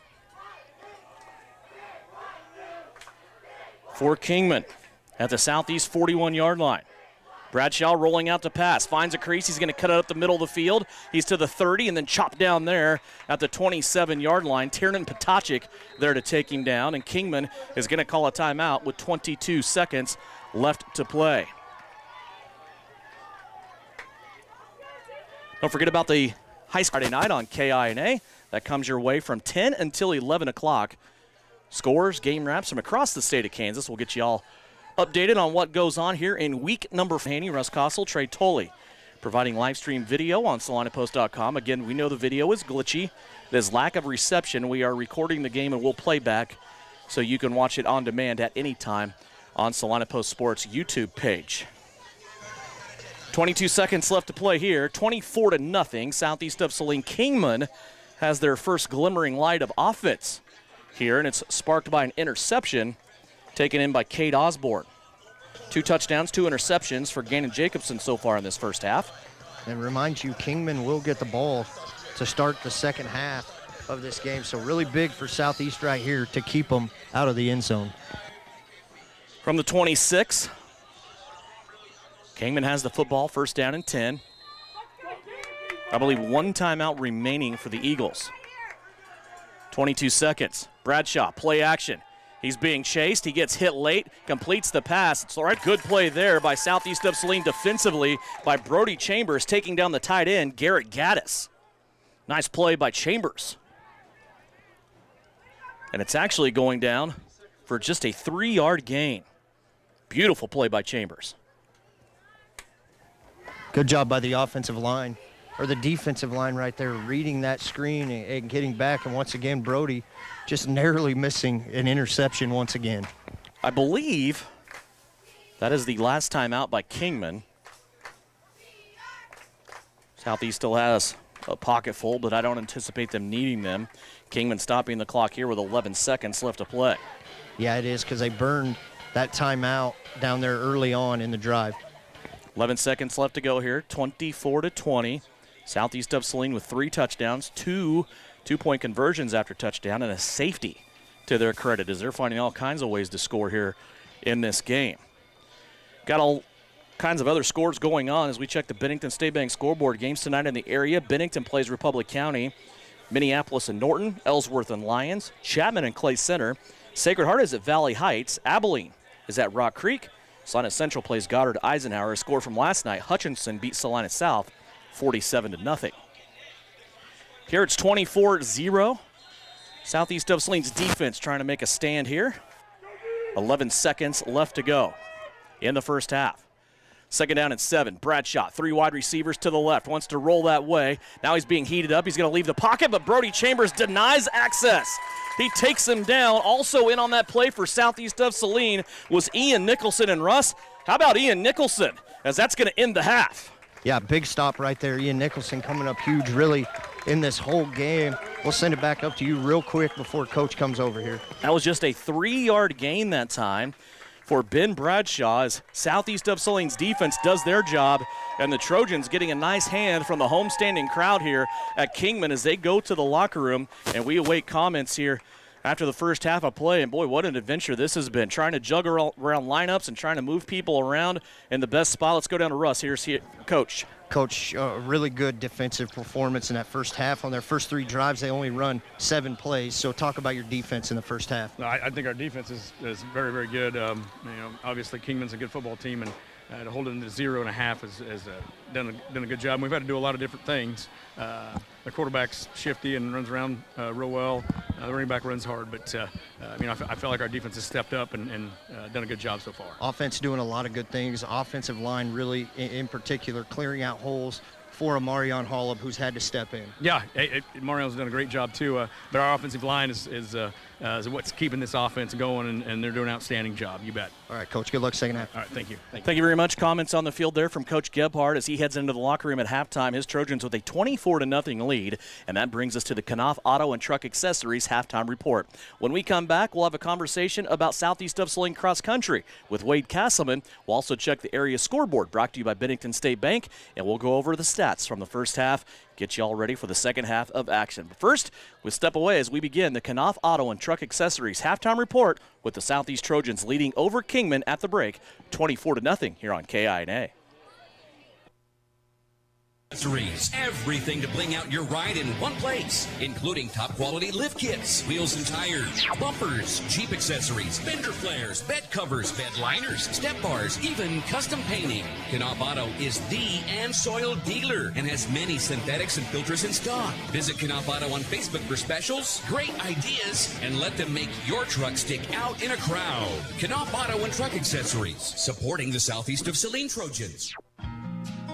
for Kingman at the Southeast 41-yard line. Bradshaw rolling out to pass, finds a crease. He's going to cut it up the middle of the field. He's to the 30 and then chopped down there at the 27-yard line. Tiernan Potachik there to take him down, and Kingman is going to call a timeout with 22 seconds left to play. Don't forget about the high school Friday night on KINA. That comes your way from 10 until 11 o'clock. Scores, game wraps from across the state of Kansas. We'll get you all updated on what goes on here in week number 4. Haney, Russ Kossel, Trey Tolley, providing live stream video on SalinaPost.com. Again, we know the video is glitchy. There's lack of reception. We are recording the game and we'll play back so you can watch it on demand at any time on Salina Post Sports YouTube page. 22 seconds left to play here. 24-0. Southeast of Saline. Kingman has their first glimmering light of offense here, and it's sparked by an interception taken in by Cade Osborne. 2 touchdowns, 2 interceptions for Gannon Jacobson so far in this first half. And remind you, Kingman will get the ball to start the second half of this game. So really big for Southeast right here to keep them out of the end zone. From the 26, Kingman has the football, first down and 10. I believe 1 timeout remaining for the Eagles. 22 seconds. Bradshaw, play action. He's being chased. He gets hit late, completes the pass. It's all right. Good play there by Southeast of Saline defensively by Brody Chambers, taking down the tight end, Garrett Gaddis. Nice play by Chambers. And it's actually going down for just a 3-yard gain. Beautiful play by Chambers. Good job by the offensive line, or the defensive line right there, reading that screen and getting back. And once again, Brody just narrowly missing an interception once again. I believe that is the last time out by Kingman. Southeast still has a pocket full, but I don't anticipate them needing them. Kingman stopping the clock here with 11 seconds left to play. Yeah, it is, because they burned that timeout down there early on in the drive. 11 seconds left to go here, 24-20. Southeast of Saline with 3 touchdowns, 2 two-point conversions after touchdown, and a safety to their credit, as they're finding all kinds of ways to score here in this game. Got all kinds of other scores going on as we check the Bennington State Bank scoreboard. Games tonight in the area. Bennington plays Republic County, Minneapolis and Norton, Ellsworth and Lyons, Chapman and Clay Center. Sacred Heart is at Valley Heights. Abilene is at Rock Creek. Salina Central plays Goddard Eisenhower. A score from last night, Hutchinson beat Salina South 47-0. Here it's 24-0. Southeast of Saline's defense trying to make a stand here. 11 seconds left to go in the first half. Second down and 7. Bradshaw, 3 wide receivers to the left. Wants to roll that way. Now he's being heated up. He's going to leave the pocket, but Brody Chambers denies access. He takes him down. Also in on that play for Southeast of Saline was Ian Nicholson and Russ. How about Ian Nicholson, as that's going to end the half? Yeah, big stop right there. Ian Nicholson coming up huge really in this whole game. We'll send it back up to you real quick before Coach comes over here. That was just a 3-yard gain that time for Ben Bradshaw, as Southeast of Saline's defense does their job, and the Trojans getting a nice hand from the homestanding crowd here at Kingman as they go to the locker room, and we await comments here after the first half of play. And boy, what an adventure this has been, trying to juggle around lineups and trying to move people around in the best spot. Let's go down to Russ. Here's Coach. Coach, really good defensive performance in that first half. On their first 3 drives, they only run 7 plays. So talk about your defense in the first half. I think our defense is very, very good. Obviously Kingman's a good football team, and to hold it into 0.5 has done a good job. We've had to do a lot of different things. The quarterback's shifty and runs around real well. The running back runs hard, but I feel like our defense has stepped up and done a good job so far. Offense doing a lot of good things. Offensive line really, in particular, clearing out holes for Amarion Hollop, who's had to step in. Yeah, Marion's done a great job too. But our offensive line is what's keeping this offense going, and they're doing an outstanding job. You bet. All right, Coach. Good luck second half. All right, thank you. Thank you very much. Comments on the field there from Coach Gebhardt as he heads into the locker room at halftime. His Trojans with a 24-0 lead, and that brings us to the Knopf Auto and Truck Accessories halftime report. When we come back, we'll have a conversation about Southeast of Saline cross country with Wade Castleman. We'll also check the area scoreboard brought to you by Bennington State Bank, and we'll go over the stats from the first half, get you all ready for the second half of action. But first, we'll step away as we begin the Knopf Auto and Truck Accessories halftime report with the Southeast Trojans leading over Kingman at the break, 24-0 here on KINA. Accessories. Everything to bling out your ride in one place, including top quality lift kits, wheels and tires, bumpers, Jeep accessories, fender flares, bed covers, bed liners, step bars, even custom painting. Knopf Auto is the and soil dealer and has many synthetics and filters in stock. Visit Knopf Auto on Facebook for specials, great ideas, and let them make your truck stick out in a crowd. Knopf Auto and Truck Accessories, supporting the Southeast of Saline Trojans.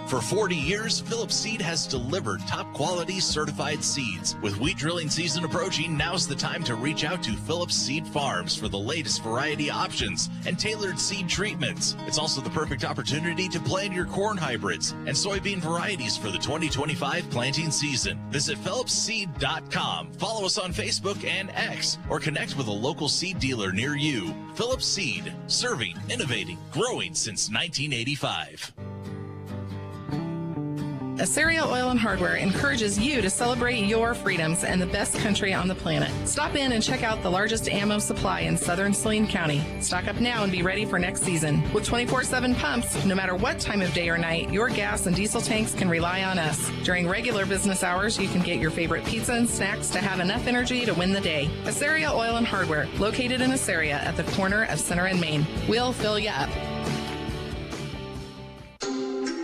For 40 years, Phillips Seed has delivered top-quality certified seeds. With wheat drilling season approaching, now's the time to reach out to Phillips Seed Farms for the latest variety options and tailored seed treatments. It's also the perfect opportunity to plan your corn hybrids and soybean varieties for the 2025 planting season. Visit PhillipsSeed.com, follow us on Facebook and X, or connect with a local seed dealer near you. Phillips Seed, serving, innovating, growing since 1985. Asaria Oil and Hardware encourages you to celebrate your freedoms and the best country on the planet. Stop in and check out the largest ammo supply in southern Saline County. Stock up now and be ready for next season. With 24/7 pumps, no matter what time of day or night, your gas and diesel tanks can rely on us. During regular business hours, you can get your favorite pizza and snacks to have enough energy to win the day. Asaria Oil and Hardware, located in Asaria at the corner of Center and Main. We'll fill you up.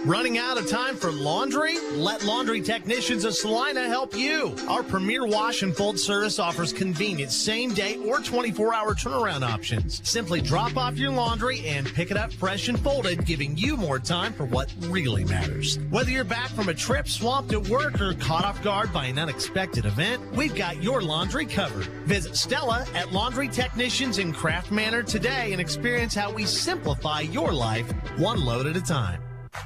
Running out of time for laundry? Let Laundry Technicians of Salina help you. Our premier wash and fold service offers convenient same-day or 24-hour turnaround options. Simply drop off your laundry and pick it up fresh and folded, giving you more time for what really matters. Whether you're back from a trip, swamped at work, or caught off guard by an unexpected event, we've got your laundry covered. Visit Stella at Laundry Technicians in Craft Manor today and experience how we simplify your life one load at a time.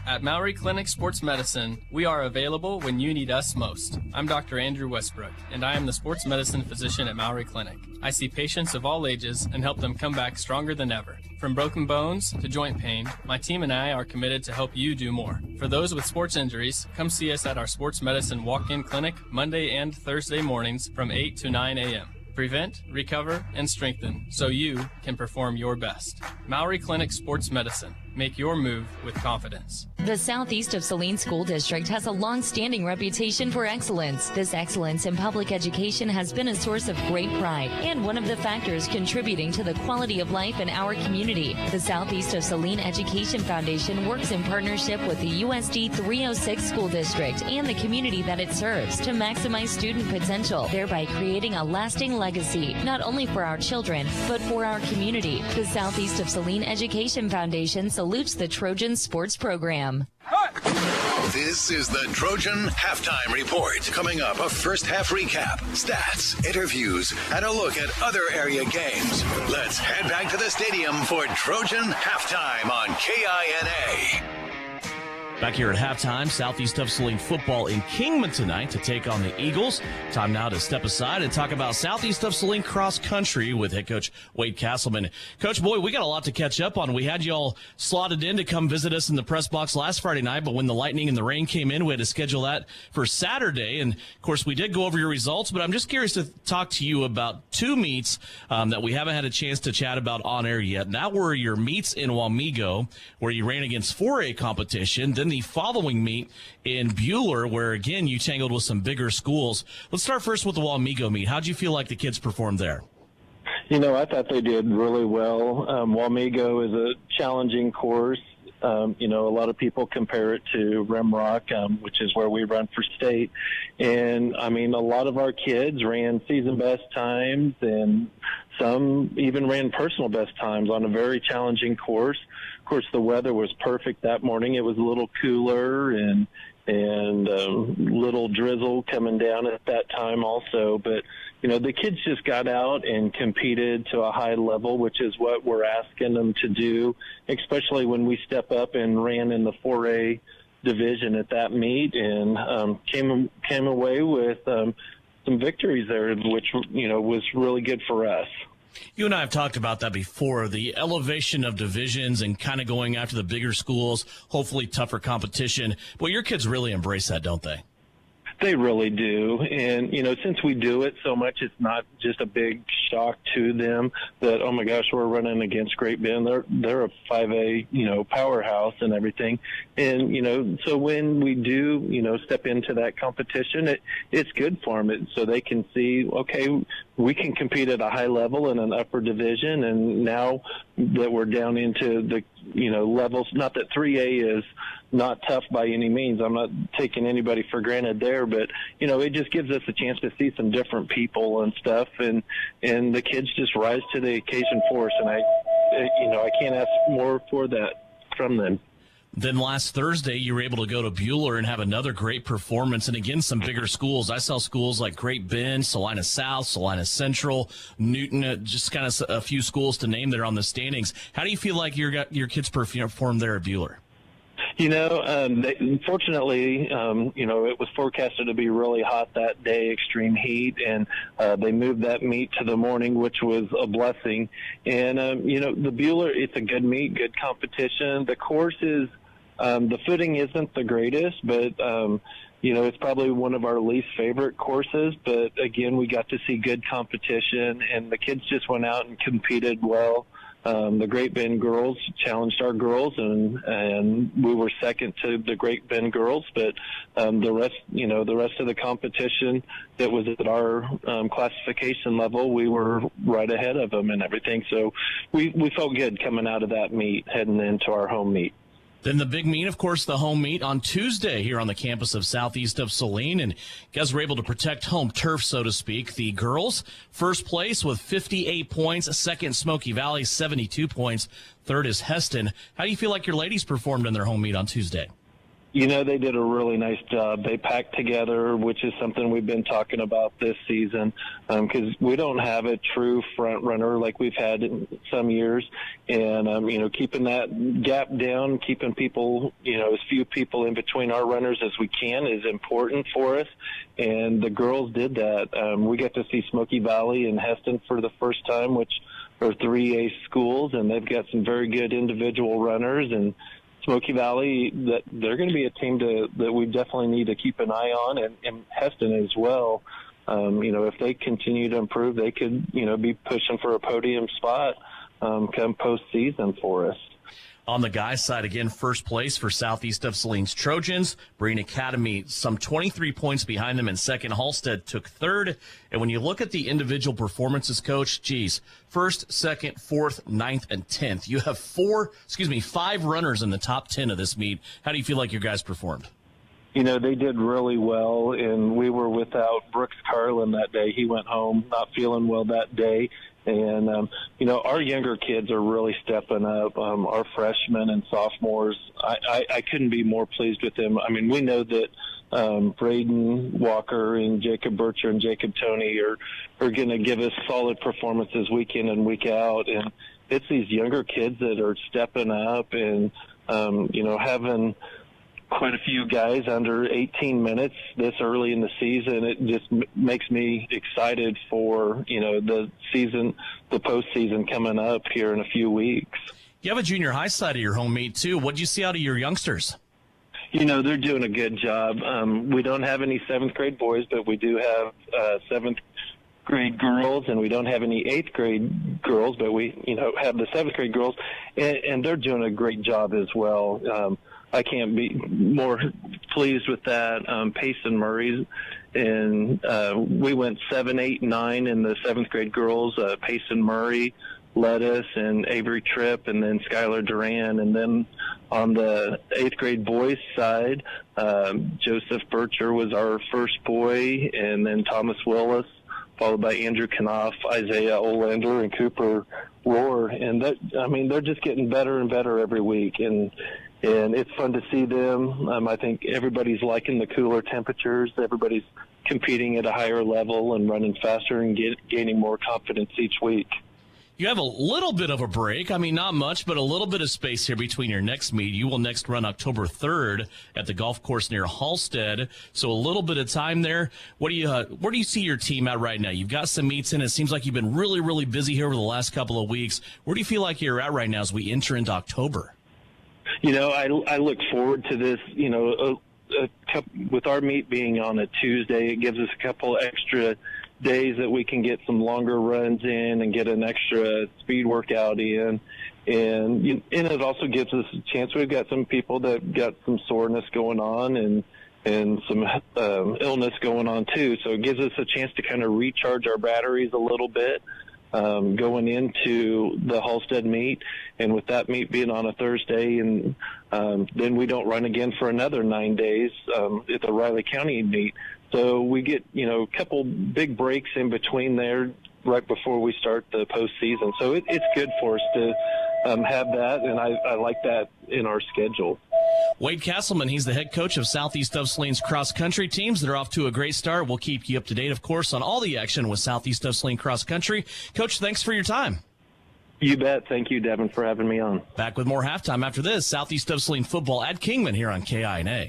At Maury Clinic Sports Medicine, we are available when you need us most. I'm Dr. Andrew Westbrook, and I am the sports medicine physician at Maury Clinic. I see patients of all ages and help them come back stronger than ever. From broken bones to joint pain, my team and I are committed to help you do more. For those with sports injuries, come see us at our sports medicine walk-in clinic Monday and Thursday mornings from 8 to 9 a.m. prevent, recover, and strengthen so you can perform your best. Maury Clinic Sports Medicine. Make your move with confidence. The Southeast of Saline School District has a long-standing reputation for excellence. This excellence in public education has been a source of great pride and one of the factors contributing to the quality of life in our community. The Southeast of Saline Education Foundation works in partnership with the USD 306 School District and the community that it serves to maximize student potential, thereby creating a lasting legacy, not only for our children, but for our community. The Southeast of Saline Education Foundation salutes the Trojan Sports Program. This is the Trojan Halftime Report. Coming up, a first half recap, stats, interviews, and a look at other area games. Let's head back to the stadium for Trojan Halftime on KINA. Back here at halftime, Southeast of Saline football in Kingman tonight to take on the Eagles. Time now to step aside and talk about Southeast of Saline cross country with head coach Wade Castleman. Coach, boy, we got a lot to catch up on. We had you all slotted in to come visit us in the press box last Friday night, but when the lightning and the rain came in, we had to schedule that for Saturday. And, of course, we did go over your results, but I'm just curious to talk to you about two meets that we haven't had a chance to chat about on air yet. And that were your meets in Wamego, where you ran against 4A competition, then the following meet in Buhler, where, again, you tangled with some bigger schools. Let's start first with the Wamego meet. How'd you feel like the kids performed there? You know, I thought they did really well. Wamego is a challenging course. You know, a lot of people compare it to Rimrock, which is where we run for state. And, I mean, a lot of our kids ran season best times, and some even ran personal best times on a very challenging course. Of course, the weather was perfect that morning. It was a little cooler and little drizzle coming down at that time also. But, you know, the kids just got out and competed to a high level, which is what we're asking them to do, especially when we step up and ran in the 4A division at that meet, and came away with some victories there, which, you know, was really good for us. You and I have talked about that before, the elevation of divisions and kind of going after the bigger schools, hopefully tougher competition. Well, your kids really embrace that, don't they? They really do. And, you know, since we do it so much, it's not just a big shock to them that, oh my gosh, we're running against Great Bend. They're a 5A, you know, powerhouse and everything. And, you know, so when we do, you know, step into that competition, it's good for them. So they can see, okay, we can compete at a high level in an upper division. And now that we're down into the, you know, levels, not that 3A is not tough by any means. I'm not taking anybody for granted there, but, you know, it just gives us a chance to see some different people and stuff, and the kids just rise to the occasion for us, and I can't ask more for that from them. Then last Thursday, you were able to go to Buhler and have another great performance, and again, some bigger schools. I saw schools like Great Bend, Salina South, Salina Central, Newton, just kind of a few schools to name that are on the standings. How do you feel like your kids performed there at Buhler? You know, fortunately, you know, it was forecasted to be really hot that day, extreme heat, and they moved that meet to the morning, which was a blessing. And, you know, the Buhler, it's a good meet, good competition. The course is, the footing isn't the greatest, but, you know, it's probably one of our least favorite courses. But, again, we got to see good competition, and the kids just went out and competed well. The Great Bend girls challenged our girls, and we were second to the Great Bend girls. But the rest of the competition that was at our classification level, we were right ahead of them and everything. So we felt good coming out of that meet, heading into our home meet. Then the big meet, of course, the home meet on Tuesday here on the campus of Southeast of Saline. And you guys were able to protect home turf, so to speak. The girls, first place with 58 points. Second, Smoky Valley, 72 points. Third is Heston. How do you feel like your ladies performed in their home meet on Tuesday? You know, they did a really nice job. They packed together, which is something we've been talking about this season, because we don't have a true front runner like we've had in some years. And, you know, keeping that gap down, keeping people, you know, as few people in between our runners as we can is important for us. And the girls did that. We got to see Smoky Valley and Heston for the first time, which are 3A schools, and they've got some very good individual runners. And Smoky Valley, that they're going to be a team that we definitely need to keep an eye on, and Heston as well. If they continue to improve, they could, be pushing for a podium spot come postseason for us. On the guys' side, again, first place for Southeast of Saline's Trojans. Breen Academy, some 23 points behind them in second. Halstead took third. And when you look at the individual performances, Coach, first, second, fourth, ninth, and 10th. You have 5 runners in the top 10 of this meet. How do you feel like your guys performed? They did really well, and we were without Brooks Carlin that day. He went home not feeling well that day. And, our younger kids are really stepping up. Our freshmen and sophomores, I couldn't be more pleased with them. I mean, we know that Braden Walker and Jacob Bircher and Jacob Toney are going to give us solid performances week in and week out. And it's these younger kids that are stepping up and, having quite a few guys under 18 minutes this early in the season. It just makes me excited for, the postseason coming up here in a few weeks. You have a junior high side of your home meet, too. What did you see out of your youngsters? They're doing a good job. We don't have any 7th grade boys, but we do have 7th grade girls, and we don't have any 8th grade girls, but we, have the 7th grade girls, and they're doing a great job as well. I can't be more pleased with that. Payson Murray, and we went 7, 8, 9 in the 7th grade girls. Payson Murray led us, and Avery Tripp, and then Skylar Duran. And then on the 8th grade boys side, Joseph Bircher was our first boy, and then Thomas Willis, followed by Andrew Knopf, Isaiah Olander, and Cooper Rohr. And they're just getting better and better every week. And it's fun to see them. I think everybody's liking the cooler temperatures. Everybody's competing at a higher level and running faster and gaining more confidence each week. You have a little bit of a break. I mean, not much, but a little bit of space here between your next meet. You will next run October 3rd at the golf course near Halstead. So a little bit of time there. Where do you see your team at right now? You've got some meets in. It seems like you've been really, really busy here over the last couple of weeks. Where do you feel like you're at right now as we enter into October? I look forward to this, with our meet being on a Tuesday, it gives us a couple extra days that we can get some longer runs in and get an extra speed workout in. And it also gives us a chance. We've got some people that got some soreness going on and some illness going on too. So it gives us a chance to kind of recharge our batteries a little bit. Going into the Halstead meet, and with that meet being on a Thursday, and then we don't run again for another 9 days at the Riley County meet. So we get, a couple big breaks in between there right before we start the postseason. So it's good for us to have that, and I like that in our schedule. Wade Castleman, he's the head coach of Southeast of Saline's cross-country teams that are off to a great start. We'll keep you up to date, of course, on all the action with Southeast of Saline cross-country. Coach, thanks for your time. You bet. Thank you, Devin, for having me on. Back with more halftime after this. Southeast of Saline football at Kingman here on KINA.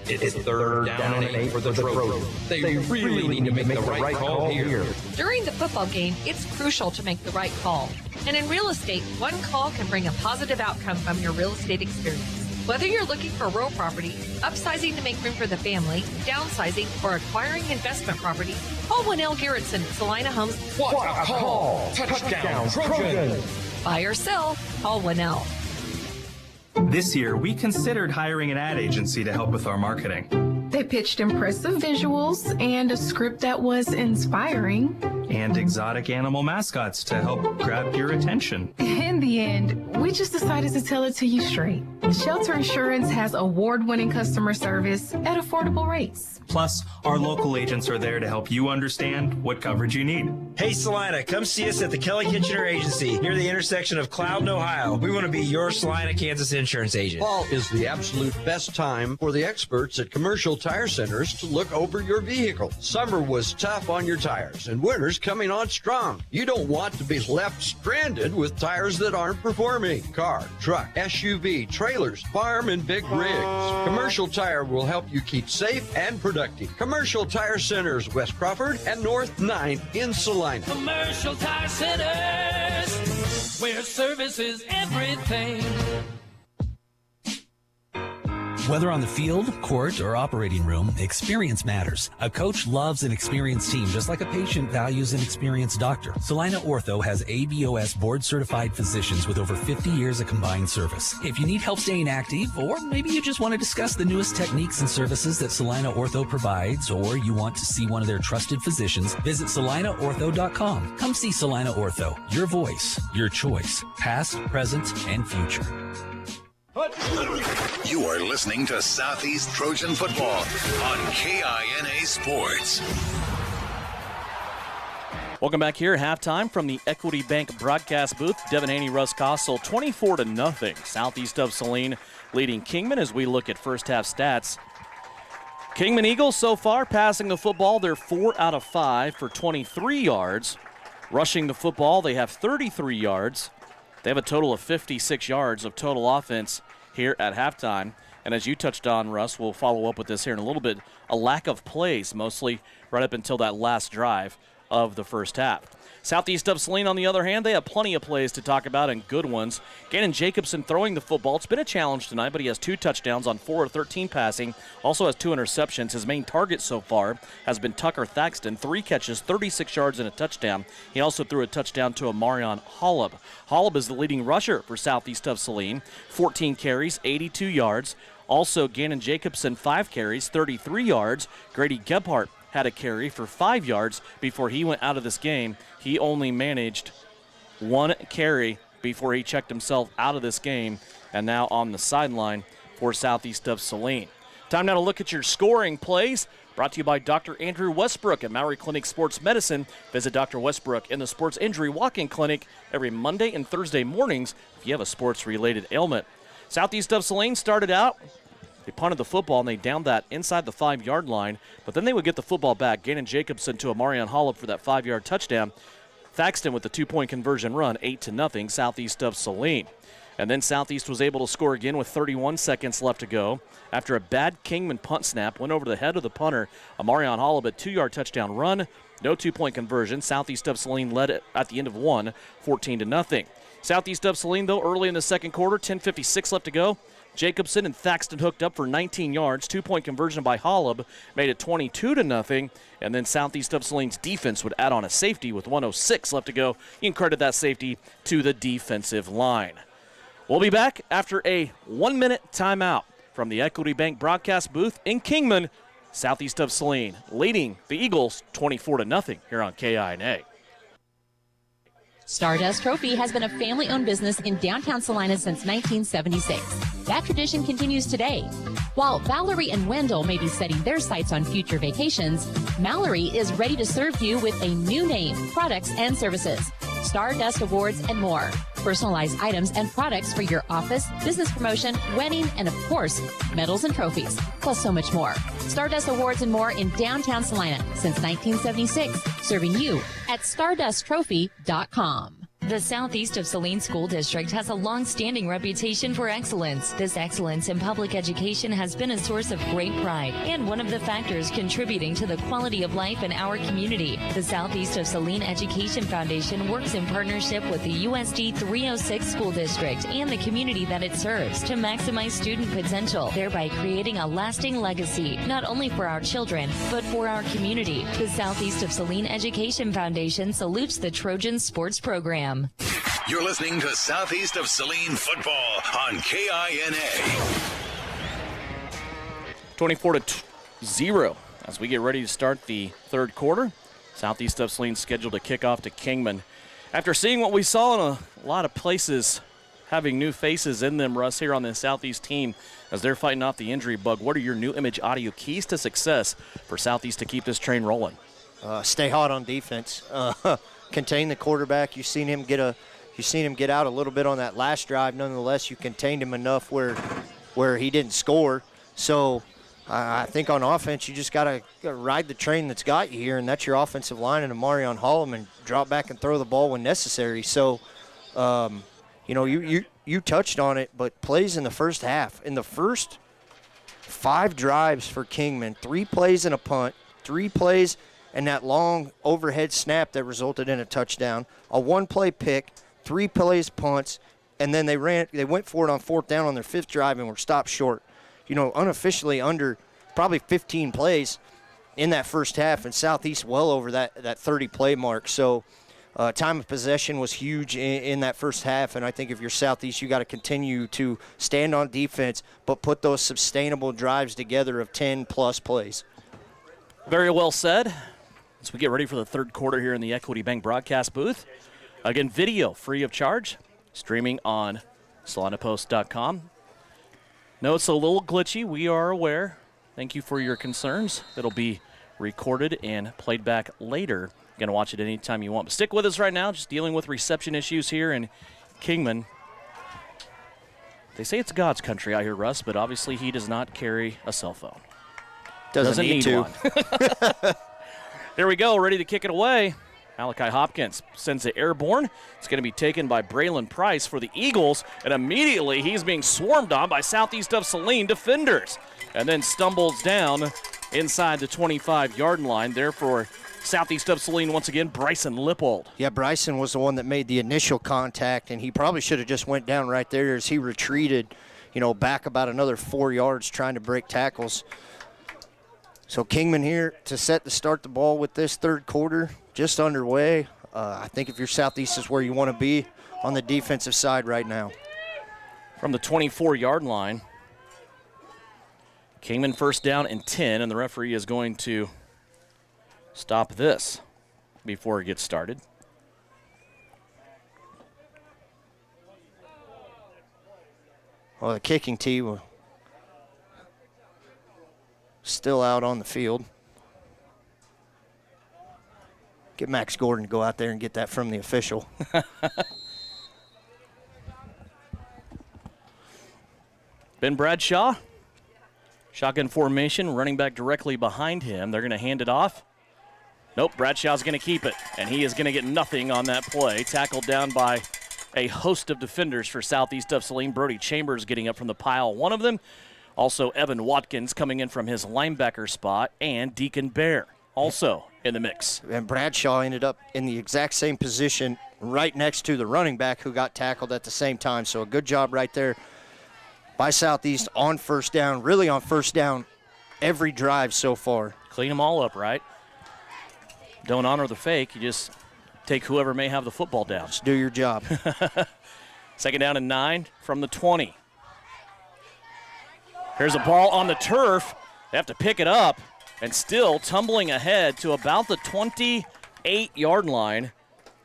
It's 3rd down and 8 for the Trojans. They really need to make the right call here. During the football game, it's crucial to make the right call. And in real estate, one call can bring a positive outcome from your real estate experience. Whether you're looking for real property, upsizing to make room for the family, downsizing, or acquiring investment property, call Winnell Garrettson at Salina Homes. What a call! Touchdown, Trojans! Buy or sell, call Winnell. This year, we considered hiring an ad agency to help with our marketing. They pitched impressive visuals and a script that was inspiring. And exotic animal mascots to help grab your attention. In the end, we just decided to tell it to you straight. Shelter Insurance has award-winning customer service at affordable rates. Plus, our local agents are there to help you understand what coverage you need. Hey, Salina, come see us at the Kelly Kitchener Agency near the intersection of Cloud and Ohio. We want to be your Salina, Kansas insurance agent. Fall is the absolute best time for the experts at Commercial Tire Centers to look over your vehicle. Summer was tough on your tires, and winter's coming on strong. You don't want to be left stranded with tires that aren't performing. Car, truck, SUV, trailers, farm, and big rigs. Commercial Tire will help you keep safe and productive. Commercial Tire Centers, West Crawford and North 9th in Salina. Commercial Tire Centers, where service is everything. Whether on the field, court, or operating room, experience matters. A coach loves an experienced team just like a patient values an experienced doctor. Salina Ortho has ABOS board-certified physicians with over 50 years of combined service. If you need help staying active, or maybe you just want to discuss the newest techniques and services that Salina Ortho provides, or you want to see one of their trusted physicians, visit salinaortho.com. Come see Salina Ortho, your voice, your choice, past, present, and future. You are listening to Southeast Trojan Football on KINA Sports. Welcome back here. Halftime from the Equity Bank broadcast booth. Devin Haney, Russ Kossel, 24-0. Southeast of Saline leading Kingman as we look at first half stats. Kingman Eagles so far passing the football. They're 4 out of 5 for 23 yards. Rushing the football, they have 33 yards. They have a total of 56 yards of total offense here at halftime. And as you touched on, Russ, we'll follow up with this here in a little bit, a lack of plays, mostly right up until that last drive of the first half. Southeast of Saline, on the other hand, they have plenty of plays to talk about and good ones. Gannon Jacobson throwing the football. It's been a challenge tonight, but he has 2 touchdowns on 4 of 13 passing. Also has 2 interceptions. His main target so far has been Tucker Thaxton. 3 catches, 36 yards and a touchdown. He also threw a touchdown to Amarion Holub. Holub is the leading rusher for Southeast of Saline. 14 carries, 82 yards. Also, Gannon Jacobson, 5 carries, 33 yards. Grady Gebhardt had a carry for 5 yards before he went out of this game. He only managed 1 carry before he checked himself out of this game, and now on the sideline for Southeast of Saline. Time now to look at your scoring plays. Brought to you by Dr. Andrew Westbrook at Maury Clinic Sports Medicine. Visit Dr. Westbrook in the Sports Injury Walk-In Clinic every Monday and Thursday mornings if you have a sports-related ailment. Southeast of Saline started out. They punted the football, and they downed that inside the 5-yard line. But then they would get the football back. Gannon Jacobson to Amarion Holub for that 5-yard touchdown. Thaxton with the 2-point conversion run, 8-0, Southeast of Saline. And then Southeast was able to score again with 31 seconds left to go. After a bad Kingman punt snap, went over the head of the punter. Amarion Holub, a 2-yard touchdown run. No 2-point conversion. Southeast of Saline led it at the end of one, 14-0. Southeast of Saline, though, early in the second quarter, 10:56 left to go. Jacobson and Thaxton hooked up for 19 yards. 2-point conversion by Holub made it 22-0. And then Southeast of Saline's defense would add on a safety with 1:06 left to go. You can credit that safety to the defensive line. We'll be back after a 1-minute timeout from the Equity Bank broadcast booth in Kingman. Southeast of Saline leading the Eagles 24-0 here on KINA. Stardust Trophy has been a family-owned business in downtown Salina since 1976. That tradition continues today. While Valerie and Wendell may be setting their sights on future vacations, Mallory is ready to serve you with a new name, products, and services. Stardust Awards and more. Personalized items and products for your office, business promotion, wedding, and of course, medals and trophies, plus so much more. Stardust Awards and more in downtown Salina since 1976, serving you at StardustTrophy.com. The Southeast of Saline School District has a long-standing reputation for excellence. This excellence in public education has been a source of great pride and one of the factors contributing to the quality of life in our community. The Southeast of Saline Education Foundation works in partnership with the USD 306 School District and the community that it serves to maximize student potential, thereby creating a lasting legacy, not only for our children, but for our community. The Southeast of Saline Education Foundation salutes the Trojan Sports Program. You're listening to Southeast of Saline Football on KINA. 24-0 as we get ready to start the third quarter. Southeast of Saline scheduled to kick off to Kingman. After seeing what we saw in a lot of places having new faces in them, Russ, here on the Southeast team as they're fighting off the injury bug, what are your new image audio keys to success for Southeast to keep this train rolling? Stay hot on defense. Contain the quarterback. You've seen him get out a little bit on that last drive. Nonetheless, you contained him enough where he didn't score. So I think on offense, you just got to ride the train that's got you here, and that's your offensive line and Amarion Holloman, and drop back and throw the ball when necessary. So, you touched on it, but plays in the first half. In the first 5 drives for Kingman, 3 plays and a punt, 3 plays and that long overhead snap that resulted in a touchdown, a 1-play pick, 3 plays punts, and then they went for it on 4th down on their 5th drive and were stopped short. unofficially under probably 15 plays in that first half, and Southeast well over that 30-play mark. So time of possession was huge in that first half, and I think if you're Southeast, you got to continue to stand on defense but put those sustainable drives together of 10-plus plays. Very well said. As we get ready for the third quarter here in the Equity Bank broadcast booth. Again, video free of charge, streaming on SalinaPost.com. No, it's a little glitchy. We are aware. Thank you for your concerns. It'll be recorded and played back later. You're going to watch it anytime you want. But stick with us right now, just dealing with reception issues here in Kingman. They say it's God's country out here, Russ, but obviously he does not carry a cell phone. Doesn't need to. One. Here we go, ready to kick it away. Malachi Hopkins sends it airborne. It's going to be taken by Braylon Price for the Eagles, and immediately he's being swarmed on by Southeast of Saline defenders, and then stumbles down inside the 25-yard line. Therefore, Southeast of Saline once again, Bryson Lippold. Yeah, Bryson was the one that made the initial contact, and he probably should have just went down right there as he retreated, back about another 4 yards trying to break tackles. So Kingman here to set to start the ball with this third quarter, just underway. I think if you're Southeast is where you want to be on the defensive side right now. From the 24-yard line, Kingman first down and 10, and the referee is going to stop this before it gets started. Well, the kicking tee will still out on the field. Get Max Gordon to go out there and get that from the official. Ben Bradshaw, shotgun formation, running back directly behind him. They're going to hand it off. Nope, Bradshaw's going to keep it, and he is going to get nothing on that play. Tackled down by a host of defenders for Southeast of Saline. Brody Chambers getting up from the pile, one of them. Also, Evan Watkins coming in from his linebacker spot, and Deacon Bear also in the mix. And Bradshaw ended up in the exact same position right next to the running back who got tackled at the same time. So a good job right there by Southeast on first down, really on first down every drive so far. Clean them all up, right? Don't honor the fake. You just take whoever may have the football down. Just do your job. Second down and 9 from the 20. Here's a ball on the turf. They have to pick it up, and still tumbling ahead to about the 28-yard line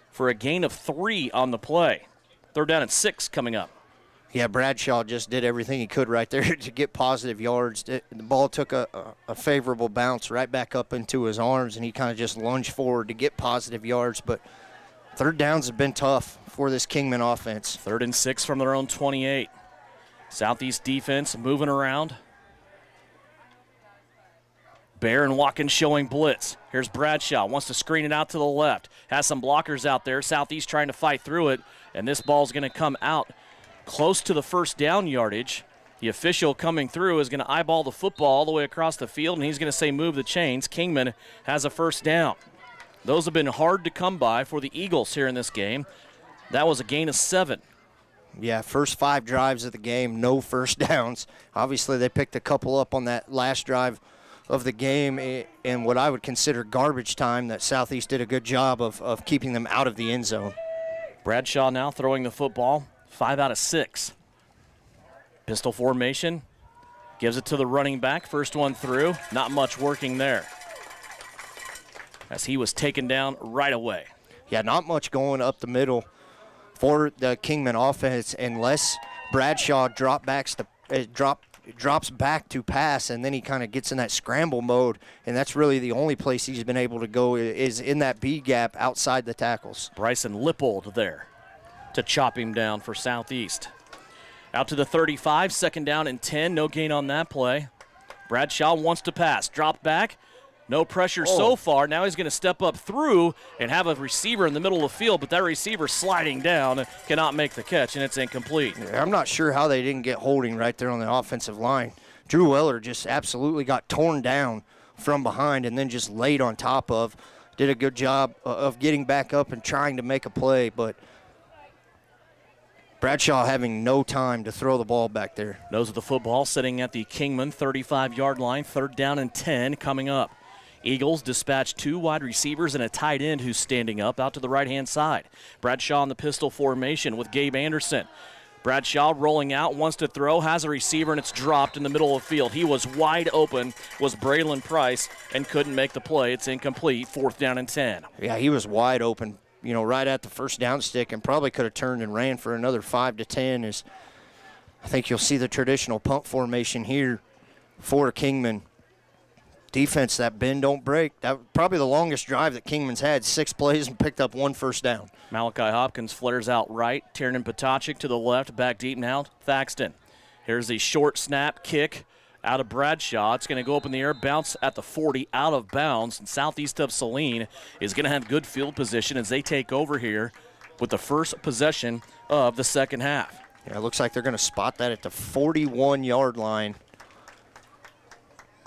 for a gain of 3 on the play. Third down and 6 coming up. Yeah, Bradshaw just did everything he could right there to get positive yards. The ball took a favorable bounce right back up into his arms, and he kind of just lunged forward to get positive yards. But third downs have been tough for this Kingman offense. 3rd and 6 from their own 28. Southeast defense moving around. Bear and Watkins showing blitz. Here's Bradshaw, wants to screen it out to the left. Has some blockers out there. Southeast trying to fight through it, and this ball's going to come out close to the first down yardage. The official coming through is going to eyeball the football all the way across the field, and he's going to say move the chains. Kingman has a first down. Those have been hard to come by for the Eagles here in this game. That was a gain of 7. Yeah, first 5 drives of the game, no first downs. Obviously, they picked a couple up on that last drive of the game in what I would consider garbage time that Southeast did a good job of keeping them out of the end zone. Bradshaw now throwing the football, 5 out of 6. Pistol formation, gives it to the running back, first one through, not much working there, as he was taken down right away. Yeah, not much going up the middle for the Kingman offense unless Bradshaw drops back to pass, and then he kind of gets in that scramble mode, and that's really the only place he's been able to go is in that B gap outside the tackles. Bryson Lippold there to chop him down for Southeast. Out to the 35, second down and 10, no gain on that play. Bradshaw wants to pass, drop back. No pressure so far. Now he's going to step up through and have a receiver in the middle of the field, but that receiver sliding down cannot make the catch, and it's incomplete. I'm not sure how they didn't get holding right there on the offensive line. Drew Weller just absolutely got torn down from behind and then just laid on top of. Did a good job of getting back up and trying to make a play, but Bradshaw having no time to throw the ball back there. Nose of the football sitting at the Kingman 35-yard line. 3rd down and 10 coming up. Eagles dispatch 2 wide receivers and a tight end who's standing up out to the right-hand side. Bradshaw in the pistol formation with Gabe Anderson. Bradshaw rolling out, wants to throw, has a receiver, and it's dropped in the middle of the field. He was wide open, was Braylon Price, and couldn't make the play. It's incomplete, 4th down and 10. Yeah, he was wide open, right at the first down stick, and probably could have turned and ran for another 5 to 10. I think you'll see the traditional punt formation here for Kingman. Defense, that bend, don't break. That probably the longest drive that Kingman's had, 6 plays and picked up 1 first down. Malachi Hopkins flares out right. Tiernan Potacek to the left, back deep now. Thaxton. Here's the short snap kick out of Bradshaw. It's going to go up in the air, bounce at the 40, out of bounds. And southeast of Saline is going to have good field position as they take over here with the first possession of the second half. Yeah, it looks like they're going to spot that at the 41-yard line.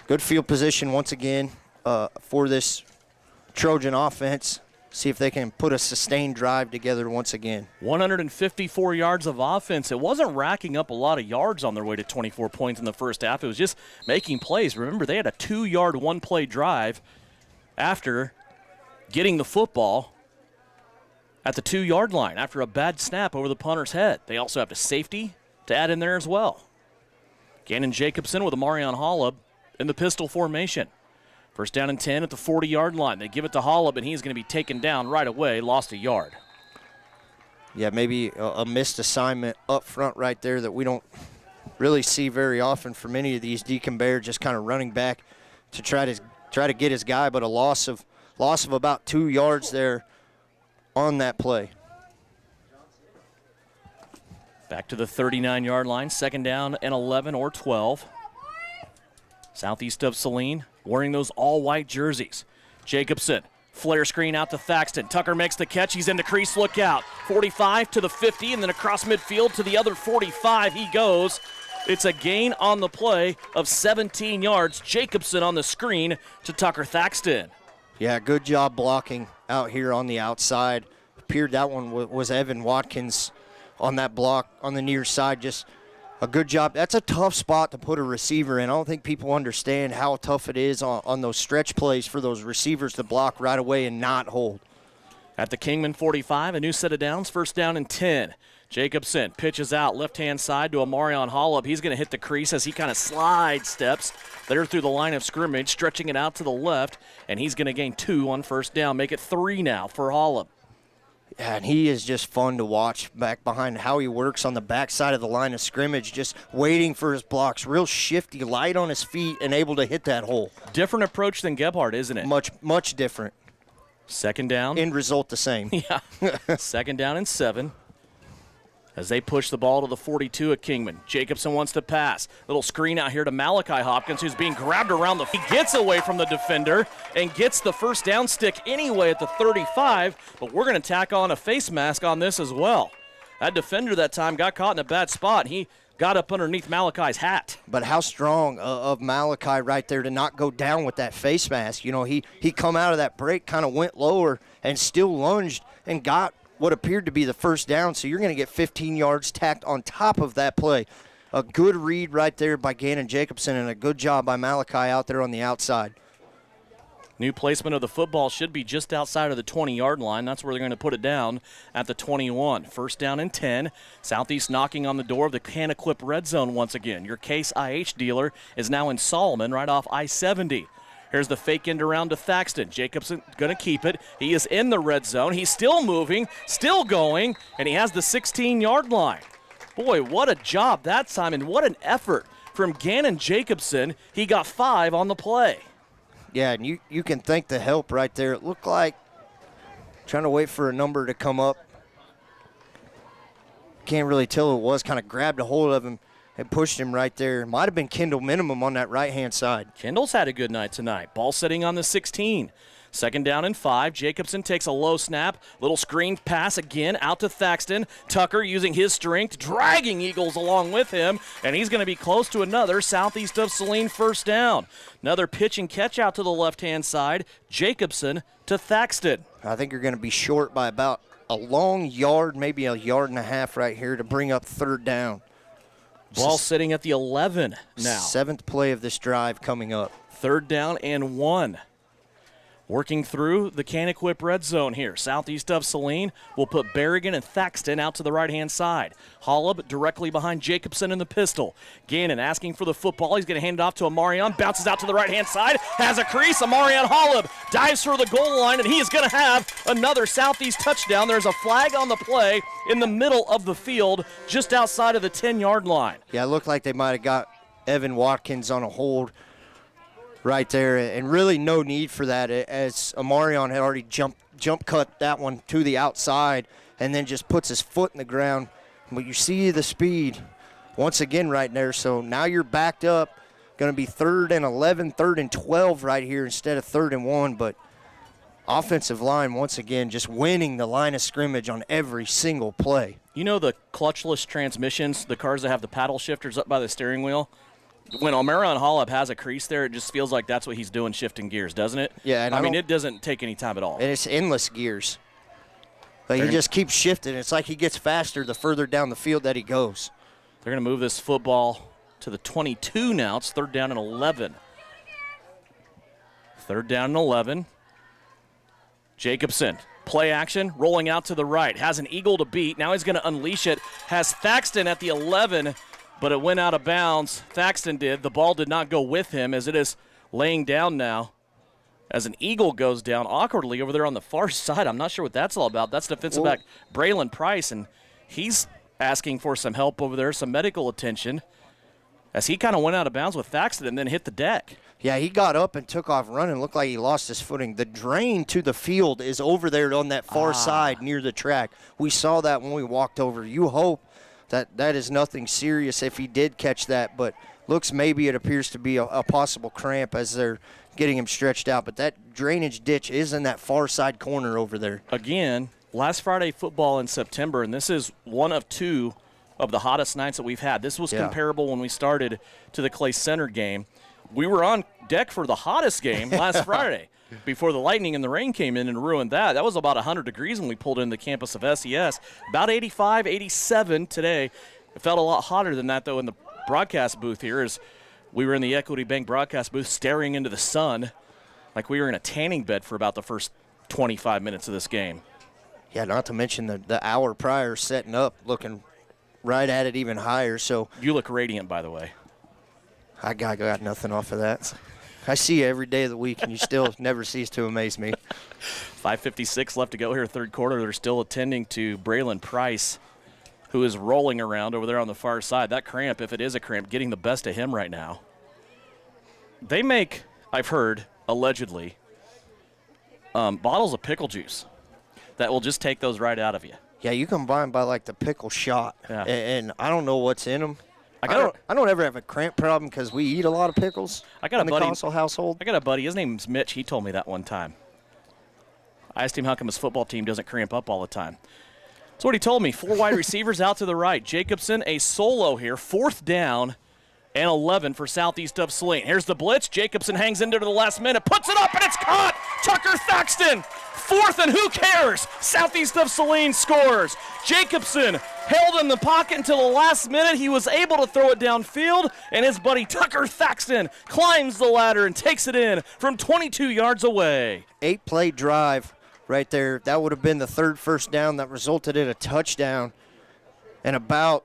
Good field position once again for this Trojan offense. See if they can put a sustained drive together once again. 154 yards of offense. It wasn't racking up a lot of yards on their way to 24 points in the first half. It was just making plays. Remember, they had a 2-yard, 1-play drive after getting the football at the 2-yard line after a bad snap over the punter's head. They also have a safety to add in there as well. Gannon Jacobson with Amarion Hollub in the pistol formation. First down and 10 at the 40-yard line. They give it to Hollub, and he's going to be taken down right away, lost a yard. Yeah, maybe a missed assignment up front right there that we don't really see very often from any of these. Deacon Baird just kind of running back to try to get his guy, but a loss of about 2 yards there on that play. Back to the 39-yard line, 2nd down and 11 or 12. Southeast of Saline, wearing those all-white jerseys. Jacobson, flare screen out to Thaxton. Tucker makes the catch. He's in the crease. Look out. 45 to the 50, and then across midfield to the other 45 he goes. It's a gain on the play of 17 yards. Jacobson on the screen to Tucker Thaxton. Yeah, good job blocking out here on the outside. Appeared that one was Evan Watkins on that block on the near side. Just a good job. That's a tough spot to put a receiver in. I don't think people understand how tough it is on those stretch plays for those receivers to block right away and not hold. At the Kingman 45, a new set of downs, 1st down and 10. Jacobson pitches out left-hand side to Amarion Hollub. He's going to hit the crease as he kind of slide steps there through the line of scrimmage, stretching it out to the left, and he's going to gain 2 on 1st down, make it 3 now for Hollub. Yeah, and he is just fun to watch back behind how he works on the backside of the line of scrimmage, just waiting for his blocks. Real shifty, light on his feet, and able to hit that hole. Different approach than Gebhardt, isn't it? Much different. 2nd down. End result the same. Yeah. 2nd down and 7. As they push the ball to the 42 at Kingman. Jacobson wants to pass. Little screen out here to Malachi Hopkins, who's being grabbed around the. He gets away from the defender and gets the first down stick anyway at the 35, but we're going to tack on a face mask on this as well. That defender that time got caught in a bad spot. He got up underneath Malachi's hat. But how strong of Malachi right there to not go down with that face mask. He come out of that break, kind of went lower, and still lunged and got what appeared to be the first down, so you're going to get 15 yards tacked on top of that play. A good read right there by Gannon Jacobson, and a good job by Malachi out there on the outside. New placement of the football should be just outside of the 20-yard line. That's where they're going to put it down at the 21. 1st down and 10. Southeast knocking on the door of the Can-Equip red zone once again. Your Case IH dealer is now in Solomon right off I-70. Here's the fake end around to Thaxton. Jacobson going to keep it. He is in the red zone. He's still moving, still going, and he has the 16-yard line. Boy, what a job that time, and what an effort from Gannon Jacobson. He got 5 on the play. Yeah, and you can thank the help right there. It looked like trying to wait for a number to come up. Can't really tell who it was. Kind of grabbed a hold of him and pushed him right there. Might have been Kendall Minimum on that right-hand side. Kendall's had a good night tonight. Ball sitting on the 16. 2nd down and 5. Jacobson takes a low snap. Little screen pass again out to Thaxton. Tucker using his strength, dragging Eagles along with him, and he's going to be close to another southeast of Saline 1st down. Another pitch and catch out to the left-hand side. Jacobson to Thaxton. I think you're going to be short by about a long yard, maybe a yard and a half right here to bring up 3rd down. Ball sitting at the 11 now. 7th play of this drive coming up. 3rd down and 1. Working through the Caniquip red zone here. Southeast of Saline will put Berrigan and Thaxton out to the right-hand side. Holub directly behind Jacobson in the pistol. Gannon asking for the football. He's going to hand it off to Amarion. Bounces out to the right-hand side. Has a crease. Amarion Holub dives for the goal line, and he is going to have another Southeast touchdown. There's a flag on the play in the middle of the field, just outside of the 10-yard line. Yeah, it looked like they might have got Evan Watkins on a hold right there, and really no need for that, as Amarion had already jump cut that one to the outside and then just puts his foot in the ground. But you see the speed once again right there, so now you're backed up. Going to be 3rd and 11, 3rd and 12 right here instead of 3rd and 1, but offensive line once again just winning the line of scrimmage on every single play. You know the clutchless transmissions, the cars that have the paddle shifters up by the steering wheel? When Amarion Holub has a crease there, it just feels like that's what he's doing, shifting gears, doesn't it? Yeah, and I mean, it doesn't take any time at all. And it's endless gears. But he just keeps shifting. It's like he gets faster the further down the field that he goes. They're going to move this football to the 22 now. It's 3rd down and 11. 3rd down and 11. Jacobson, play action, rolling out to the right. Has an Eagle to beat. Now he's going to unleash it. Has Thaxton at the 11. But it went out of bounds. Thaxton did. The ball did not go with him, as it is laying down now as an Eagle goes down awkwardly over there on the far side. I'm not sure what that's all about. That's defensive back Braylon Price, and he's asking for some help over there, some medical attention, as he kind of went out of bounds with Thaxton and then hit the deck. Yeah, he got up and took off running. Looked like he lost his footing. The drain to the field is over there on that far side near the track. We saw that when we walked over. You hope that is nothing serious if he did catch that, but maybe it appears to be a possible cramp as they're getting him stretched out. But that drainage ditch is in that far side corner over there. Again, last Friday football in September, and this is one of 2 of the hottest nights that we've had. This was comparable when we started to the Clay Center game. We were on deck for the hottest game last Friday before the lightning and the rain came in and ruined that. That was about 100 degrees when we pulled in the campus of SES. About 85, 87 today. It felt a lot hotter than that, though, in the broadcast booth here, as we were in the Equity Bank broadcast booth staring into the sun like we were in a tanning bed for about the first 25 minutes of this game. Yeah, not to mention the hour prior setting up, looking right at it even higher. So you look radiant, by the way. I got nothing off of that. I see you every day of the week, and you still never cease to amaze me. 5:56 left to go here, 3rd quarter. They're still attending to Braylon Price, who is rolling around over there on the far side. That cramp, if it is a cramp, getting the best of him right now. They make, I've heard, allegedly, bottles of pickle juice that will just take those right out of you. Yeah, you can buy them by, like, the pickle shot, and I don't know what's in them. I don't ever have a cramp problem because we eat a lot of pickles in the Console household. I got a buddy. His name's Mitch. He told me that one time. I asked him how come his football team doesn't cramp up all the time. That's what he told me. 4 wide receivers out to the right. Jacobson, a solo here. 4th down and 11 for southeast of Saline. Here's the blitz. Jacobson hangs into the last minute, puts it up, and it's caught. Tucker Thaxton, 4th, and who cares? Southeast of Saline scores. Jacobson held in the pocket until the last minute. He was able to throw it downfield, and his buddy Tucker Thaxton climbs the ladder and takes it in from 22 yards away. 8-play drive right there. That would have been the 3rd first down that resulted in a touchdown. And about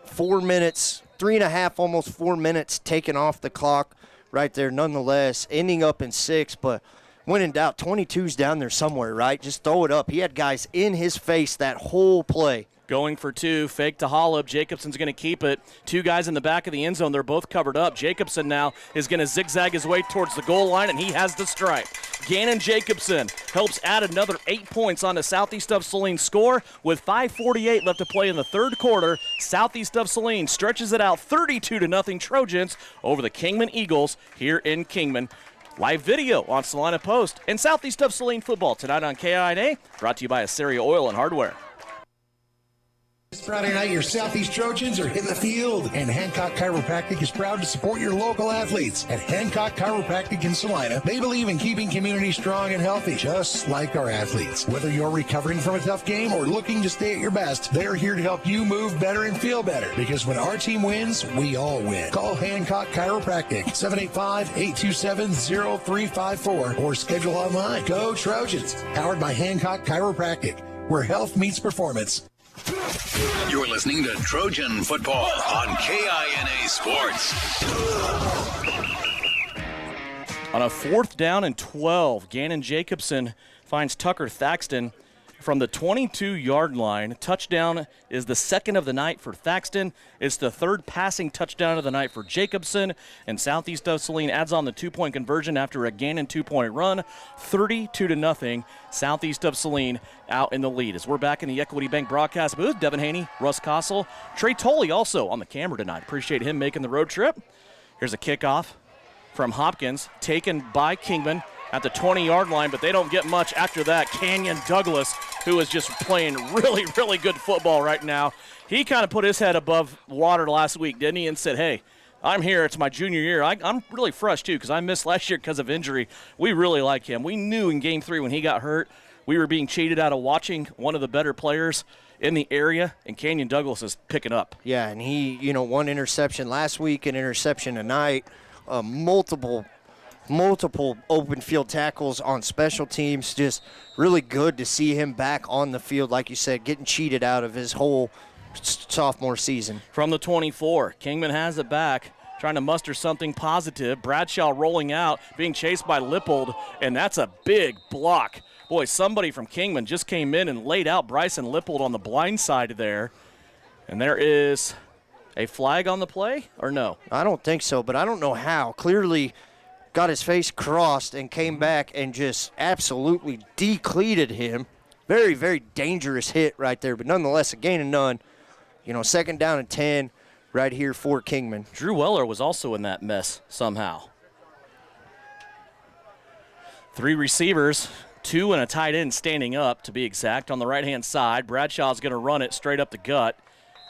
4 minutes, 3.5, almost 4 minutes taken off the clock right there nonetheless, ending up in 6. But when in doubt, 22's down there somewhere, right? Just throw it up. He had guys in his face that whole play. Going for 2, fake to Holub. Jacobson's going to keep it. 2 guys in the back of the end zone. They're both covered up. Jacobson now is going to zigzag his way towards the goal line, and he has the stripe. Gannon Jacobson helps add another 8 points on the Southeast of Saline score with 5:48 left to play in the 3rd quarter. Southeast of Saline stretches it out 32-0 Trojans over the Kingman Eagles here in Kingman. Live video on Salina Post and Southeast of Saline Football tonight on KINA, brought to you by Assyria Oil and Hardware. This Friday night, your Southeast Trojans are hitting the field, and Hancock Chiropractic is proud to support your local athletes. At Hancock Chiropractic in Salina, they believe in keeping community strong and healthy, just like our athletes. Whether you're recovering from a tough game or looking to stay at your best, they're here to help you move better and feel better, because when our team wins, we all win. Call Hancock Chiropractic, 785-827-0354, or schedule online. Go Trojans, powered by Hancock Chiropractic, where health meets performance. You're listening to Trojan Football on KINA Sports. On a 4th down and 12, Gannon Jacobson finds Tucker Thaxton from the 22-yard line. Touchdown is the second of the night for Thaxton. It's the third passing touchdown of the night for Jacobson. And Southeast of Saline adds on the 2-point conversion after a Gannon 2-point run. 32-0. Southeast of Saline out in the lead. As we're back in the Equity Bank broadcast booth, Devin Haney, Russ Kossel, Trey Tolley also on the camera tonight. Appreciate him making the road trip. Here's a kickoff from Hopkins, taken by Kingman at the 20-yard line, but they don't get much after that. Canyon Douglas, who is just playing really, really good football right now. He kind of put his head above water last week, didn't he, and said, hey, I'm here. It's my junior year. I'm really fresh, too, because I missed last year because of injury. We really like him. We knew in Game 3 when he got hurt, we were being cheated out of watching one of the better players in the area, and Canyon Douglas is picking up. Yeah, and he, one interception last week, an interception tonight, multiple open field tackles on special teams. Just really good to see him back on the field, like you said, getting cheated out of his whole sophomore season. From the 24, Kingman has it back, trying to muster something positive. Bradshaw rolling out, being chased by Lippold, and that's a big block. Boy, somebody from Kingman just came in and laid out Bryson Lippold on the blind side there. And there is a flag on the play, or no? I don't think so, but I don't know how. Clearly got his face crossed and came back and just absolutely decleated him. Very, very dangerous hit right there, but nonetheless, a gain of none. 2nd down and 10 right here for Kingman. Drew Weller was also in that mess somehow. 3 receivers, 2 and a tight end standing up, to be exact, on the right-hand side. Bradshaw's going to run it straight up the gut,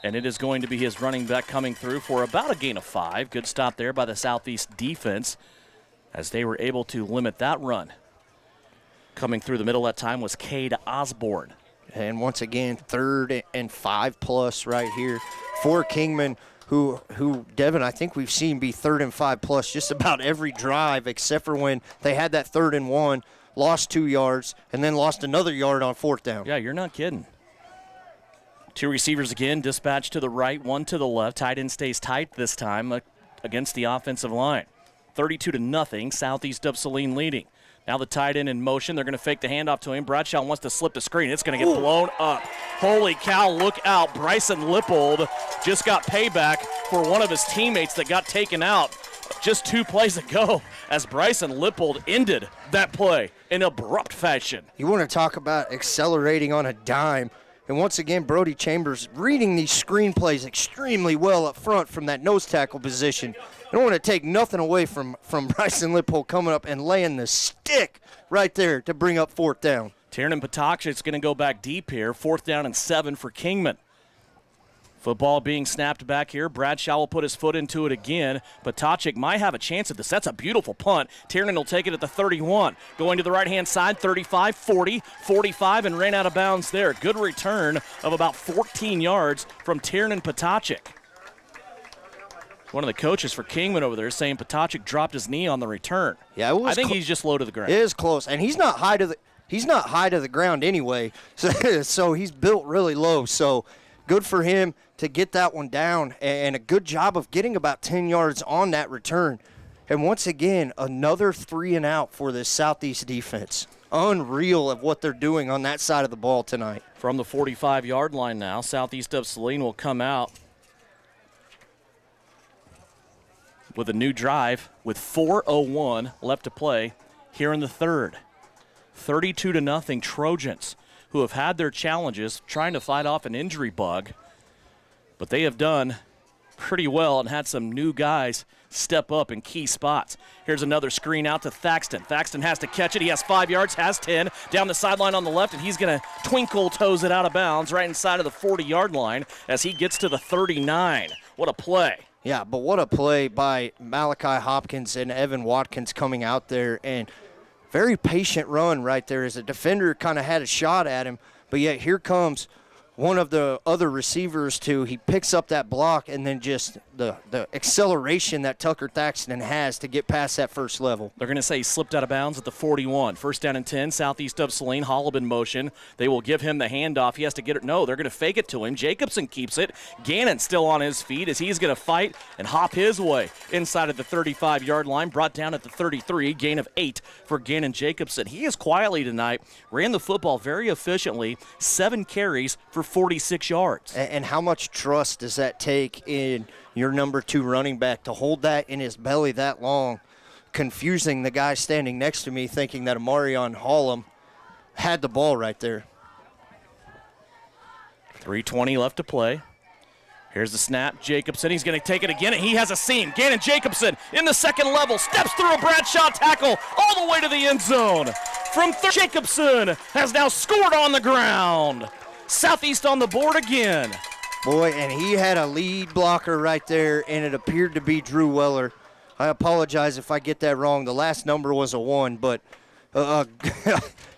and it is going to be his running back coming through for about a gain of 5. Good stop there by the Southeast defense, as they were able to limit that run. Coming through the middle that time was Cade Osborne. And once again, 3rd and 5+ right here for Kingman, who Devin, I think we've seen be 3rd and 5+ just about every drive, except for when they had that 3rd and 1, lost 2 yards, and then lost another yard on 4th down. Yeah, you're not kidding. 2 receivers again, dispatched to the right, 1 to the left. Tight end stays tight this time against the offensive line. 32-0, Southeast of Saline leading. Now the tight end in motion. They're going to fake the handoff to him. Bradshaw wants to slip the screen. It's going to get blown up. Holy cow, look out. Bryson Lippold just got payback for one of his teammates that got taken out just 2 plays ago, as Bryson Lippold ended that play in abrupt fashion. You want to talk about accelerating on a dime. And once again, Brody Chambers reading these screenplays extremely well up front from that nose tackle position. I don't want to take nothing away from Bryson Lippold coming up and laying the stick right there to bring up 4th down. Tiernan Potocic's going to go back deep here. 4th down and 7 for Kingman. Football being snapped back here. Bradshaw will put his foot into it again. Potocic might have a chance at this. That's a beautiful punt. Tiernan will take it at the 31. Going to the right-hand side, 35, 40, 45, and ran out of bounds there. Good return of about 14 yards from Tiernan Potocic. One of the coaches for Kingman over there saying Potocic dropped his knee on the return. Yeah, it was I think he's just low to the ground. It is close, and he's not high to the ground anyway. So he's built really low. So good for him to get that one down, and a good job of getting about 10 yards on that return. And once again, another 3 and out for this Southeast defense. Unreal of what they're doing on that side of the ball tonight. From the 45-yard line now, Southeast of Saline will come out with a new drive with 4:01 left to play here in the 3rd. 32-0 Trojans, who have had their challenges trying to fight off an injury bug, but they have done pretty well and had some new guys step up in key spots. Here's another screen out to Thaxton. Thaxton has to catch it. He has 5 yards, has 10. Down the sideline on the left, and he's going to twinkle toes it out of bounds right inside of the 40-yard line as he gets to the 39. What a play. Yeah, but what a play by Malachi Hopkins and Evan Watkins coming out there, and very patient run right there as a defender kind of had a shot at him, but yet here comes one of the other receivers too. He picks up that block, and then just the acceleration that Tucker Thaxton has to get past that first level. They're going to say he slipped out of bounds at the 41. First down and 10, southeast of Saline. Holub in motion. They will give him the handoff. He has to get it. No, they're going to fake it to him. Jacobson keeps it. Gannon still on his feet as he's going to fight and hop his way inside of the 35-yard line. Brought down at the 33. Gain of 8 for Gannon Jacobson. He is quietly tonight. Ran the football very efficiently. 7 carries for 46 yards. And how much trust does that take in your number 2 running back to hold that in his belly that long, confusing the guy standing next to me thinking that Amarion Hollum had the ball right there. 3:20 left to play. Here's the snap. Jacobson, he's going to take it again, and he has a seam. Gannon Jacobson in the second level, steps through a Bradshaw tackle all the way to the end zone. Jacobson has now scored on the ground. Southeast on the board again. Boy, and he had a lead blocker right there, and it appeared to be Drew Weller. I apologize if I get that wrong. The last number was a 1, but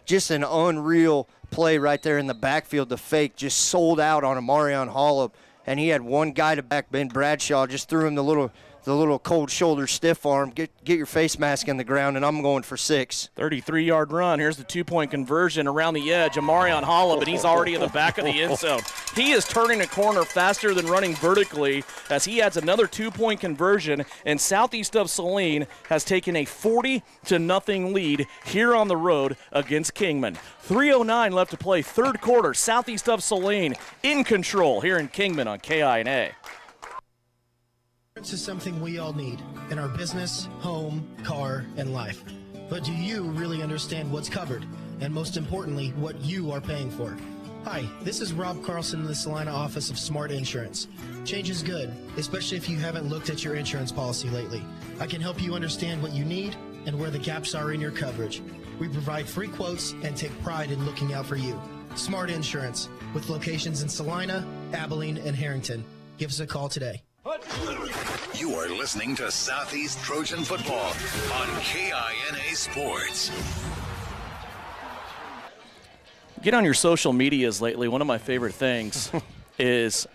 just an unreal play right there in the backfield. The fake just sold out on Amarion Hollub, and he had one guy to back. Ben Bradshaw just threw him the little cold shoulder stiff arm. Get your face mask in the ground, and I'm going for 6. 33-yard run. Here's the 2-point conversion around the edge. Amarion Hollub, but he's already in the back of the end zone. He is turning a corner faster than running vertically as he adds another 2-point conversion, and southeast of Saline has taken a 40-0 lead here on the road against Kingman. 3:09 left to play, third quarter. Southeast of Saline in control here in Kingman on KINA. Insurance is something we all need in our business, home, car, and life. But do you really understand what's covered? And most importantly, what you are paying for? Hi, this is Rob Carlson in the Salina office of Smart Insurance. Change is good, especially if you haven't looked at your insurance policy lately. I can help you understand what you need and where the gaps are in your coverage. We provide free quotes and take pride in looking out for you. Smart Insurance, with locations in Salina, Abilene, and Harrington. Give us a call today. You are listening to Southeast Trojan Football on KINA Sports. Get on your social medias lately. One of my favorite things is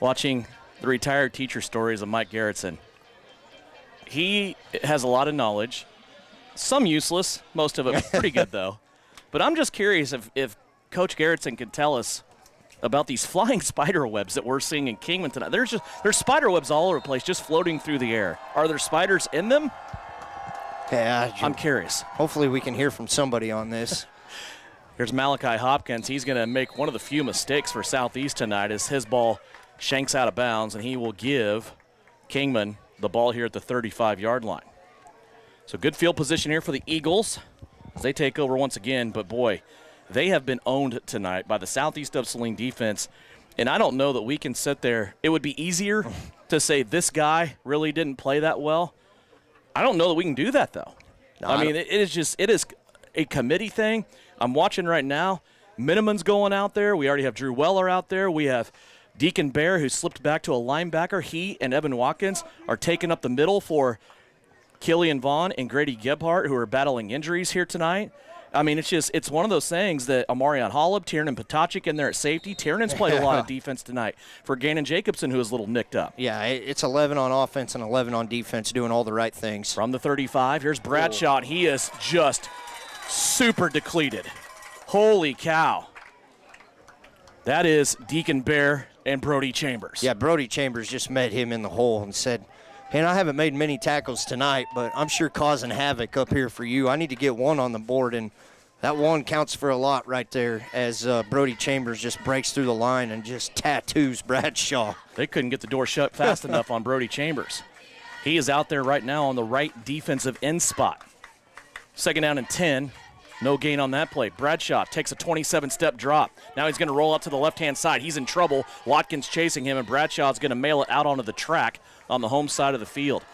watching the retired teacher stories of Mike Garrettson. He has a lot of knowledge, some useless, most of it pretty good though. But I'm just curious if Coach Garrettson can tell us about these flying spider webs that we're seeing in Kingman tonight. There's spider webs all over the place, just floating through the air. Are there spiders in them? Yeah, I'm curious. Hopefully we can hear from somebody on this. Here's Malachi Hopkins. He's going to make one of the few mistakes for Southeast tonight as his ball shanks out of bounds, and he will give Kingman the ball here at the 35-yard line. So good field position here for the Eagles as they take over once again, but boy, they have been owned tonight by the Southeast of Saline defense, and I don't know that we can sit there. It would be easier to say this guy really didn't play that well. I don't know that we can do that, though. No, I mean, it is a committee thing. I'm watching right now. Miniman's going out there. We already have Drew Weller out there. We have Deacon Bear, who slipped back to a linebacker. He and Evan Watkins are taking up the middle for Killian Vaughn and Grady Gebhardt, who are battling injuries here tonight. I mean, it's one of those things that Amarion Hollub, Tiernan Potachik in there at safety. Tiernan's played a lot of defense tonight for Gannon Jacobson, who is a little nicked up. Yeah, it's 11 on offense and 11 on defense, doing all the right things. From the 35, here's Bradshaw. He is just super depleted. Holy cow. That is Deacon Bear and Brody Chambers. Yeah, Brody Chambers just met him in the hole and said, "And I haven't made many tackles tonight, but I'm sure causing havoc up here for you. I need to get one on the board," and that one counts for a lot right there as Brody Chambers just breaks through the line and just tattoos Bradshaw. They couldn't get the door shut fast enough on Brody Chambers. He is out there right now on the right defensive end spot. Second down and 10 No gain on that play. Bradshaw takes a 27-step drop. Now he's going to roll out to the left-hand side. He's in trouble. Watkins chasing him, and Bradshaw's going to mail it out onto the track on the home side of the field.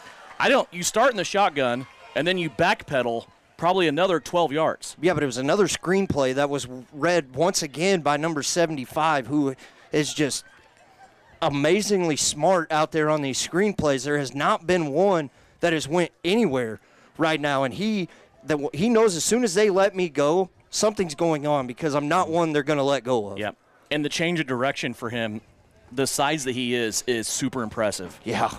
You start in the shotgun, and then you backpedal probably another 12 yards. Yeah, but it was another screenplay that was read once again by number 75, who is just amazingly smart out there on these screenplays. There has not been one that has went anywhere right now, and he knows as soon as they let me go, something's going on because I'm not one they're going to let go of. Yep, and the change of direction for him, the size that he is super impressive. Yeah.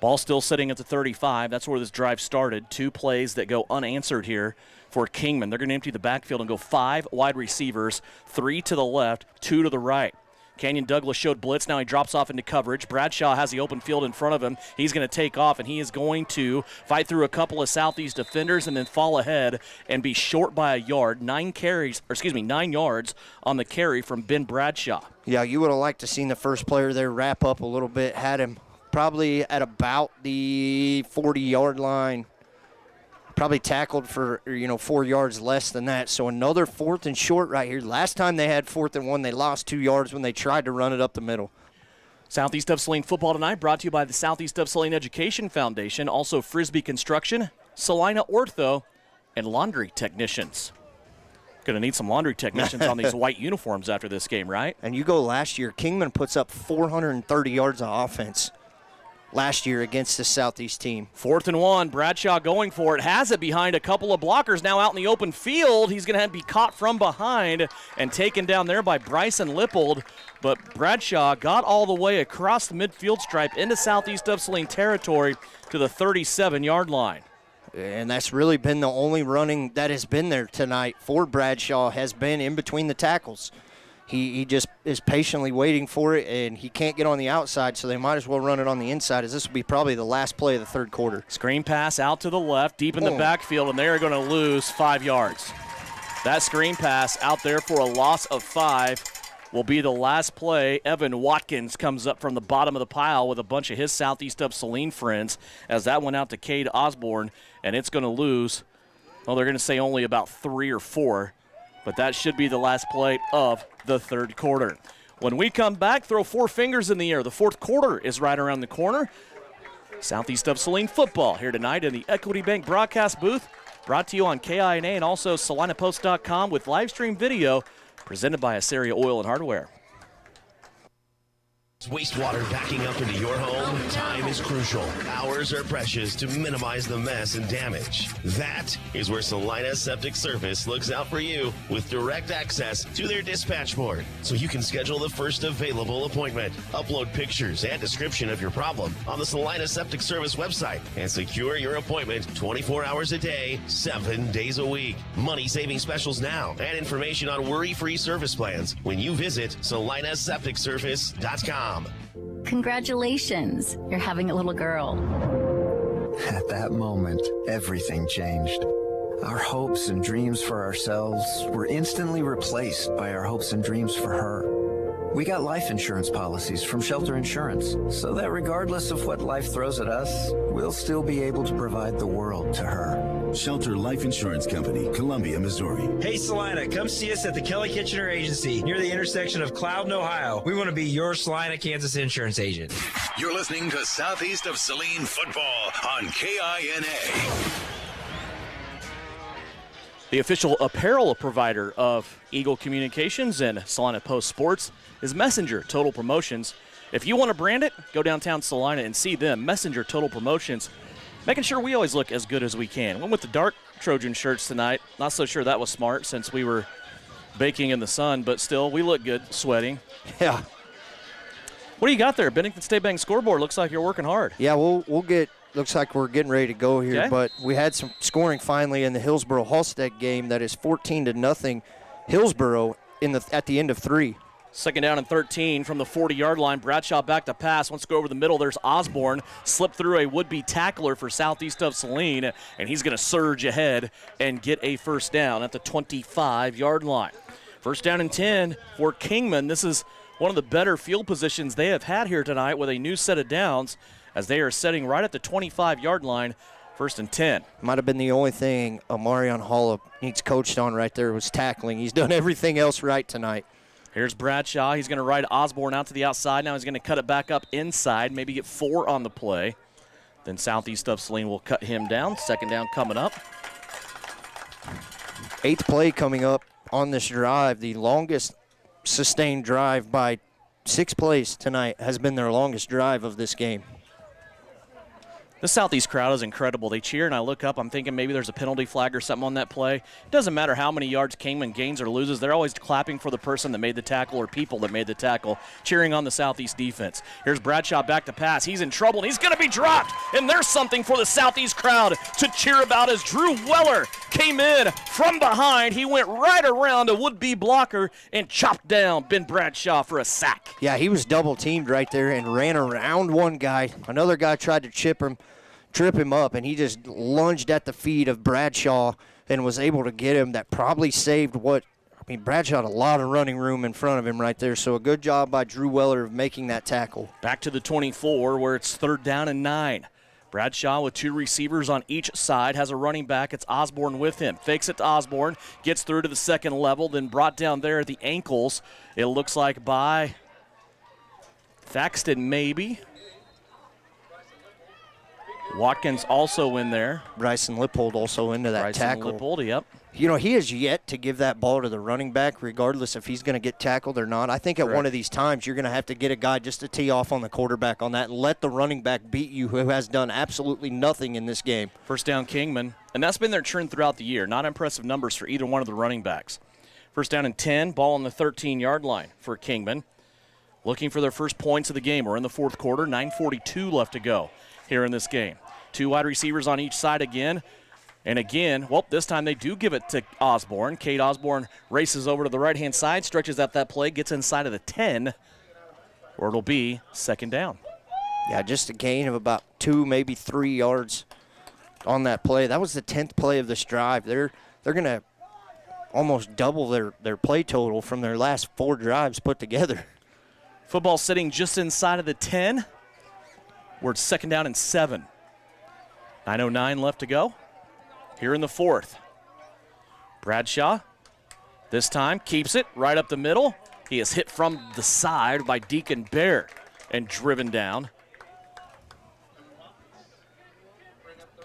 Ball still sitting at the 35. That's where this drive started. 2 plays that go unanswered here for Kingman. They're going to empty the backfield and go 5 wide receivers, 3 to the left, 2 to the right. Canyon Douglas showed blitz. Now he drops off into coverage. Bradshaw has the open field in front of him. He's going to take off, and he is going to fight through a couple of Southeast defenders and then fall ahead and be short by a yard. 9 yards on the carry from Ben Bradshaw. Yeah, you would have liked to seen the first player there wrap up a little bit, had him probably at about the 40-yard line, probably tackled for 4 yards less than that. So another 4th and short right here. Last time they had 4th and 1, they lost 2 yards when they tried to run it up the middle. Southeast of Saline football tonight brought to you by the Southeast of Saline Education Foundation, also Frisbee Construction, Salina Ortho, and Laundry Technicians. Going to need some laundry technicians on these white uniforms after this game, right? And you go last year, Kingman puts up 430 yards of offense last year against the Southeast team. 4th and 1, Bradshaw going for it, has it behind a couple of blockers, now out in the open field. He's going to be caught from behind and taken down there by Bryson Lippold, but Bradshaw got all the way across the midfield stripe into Southeast of Saline territory to the 37-yard line. And that's really been the only running that has been there tonight for Bradshaw, has been in between the tackles. He just is patiently waiting for it, and he can't get on the outside, so they might as well run it on the inside, as this will be probably the last play of the third quarter. Screen pass out to the left, deep in the backfield, and they're going to lose 5 yards. That screen pass out there for a loss of 5 will be the last play. Evan Watkins comes up from the bottom of the pile with a bunch of his Southeast of Saline friends as that went out to Cade Osborne, and it's going to lose, they're going to say only about 3 or 4. But that should be the last play of the third quarter. When we come back, throw 4 fingers in the air. The fourth quarter is right around the corner. Southeast of Saline football here tonight in the Equity Bank broadcast booth, brought to you on KINA and also SalinaPost.com with live stream video presented by Assyria Oil and Hardware. Wastewater backing up into your home? Time is crucial. Hours are precious to minimize the mess and damage. That is where Salina Septic Service looks out for you with direct access to their dispatch board, so you can schedule the first available appointment. Upload pictures and description of your problem on the Salina Septic Service website and secure your appointment 24 hours a day, 7 days a week. Money-saving specials now and information on worry-free service plans when you visit salinasepticservice.com. Congratulations, you're having a little girl. At that moment, everything changed. Our hopes and dreams for ourselves were instantly replaced by our hopes and dreams for her. We got life insurance policies from Shelter Insurance, so that regardless of what life throws at us, we'll still be able to provide the world to her. Shelter Life Insurance Company, Columbia, Missouri. Hey, Salina, come see us at the Kelly Kitchener Agency near the intersection of Cloud and Ohio. We want to be your Salina, Kansas insurance agent. You're listening to Southeast of Saline football on KINA. The official apparel provider of Eagle Communications and Salina Post Sports is Messenger Total Promotions. If you want to brand it, go downtown Salina and see them. Messenger Total Promotions, making sure we always look as good as we can. Went with the dark Trojan shirts tonight. Not so sure that was smart since we were baking in the sun, but still, we look good, sweating. Yeah. What do you got there? Bennington State Bank scoreboard. Looks like you're working hard. Yeah, we'll get. Looks like we're getting ready to go here, okay. But we had some scoring finally in the Hillsboro-Halstead game. That is 14-0 Hillsboro at the end of 3. Second down and 13 from the 40-yard line. Bradshaw back to pass. Wants to go over the middle. There's Osborne. Slipped through a would-be tackler for Southeast of Saline, and he's going to surge ahead and get a first down at the 25-yard line. First down and 10 for Kingman. This is one of the better field positions they have had here tonight with a new set of downs, as they are setting right at the 25-yard line First and 10. Might have been the only thing Amarion Hall needs coached on right there was tackling. He's done everything else right tonight. Here's Bradshaw. He's going to ride Osborne out to the outside. Now he's going to cut it back up inside, maybe get 4 on the play. Then southeast of Saline will cut him down. Second down coming up. 8th play coming up on this drive. The longest sustained drive by 6 plays tonight has been their longest drive of this game. The Southeast crowd is incredible. They cheer, and I look up. I'm thinking maybe there's a penalty flag or something on that play. It doesn't matter how many yards Kingman gains or loses. They're always clapping for the person that made the tackle or people that made the tackle, cheering on the Southeast defense. Here's Bradshaw back to pass. He's in trouble, and he's going to be dropped. And there's something for the Southeast crowd to cheer about as Drew Weller came in from behind. He went right around a would-be blocker and chopped down Ben Bradshaw for a sack. Yeah, he was double-teamed right there and ran around one guy. Another guy tried to trip him up, and he just lunged at the feet of Bradshaw and was able to get him. That probably saved Bradshaw had a lot of running room in front of him right there, so a good job by Drew Weller of making that tackle. Back to the 24 where it's 3rd down and 9. Bradshaw with 2 receivers on each side, has a running back. It's Osborne with him. Fakes it to Osborne, gets through to the second level, then brought down there at the ankles. It looks like by Thaxton maybe. Watkins also in there. Bryson Lippold also into that tackle. Lippold, yep. You know, he has yet to give that ball to the running back, regardless if he's going to get tackled or not. I think at one of these times you're going to have to get a guy just to tee off on the quarterback on that and let the running back beat you, who has done absolutely nothing in this game. First down, Kingman. And that's been their trend throughout the year. Not impressive numbers for either one of the running backs. First down and 10, ball on the 13-yard line for Kingman. Looking for their first points of the game. We're in the 4th quarter, 9:42 left to go here in this game. 2 wide receivers on each side again. And again, this time they do give it to Osborne. Cade Osborne races over to the right-hand side, stretches out that play, gets inside of the 10, or it'll be 2nd down. Yeah, just a gain of about 2, maybe 3 yards on that play. That was the 10th play of this drive. They're going to almost double their play total from their last 4 drives put together. Football sitting just inside of the 10. We're at 2nd down and 7. 9:09 left to go here in the 4th. Bradshaw this time keeps it right up the middle. He is hit from the side by Deacon Bear and driven down.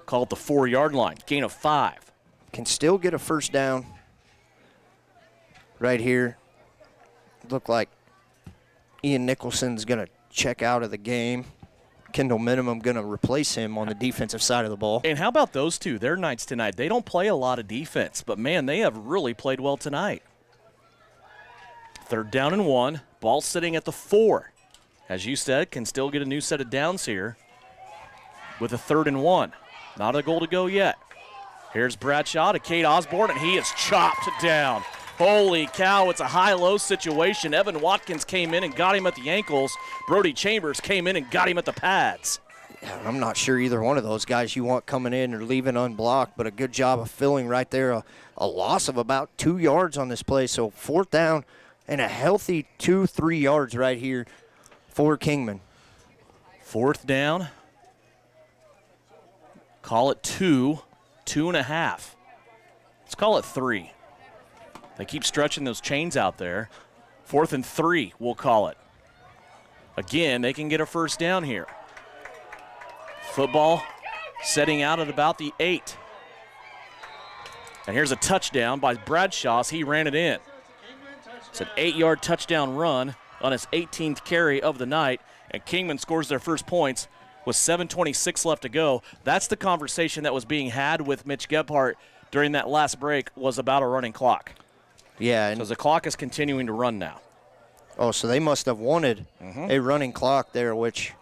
Call it the 4-yard line. Gain of 5. Can still get a first down right here. Look like Ian Nicholson's going to check out of the game. Kendall Minimum going to replace him on the defensive side of the ball. And how about those two? Their nights tonight. They don't play a lot of defense, but, man, they have really played well tonight. 3rd down and 1. Ball sitting at the 4. As you said, can still get a new set of downs here with a 3rd and 1. Not a goal to go yet. Here's Bradshaw to Cade Osborne, and he is chopped down. Holy cow, it's a high-low situation. Evan Watkins came in and got him at the ankles. Brody Chambers came in and got him at the pads. Yeah, I'm not sure either one of those guys you want coming in or leaving unblocked, but a good job of filling right there. A loss of about 2 yards on this play, so 4th down and a healthy 2-3 yards right here for Kingman. 4th down. Call it 2, 2.5. Let's call it 3. They keep stretching those chains out there. 4th and 3, we'll call it. Again, they can get a first down here. Football setting out at about the 8. And here's a touchdown by Bradshaw. He ran it in. It's an 8-yard touchdown run on his 18th carry of the night. And Kingman scores their first points with 7:26 left to go. That's the conversation that was being had with Mitch Gebhardt during that last break, was about a running clock. Yeah. So the clock is continuing to run now. Oh, so they must have wanted a running clock there, which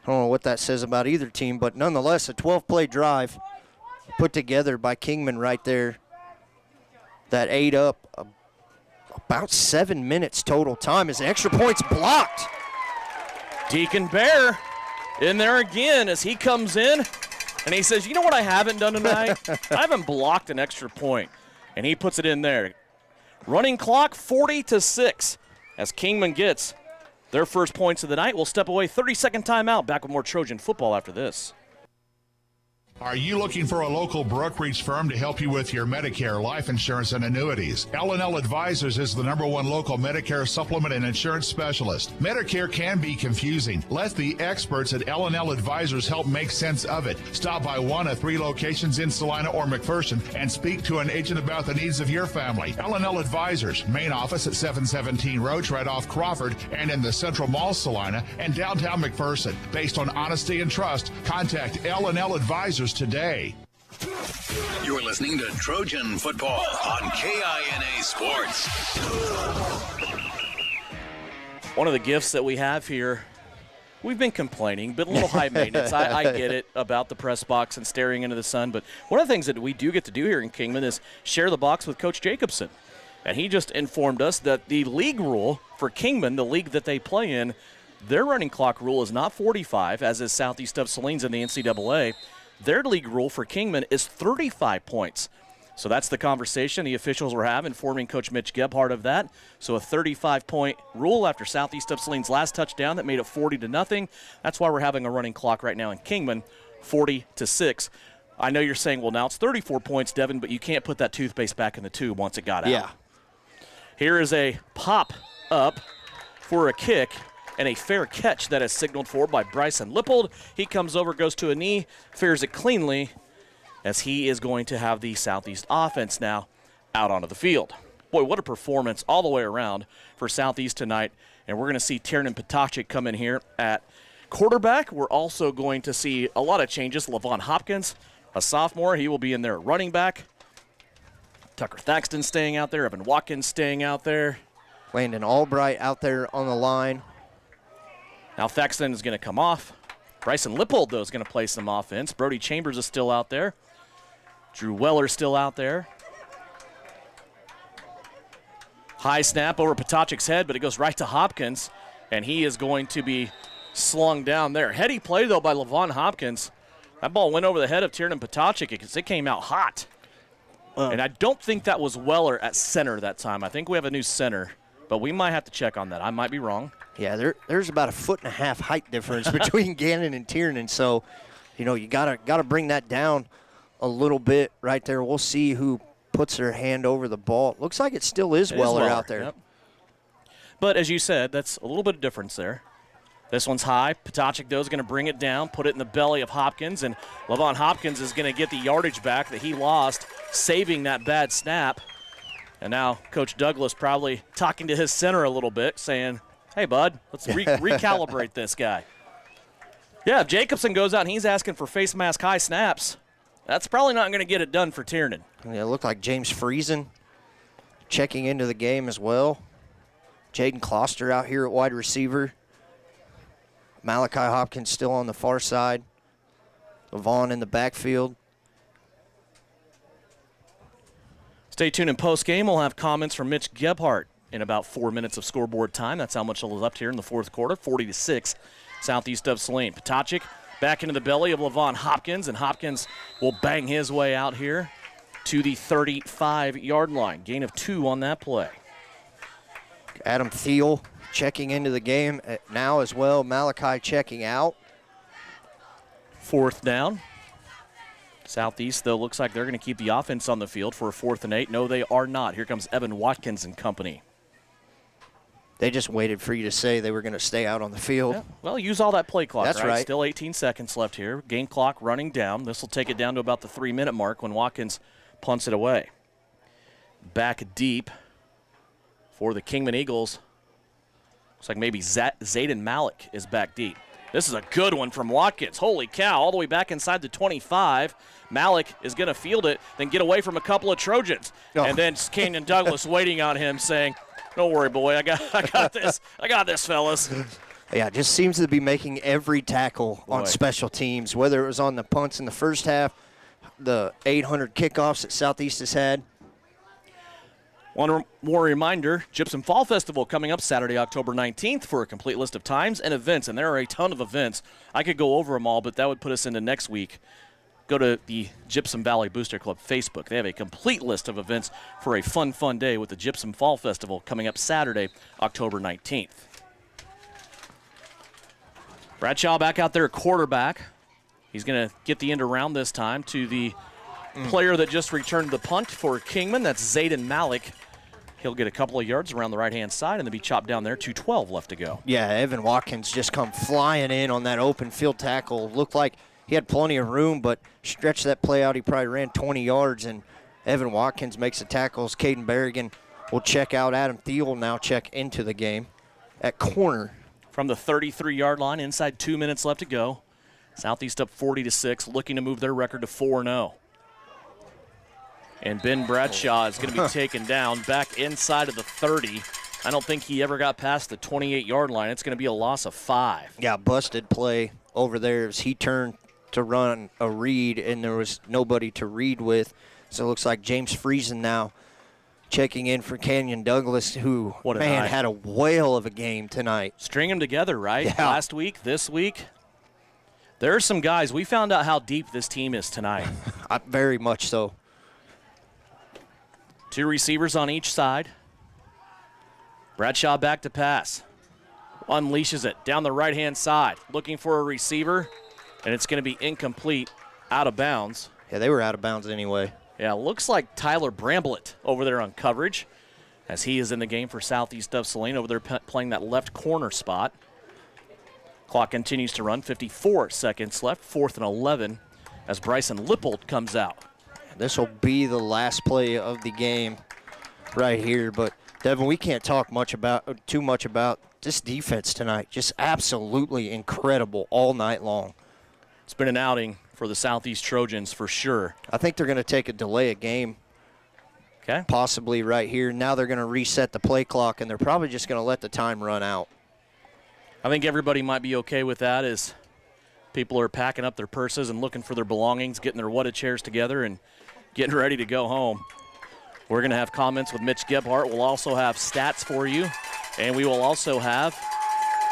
I don't know what that says about either team, but nonetheless, a 12-play drive put together by Kingman right there that ate up about 7 minutes total time as the extra point's blocked. Deacon Bear in there again as he comes in, and he says, you know what I haven't done tonight? I haven't blocked an extra point, and he puts it in there. Running clock 40-6 as Kingman gets their first points of the night. We'll step away, 30-second timeout. Back with more Trojan football after this. Are you looking for a local brokerage firm to help you with your Medicare, life insurance, and annuities? L&L Advisors is the #1 local Medicare supplement and insurance specialist. Medicare can be confusing. Let the experts at L&L Advisors help make sense of it. Stop by one of 3 locations in Salina or McPherson and speak to an agent about the needs of your family. L&L Advisors, main office at 717 Roach right off Crawford and in the Central Mall Salina and downtown McPherson. Based on honesty and trust, contact L&L Advisors today. You're listening to Trojan Football on KINA Sports. One of the gifts that we have here, we've been complaining, but a little high maintenance. I get it about the press box and staring into the sun, but one of the things that we do get to do here in Kingman is share the box with Coach Jacobson. And he just informed us that the league rule for Kingman, the league that they play in, their running clock rule is not 45, as is Southeast of Saline's in the NCAA. Their league rule for Kingman is 35 points. So that's the conversation the officials were having, informing Coach Mitch Gebhardt of that. So a 35-point rule after Southeast of Saline's last touchdown that made it 40-0. That's why we're having a running clock right now in Kingman, 40-6. I know you're saying, well, now it's 34 points, Devin, but you can't put that toothpaste back in the tube once it got out. Yeah. Here is a pop-up for a kick and a fair catch that is signaled for by Bryson Lippold. He comes over, goes to a knee, fares it cleanly, as he is going to have the Southeast offense now out onto the field. Boy, what a performance all the way around for Southeast tonight. And we're going to see Tiernan Potocik come in here at quarterback. We're also going to see a lot of changes. Levon Hopkins, a sophomore, he will be in there at running back. Tucker Thaxton staying out there. Evan Watkins staying out there. Landon Albright out there on the line. Now Thaxton is going to come off. Bryson Lippold, though, is going to play some offense. Brody Chambers is still out there. Drew Weller still out there. High snap over Potocik's head, but it goes right to Hopkins, and he is going to be slung down there. Heady play, though, by Levon Hopkins. That ball went over the head of Tiernan Potocik because it came out hot. And I don't think that was Weller at center that time. I think we have a new center, but we might have to check on that. I might be wrong. Yeah, there's about a 1.5 foot height difference between Gannon and Tiernan, so you gotta bring that down a little bit right there. We'll see who puts their hand over the ball. Looks like it still is Weller out there. Yep. But as you said, that's a little bit of difference there. This one's high. Potocik, though, is going to bring it down, put it in the belly of Hopkins, and Levon Hopkins is going to get the yardage back that he lost, saving that bad snap. And now Coach Douglas probably talking to his center a little bit, saying, hey, bud, let's recalibrate this guy. Yeah, if Jacobson goes out and he's asking for face mask high snaps, that's probably not going to get it done for Tiernan. Yeah, it looked like James Friesen checking into the game as well. Jaden Kloster out here at wide receiver. Malachi Hopkins still on the far side. Levon in the backfield. Stay tuned in postgame. We'll have comments from Mitch Gebhardt in about 4 minutes of scoreboard time. That's how much it was up here in the fourth quarter, 40-6, Southeast of Saline. Potocik back into the belly of Levon Hopkins, and Hopkins will bang his way out here to the 35-yard line. Gain of 2 on that play. Adam Thiel checking into the game now as well. Malachi checking out. 4th down. Southeast, though, looks like they're going to keep the offense on the field for a 4th and 8. No, they are not. Here comes Evan Watkins and company. They just waited for you to say they were going to stay out on the field. Yeah. Well, use all that play clock, That's right. Still 18 seconds left here. Game clock running down. This will take it down to about the 3-minute mark when Watkins punts it away. Back deep for the Kingman Eagles. Looks like maybe Zayden Malik is back deep. This is a good one from Watkins. Holy cow, all the way back inside the 25. Malik is going to field it, then get away from a couple of Trojans. Oh. And then Kenyon Douglas waiting on him saying, don't worry, boy, I got this. I got this, fellas. Yeah, just seems to be making every tackle on special teams, whether it was on the punts in the first half, the 800 kickoffs that Southeast has had. One more reminder, Gypsum Fall Festival coming up Saturday, October 19th for a complete list of times and events, and there are a ton of events. I could go over them all, but that would put us into next week. Go to the Gypsum Valley Booster Club Facebook. They have a complete list of events for a fun day with the Gypsum Fall Festival coming up Saturday, October 19th. Bradshaw back out there at quarterback. He's going to get the end around this time to the player that just returned the punt for Kingman. That's Zayden Malik. He'll get a couple of yards around the right-hand side and then be chopped down there. 2:12 left to go. Yeah, Evan Watkins just come flying in on that open field tackle. Looked like he had plenty of room, but stretched that play out. He probably ran 20 yards, and Evan Watkins makes the tackles. Caden Berrigan will check out. Adam Thiel will now check into the game at corner. From the 33-yard line, inside 2 minutes left to go. Southeast up 40-6, looking to move their record to 4-0. And Ben Bradshaw is going to be taken down back inside of the 30. I don't think he ever got past the 28-yard line. It's going to be a loss of 5. Yeah, busted play over there as he turned to run a read, and there was nobody to read with. So it looks like James Friesen now checking in for Canyon Douglas, who, had a whale of a game tonight. String them together, right? Yeah. Last week, this week. There are some guys. We found out how deep this team is tonight. Very much so. 2 receivers on each side. Bradshaw back to pass. Unleashes it down the right-hand side. Looking for a receiver, and it's going to be incomplete, out of bounds. Yeah, they were out of bounds anyway. Yeah, looks like Tyler Bramblett over there on coverage, as he is in the game for Southeast of Salina over there playing that left corner spot. Clock continues to run, 54 seconds left, 4th and 11, as Bryson Lippold comes out. This will be the last play of the game right here. But, Devin, we can't talk too much about this defense tonight. Just absolutely incredible all night long. It's been an outing for the Southeast Trojans for sure. I think they're going to take a delay of game. Okay. Possibly right here. Now they're going to reset the play clock, and they're probably just going to let the time run out. I think everybody might be okay with that as people are packing up their purses and looking for their belongings, getting their wooden chairs together, and getting ready to go home. We're going to have comments with Mitch Gebhardt. We'll also have stats for you, and we will also have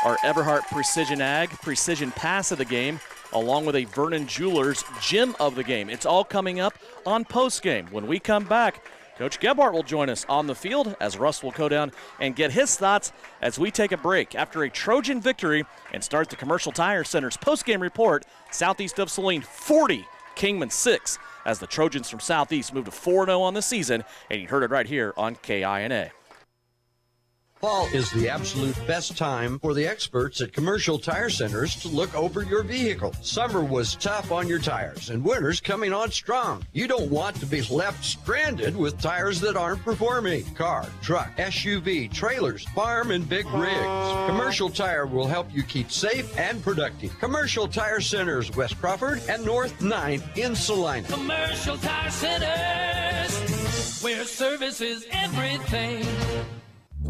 our Everhart Precision Ag Precision Pass of the game, along with a Vernon Jewelers Gym of the game. It's all coming up on postgame. When we come back, Coach Gebhardt will join us on the field as Russ will go down and get his thoughts as we take a break after a Trojan victory and start the Commercial Tire Center's postgame report. Southeast of Saline 40, Kingman 6, as the Trojans from Southeast move to 4-0 on the season, and you heard it right here on KINA. Fall is the absolute best time for the experts at Commercial Tire Centers to look over your vehicle. Summer was tough on your tires, and winter's coming on strong. You don't want to be left stranded with tires that aren't performing. Car, truck, SUV, trailers, farm, and big rigs. Commercial Tire will help you keep safe and productive. Commercial Tire Centers, West Crawford and North 9th in Salina. Commercial Tire Centers, where service is everything.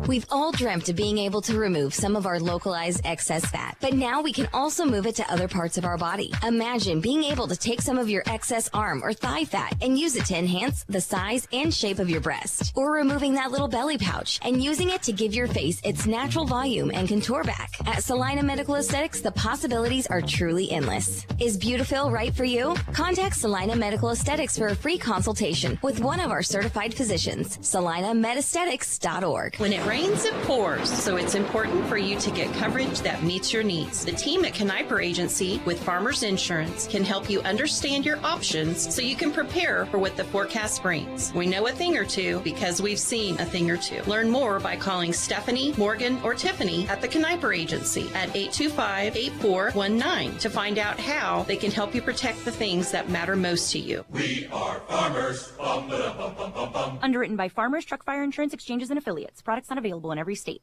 We've all dreamt of being able to remove some of our localized excess fat, but now we can also move it to other parts of our body. Imagine being able to take some of your excess arm or thigh fat and use it to enhance the size and shape of your breast, or removing that little belly pouch and using it to give your face its natural volume and contour back. At Salina Medical Aesthetics, the possibilities are truly endless. Is Beautiful right for you? Contact Salina Medical Aesthetics for a free consultation with one of our certified physicians. SalinaMedAesthetics.org. When it rains, it pours, so it's important for you to get coverage that meets your needs. The team at Kniper Agency with Farmers Insurance can help you understand your options so you can prepare for what the forecast brings. We know a thing or two because we've seen a thing or two. Learn more by calling Stephanie, Morgan, or Tiffany at the Kniper Agency at 825-8419 to find out how they can help you protect the things that matter most to you. We are farmers. Bum, ba-dum, bum, bum, bum, bum. Underwritten by Farmers Truck Fire Insurance Exchanges and Affiliates. Products not available in every state.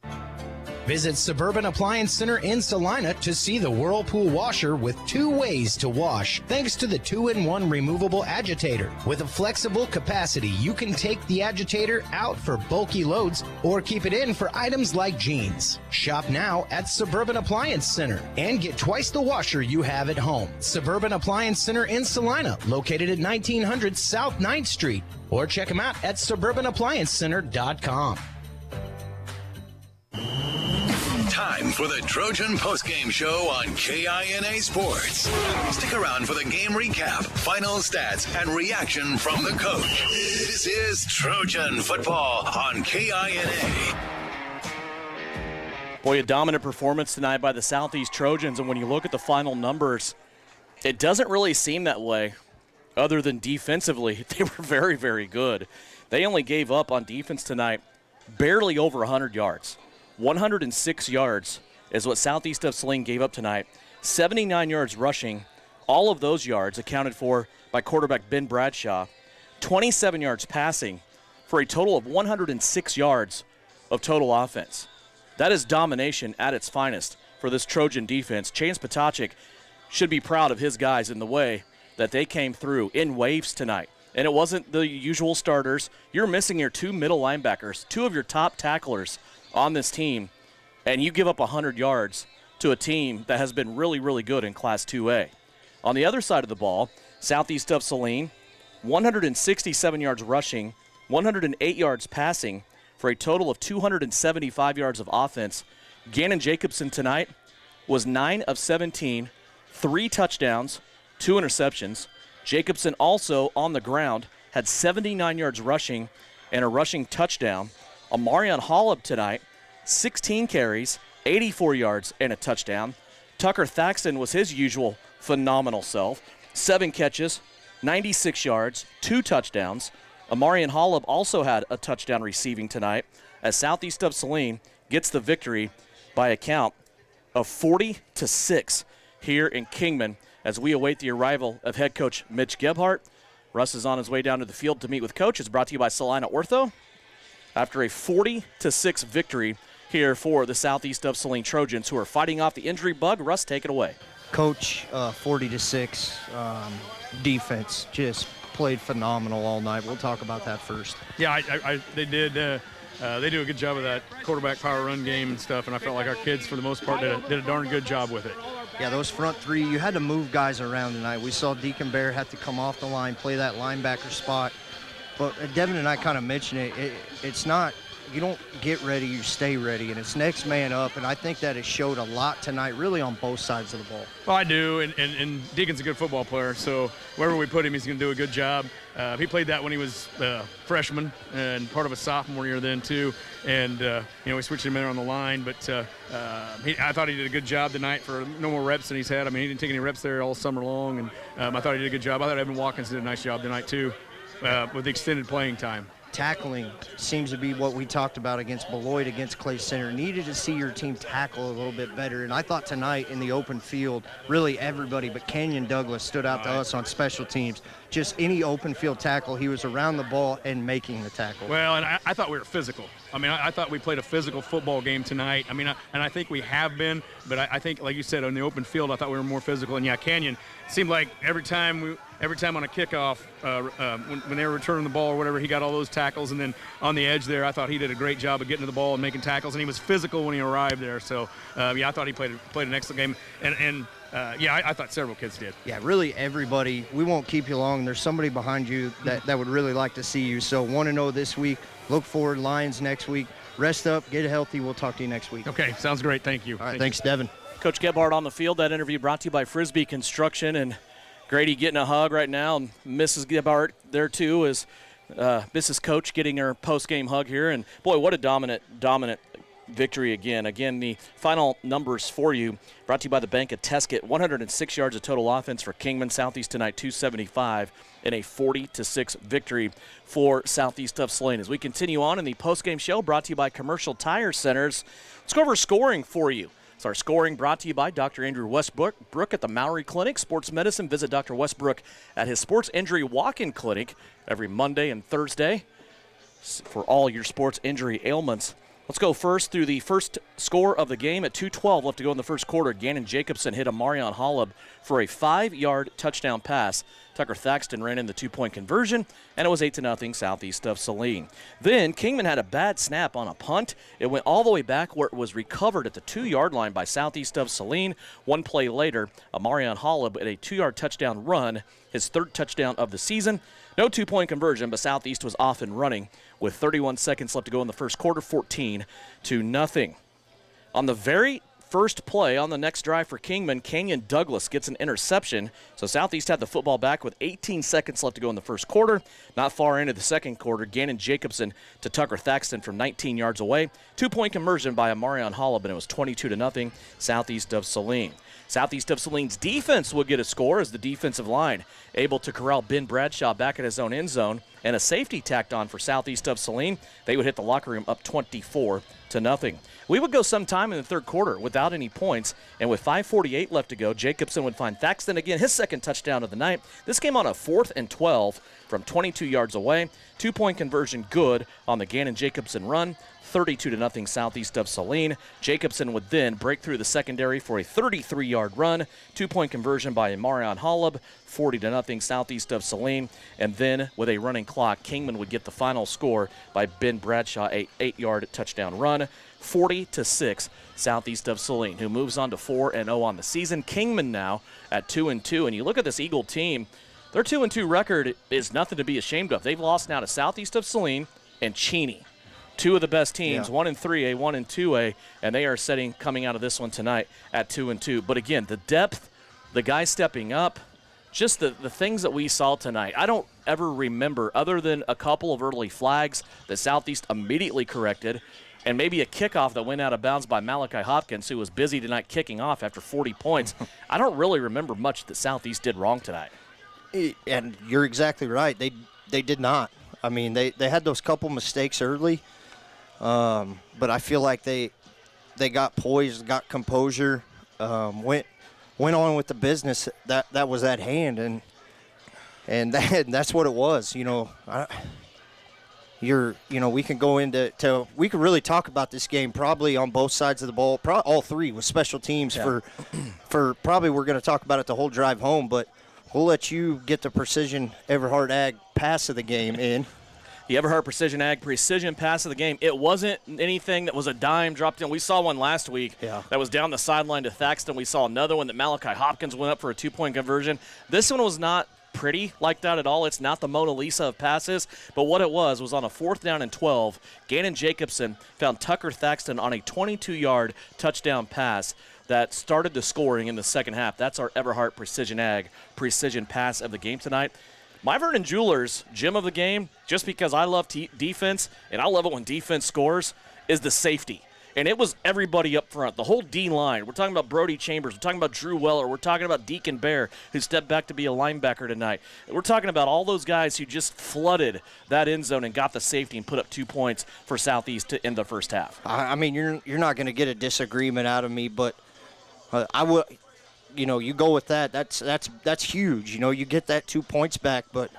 Visit Suburban Appliance Center in Salina to see the Whirlpool washer with 2 ways to wash, thanks to the 2-in-1 removable agitator. With a flexible capacity, you can take the agitator out for bulky loads or keep it in for items like jeans. Shop now at Suburban Appliance Center and get twice the washer you have at home. Suburban Appliance Center in Salina, located at 1900 South 9th Street, or check them out at suburbanappliancecenter.com. Time for the Trojan postgame show on KINA Sports. Stick around for the game recap, final stats, and reaction from the coach. This is Trojan Football on KINA. Boy, a dominant performance tonight by the Southeast Trojans, and when you look at the final numbers, It doesn't really seem that way other than defensively. They were very, very good. They only gave up on defense tonight barely over 100 yards. 106 yards is what Southeast of Saline gave up tonight. 79 yards rushing. All of those yards accounted for by quarterback Ben Bradshaw. 27 yards passing for a total of 106 yards of total offense. That is domination at its finest for this Trojan defense. Chance Potocik should be proud of his guys in the way that they came through in waves tonight. And it wasn't the usual starters. You're missing your 2 middle linebackers, 2 of your top tacklers on this team, and you give up 100 yards to a team that has been really, really good in Class 2A. On the other side of the ball, Southeast of Saline, 167 yards rushing, 108 yards passing for a total of 275 yards of offense. Gannon Jacobson tonight was 9 of 17, 3 touchdowns, 2 interceptions. Jacobson also on the ground had 79 yards rushing and a rushing touchdown. Amarion Hollab tonight, 16 carries, 84 yards and a touchdown. Tucker Thaxton was his usual phenomenal self. 7 catches, 96 yards, 2 touchdowns. Amarion Hollab also had a touchdown receiving tonight as Southeast of Saline gets the victory by a count of 40-6 here in Kingman as we await the arrival of head coach Mitch Gebhardt. Russ is on his way down to the field to meet with coach. It's brought to you by Salina Ortho. After a 40-6 victory here for the Southeast of Saline Trojans, who are fighting off the injury bug. Russ, take it away. Coach, 40-6 defense just played phenomenal all night. We'll talk about that first. Yeah, they did. They do a good job of that quarterback power run game and stuff, and I felt like our kids, for the most part, did a darn good job with it. Yeah, those front 3, you had to move guys around tonight. We saw Deacon Bear have to come off the line, play that linebacker spot. But Devin and I kind of mentioned it's not, you don't get ready, you stay ready, and it's next man up, and I think that has showed a lot tonight, really on both sides of the ball. Well, I do, and Deacon's a good football player, so wherever we put him, he's going to do a good job. He played that when he was a freshman and part of a sophomore year then, too, and, we switched him in on the line, but I thought he did a good job tonight for no more reps than he's had. I mean, he didn't take any reps there all summer long, and I thought he did a good job. I thought Evan Watkins did a nice job tonight, too, with the extended playing time. Tackling seems to be what we talked about against Beloit, against Clay Center. Needed to see your team tackle a little bit better. And I thought tonight in the open field, really everybody but Kenyon Douglas stood out to us on special teams. Just any open field tackle, he was around the ball and making the tackle. Well, and I thought we were physical. I mean, I thought we played a physical football game tonight. I mean, and I think we have been, but I think, like you said, on the open field, I thought we were more physical. And, yeah, Kenyon seemed like every time on a kickoff, when they were returning the ball or whatever, he got all those tackles. And then on the edge there, I thought he did a great job of getting to the ball and making tackles. And he was physical when he arrived there. So, I thought he played an excellent game. And I thought several kids did. Yeah, really everybody. We won't keep you long. There's somebody behind you that would really like to see you. So 1-0 this week. Look forward, Lions next week. Rest up, get healthy. We'll talk to you next week. Okay, sounds great. Thank you. All right, thanks, Devin. Coach Gebhardt on the field. That interview brought to you by Frisbee Construction. And Grady getting a hug right now. And Mrs. Gebhardt there, too, is Mrs. Coach getting her post-game hug here. And, boy, what a dominant victory again. Again, the final numbers for you brought to you by the Bank of Tesket. 106 yards of total offense for Kingman. Southeast tonight, 275 in a 40-6 victory for Southeast of Saline. As we continue on in the postgame show brought to you by Commercial Tire Centers, let's go over scoring for you. It's our scoring brought to you by Dr. Andrew Westbrook at the Mowry Clinic. Sports medicine, visit Dr. Westbrook at his sports injury walk-in clinic every Monday and Thursday for all your sports injury ailments. Let's go first through the first score of the game at 2:12 left to go in the first quarter. Gannon Jacobson hit Amarion Hollab for a 5-yard touchdown pass. Tucker Thaxton ran in the 2-point conversion, and it was 8-0 Southeast of Saline. Then Kingman had a bad snap on a punt. It went all the way back where it was recovered at the 2-yard line by Southeast of Saline. One play later, Amarion Hollab at a 2-yard touchdown run, his 3rd touchdown of the season. No 2-point conversion, but Southeast was off and running with 31 seconds left to go in the first quarter, 14-0. On the very first play on the next drive for Kingman, Kenyon Douglas gets an interception. So Southeast had the football back with 18 seconds left to go in the first quarter. Not far into the second quarter, Gannon Jacobson to Tucker Thaxton from 19 yards away. 2-point conversion by Amarion Hollab, and it was 22-0 Southeast of Saline. Southeast of Saline's defense would get a score as the defensive line able to corral Ben Bradshaw back at his own end zone, and a safety tacked on for Southeast of Saline. They would hit the locker room up 24-0. We would go some time in the third quarter without any points, and with 5:48 left to go, Jacobson would find Thaxton again, his second touchdown of the night. This came on a 4th and 12 from 22 yards away. 2-point conversion good on the Gannon Jacobson run. 32-0 Southeast of Saline. Jacobson would then break through the secondary for a 33-yard run. 2-point conversion by Amarion Hollab. 40-0 Southeast of Saline. And then with a running clock, Kingman would get the final score by Ben Bradshaw, a 8-yard touchdown run. 40-6 Southeast of Saline, who moves on to 4-0 on the season. Kingman now at 2-2. And you look at this Eagle team, their 2-2 record is nothing to be ashamed of. They've lost now to Southeast of Saline and Cheney. Two of the best teams, 1-3A, 1-2A, and they are coming out of this one tonight at 2-2. But again, the depth, the guys stepping up, just the things that we saw tonight. I don't ever remember, other than a couple of early flags that Southeast immediately corrected, and maybe a kickoff that went out of bounds by Malachi Hopkins, who was busy tonight kicking off after 40 points. I don't really remember much that Southeast did wrong tonight. And you're exactly right. They did not. I mean, they had those couple mistakes early. But I feel like they got poised, got composure, went on with the business that was at hand, and that's what it was. You know, we can go into we can really talk about this game probably on both sides of the ball, all three with special teams for probably we're going to talk about it the whole drive home, but we'll let you get the Precision Everhart Ag pass of the game in. The Everhart Precision Ag precision pass of the game. It wasn't anything that was a dime dropped in. We saw one last week that was down the sideline to Thaxton. We saw another one that Malachi Hopkins went up for a 2-point conversion. This one was not pretty like that at all. It's not the Mona Lisa of passes, but what it was on a 4th down and 12. Gannon Jacobson found Tucker Thaxton on a 22-yard touchdown pass that started the scoring in the second half. That's our Everhart Precision Ag precision pass of the game tonight. My Vernon Jewelers gem of the game, just because I love defense, and I love it when defense scores, is the safety. And it was everybody up front, the whole D-line. We're talking about Brody Chambers. We're talking about Drew Weller. We're talking about Deacon Bear, who stepped back to be a linebacker tonight. We're talking about all those guys who just flooded that end zone and got the safety and put up 2 points for Southeast to end the first half. I mean, you're not going to get a disagreement out of me, but I would – you know, you go with that. That's huge. You know, you get that 2 points back, but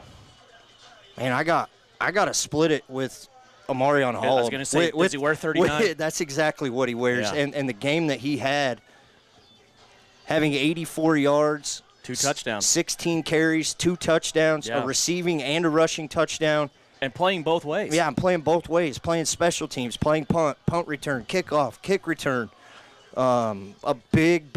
man, I got to split it with Amarion Hall. I was going to say, does he wear 39? That's exactly what he wears. Yeah. And the game that he had, having 84 yards, 2 touchdowns, 16 carries, 2 touchdowns, a receiving and a rushing touchdown. And playing both ways. Yeah, I'm playing both ways, playing special teams, playing punt return, kickoff, kick return. A big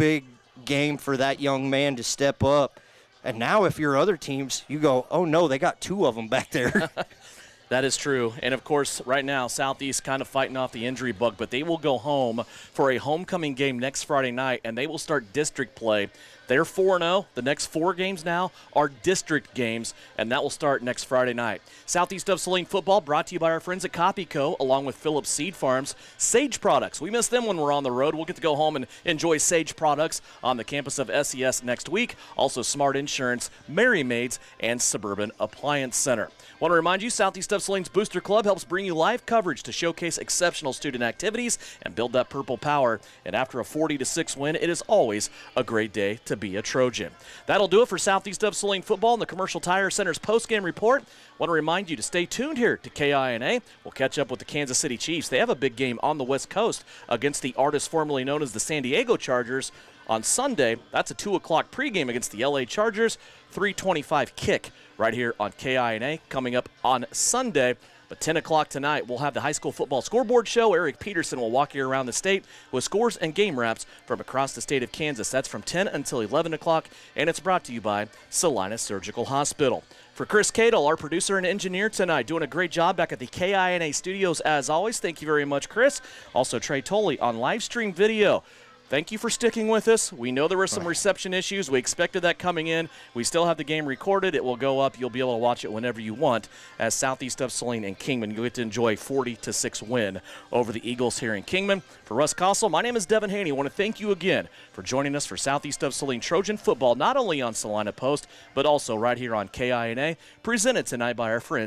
game for that young man to step up. And now if you're other teams, you go, oh no, they got 2 of them back there. That is true. And of course, right now, Southeast kind of fighting off the injury bug, but they will go home for a homecoming game next Friday night, and they will start district play. They're 4-0. The next 4 games now are district games, and that will start next Friday night. Southeast of Saline football brought to you by our friends at Copyco, along with Phillips Seed Farms. Sage Products. We miss them when we're on the road. We'll get to go home and enjoy Sage Products on the campus of SES next week. Also, Smart Insurance, Merry Maids, and Suburban Appliance Center. Want to remind you, Southeast of Saline's Booster Club helps bring you live coverage to showcase exceptional student activities and build that purple power. And after a 40-6 win, it is always a great day to be a Trojan. That'll do it for Southeast of Saline football and the Commercial Tire Center's postgame report. Want to remind you to stay tuned here to KINA. We'll catch up with the Kansas City Chiefs. They have a big game on the West Coast against the artists formerly known as the San Diego Chargers on Sunday. That's a 2 o'clock pregame against the LA Chargers. 3:25 kick right here on KINA coming up on Sunday. But 10 o'clock tonight, we'll have the high school football scoreboard show. Eric Peterson will walk you around the state with scores and game wraps from across the state of Kansas. That's from 10 until 11 o'clock, and it's brought to you by Salina Surgical Hospital. For Chris Cadle, our producer and engineer tonight, doing a great job back at the KINA studios as always. Thank you very much, Chris. Also, Trey Tolley on live stream video. Thank you for sticking with us. We know there were some reception issues. We expected that coming in. We still have the game recorded. It will go up. You'll be able to watch it whenever you want as southeast of Saline and Kingman. You'll get to enjoy a 40-6 win over the Eagles here in Kingman. For Russ Kossel, my name is Devin Haney. I want to thank you again for joining us for southeast of Saline Trojan Football, not only on Salina Post, but also right here on KINA, presented tonight by our friends